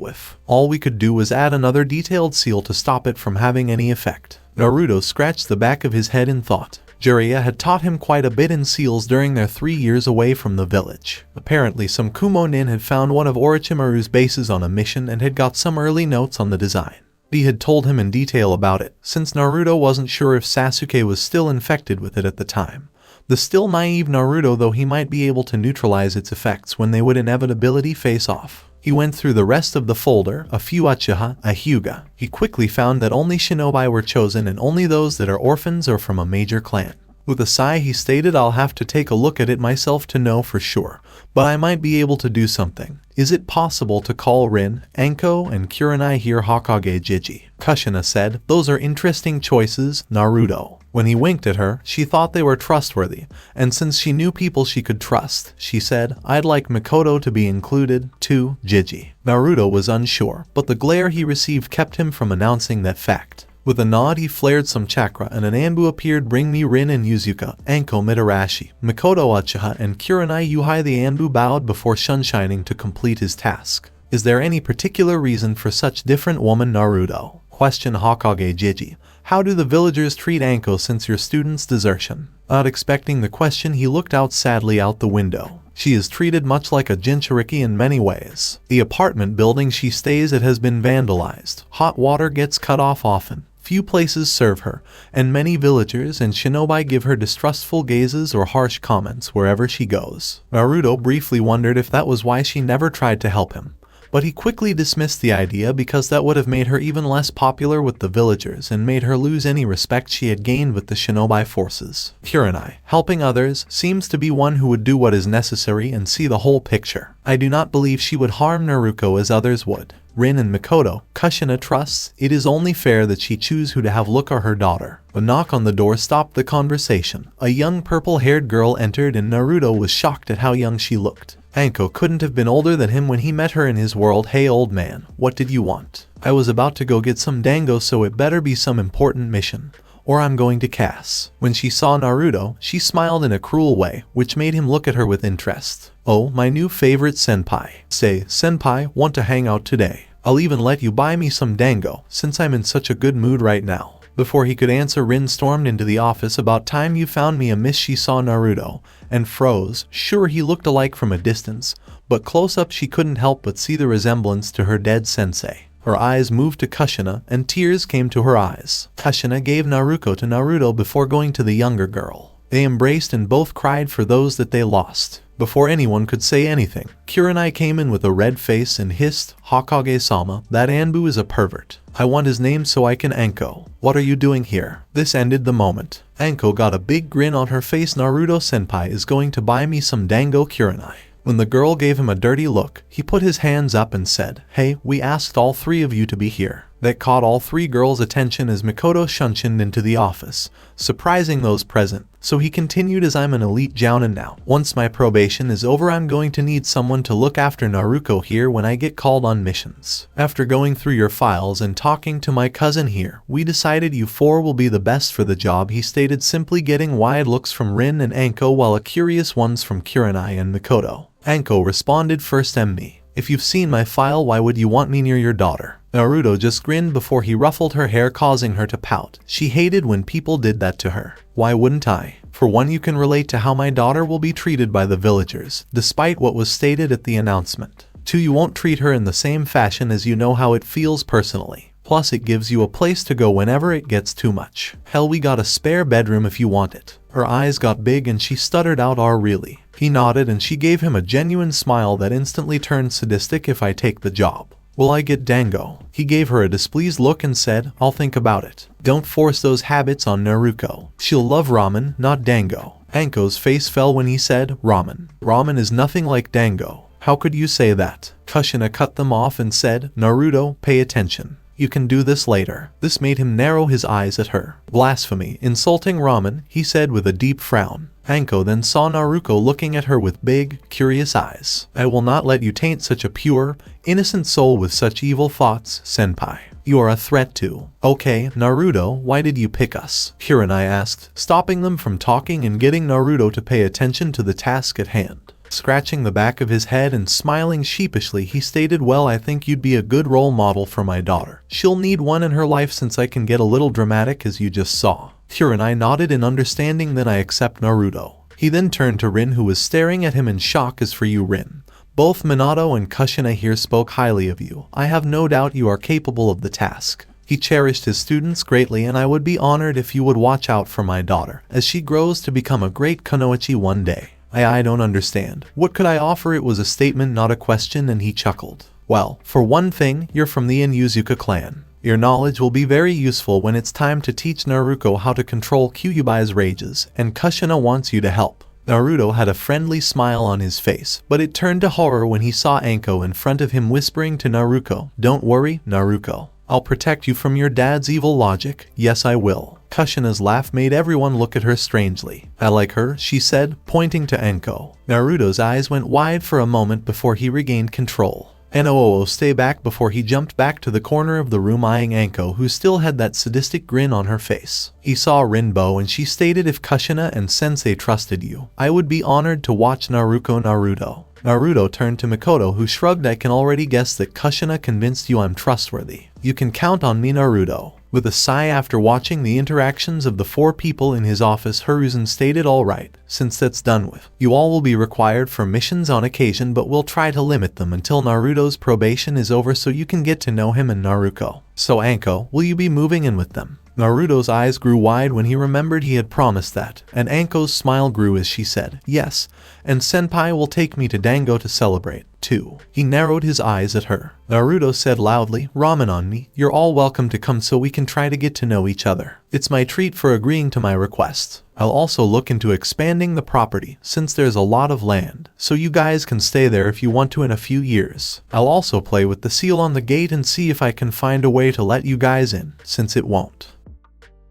with. All we could do was add another detailed seal to stop it from having any effect. Naruto scratched the back of his head in thought. Jiraiya had taught him quite a bit in seals during their 3 years away from the village. Apparently, some Kumo nin had found one of Orochimaru's bases on a mission and had got some early notes on the design. He had told him in detail about it, since Naruto wasn't sure if Sasuke was still infected with it at the time. The still naive Naruto, though he might be able to neutralize its effects when they would inevitably face off. He went through the rest of the folder, a few Uchiha, a Hyuga. He quickly found that only shinobi were chosen and only those that are orphans or from a major clan. With a sigh he stated, "I'll have to take a look at it myself to know for sure, but I might be able to do something. Is it possible to call Rin, Anko, and Kurenai here Hokage Jiji?" Kushina said, "Those are interesting choices, Naruto." When he winked at her, she thought they were trustworthy, and since she knew people she could trust, she said, "I'd like Mikoto to be included, too, Jiji." Naruto was unsure, but the glare he received kept him from announcing that fact. With a nod he flared some chakra and an Anbu appeared. "Bring me Rin and Yuzuka, Anko Mitarashi, Mikoto Uchiha, and Kurenai Yuhai." The Anbu bowed before sunshining to complete his task. "Is there any particular reason for such different woman, Naruto?" questioned Hokage Jiji. "How do the villagers treat Anko since your student's desertion?" Not expecting the question, he looked out sadly out the window. "She is treated much like a Jinchuriki in many ways. The apartment building she stays at has been vandalized. Hot water gets cut off often. Few places serve her, and many villagers and shinobi give her distrustful gazes or harsh comments wherever she goes." Naruto briefly wondered if that was why she never tried to help him, but he quickly dismissed the idea because that would have made her even less popular with the villagers and made her lose any respect she had gained with the shinobi forces. Kurenai, helping others, seems to be one who would do what is necessary and see the whole picture. I do not believe she would harm Naruto as others would. Rin and Mikoto, Kushina trusts. It is only fair that she choose who to have look at her daughter. A knock on the door stopped the conversation. A young purple-haired girl entered and Naruto was shocked at how young she looked. Anko couldn't have been older than him when he met her in his world. "Hey old man, what did you want?" "I was about to go get some dango, so it better be some important mission, or I'm going to Cass." When she saw Naruto, she smiled in a cruel way, which made him look at her with interest. "Oh, my new favorite senpai. Say, senpai, want to hang out today? I'll even let you buy me some dango, since I'm in such a good mood right now." Before he could answer, Rin stormed into the office. "About time you found me a miss." She saw Naruto and froze. Sure, he looked alike from a distance, but close up she couldn't help but see the resemblance to her dead sensei. Her eyes moved to Kushina, and tears came to her eyes. Kushina gave Naruto to Naruto before going to the younger girl. They embraced and both cried for those that they lost. Before anyone could say anything, Kurenai came in with a red face and hissed, "Hokage-sama, that Anbu is a pervert. I want his name so I can Anko. What are you doing here?" This ended the moment. Anko got a big grin on her face. "Naruto-senpai is going to buy me some dango." Kurenai. When the girl gave him a dirty look, he put his hands up and said, "Hey, we asked all three of you to be here." That caught all three girls' attention as Mikoto shunshined into the office, surprising those present. So he continued, "As I'm an elite jounin now. Once my probation is over, I'm going to need someone to look after Naruto here when I get called on missions. After going through your files and talking to my cousin here, we decided you four will be the best for the job," he stated, simply getting wide looks from Rin and Anko while a curious ones from Kurenai and Mikoto. Anko responded first, "Me. If you've seen my file, why would you want me near your daughter?" Naruto just grinned before he ruffled her hair, causing her to pout. She hated when people did that to her. "Why wouldn't I? For one, you can relate to how my daughter will be treated by the villagers, despite what was stated at the announcement. Two, you won't treat her in the same fashion as you know how it feels personally. Plus, it gives you a place to go whenever it gets too much. Hell, we got a spare bedroom if you want it." Her eyes got big and she stuttered out, "Oh really?" He nodded and she gave him a genuine smile that instantly turned sadistic. "If I take the job, will I get dango?" He gave her a displeased look and said, "I'll think about it. Don't force those habits on Naruto. She'll love ramen, not dango." Anko's face fell when he said, "Ramen. Ramen is nothing like dango. How could you say that?" Kushina cut them off and said, "Naruto, pay attention. You can do this later." This made him narrow his eyes at her. "Blasphemy, insulting ramen," he said with a deep frown. Anko then saw Naruto looking at her with big, curious eyes. "I will not let you taint such a pure, innocent soul with such evil thoughts, senpai. You are a threat to." "Okay, Naruto, why did you pick us?" Kurenai asked, stopping them from talking and getting Naruto to pay attention to the task at hand. Scratching the back of his head and smiling sheepishly, he stated, "Well, I think you'd be a good role model for my daughter. She'll need one in her life since I can get a little dramatic, as you just saw." Kurenai nodded in understanding. Then I accept Naruto. He then turned to Rin, who was staring at him in shock. As for you, Rin, both Minato and Kushina here spoke highly of you. I have no doubt you are capable of the task. He cherished his students greatly, and I would be honored if you would watch out for my daughter, as she grows to become a great kunoichi one day. I don't understand. What could I offer? It was a statement, not a question, and he chuckled. Well, for one thing, you're from the Inuzuka clan. Your knowledge will be very useful when it's time to teach Naruto how to control Kyubai's rages, and Kushina wants you to help. Naruto had a friendly smile on his face, but it turned to horror when he saw Anko in front of him whispering to Naruto, "Don't worry, Naruto. I'll protect you from your dad's evil logic. Yes, I will." Kushina's laugh made everyone look at her strangely. "I like her," she said, pointing to Anko. Naruto's eyes went wide for a moment before he regained control. "No, stay back," before he jumped back to the corner of the room, eyeing Anko, who still had that sadistic grin on her face. He saw Rinbo and she stated, "If Kushina and Sensei trusted you, I would be honored to watch Naruto." Naruto turned to Mikoto, who shrugged. "I can already guess that Kushina convinced you I'm trustworthy. You can count on me, Naruto." With a sigh after watching the interactions of the four people in his office, Hiruzen stated, "All right, since that's done with, you all will be required for missions on occasion, but we'll try to limit them until Naruto's probation is over so you can get to know him and Naruto. So Anko, will you be moving in with them?" Naruto's eyes grew wide when he remembered he had promised that, and Anko's smile grew as she said, "Yes, and Senpai will take me to Dango to celebrate, too." He narrowed his eyes at her. Naruto said loudly, "Ramen on me. You're all welcome to come so we can try to get to know each other. It's my treat for agreeing to my request. I'll also look into expanding the property, since there's a lot of land, so you guys can stay there if you want to in a few years. I'll also play with the seal on the gate and see if I can find a way to let you guys in, since it won't."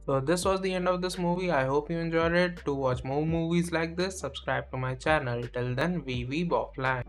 So this was the end of this movie. I hope you enjoyed it. To watch more movies like this, subscribe to my channel. Till then, we Weeb offline.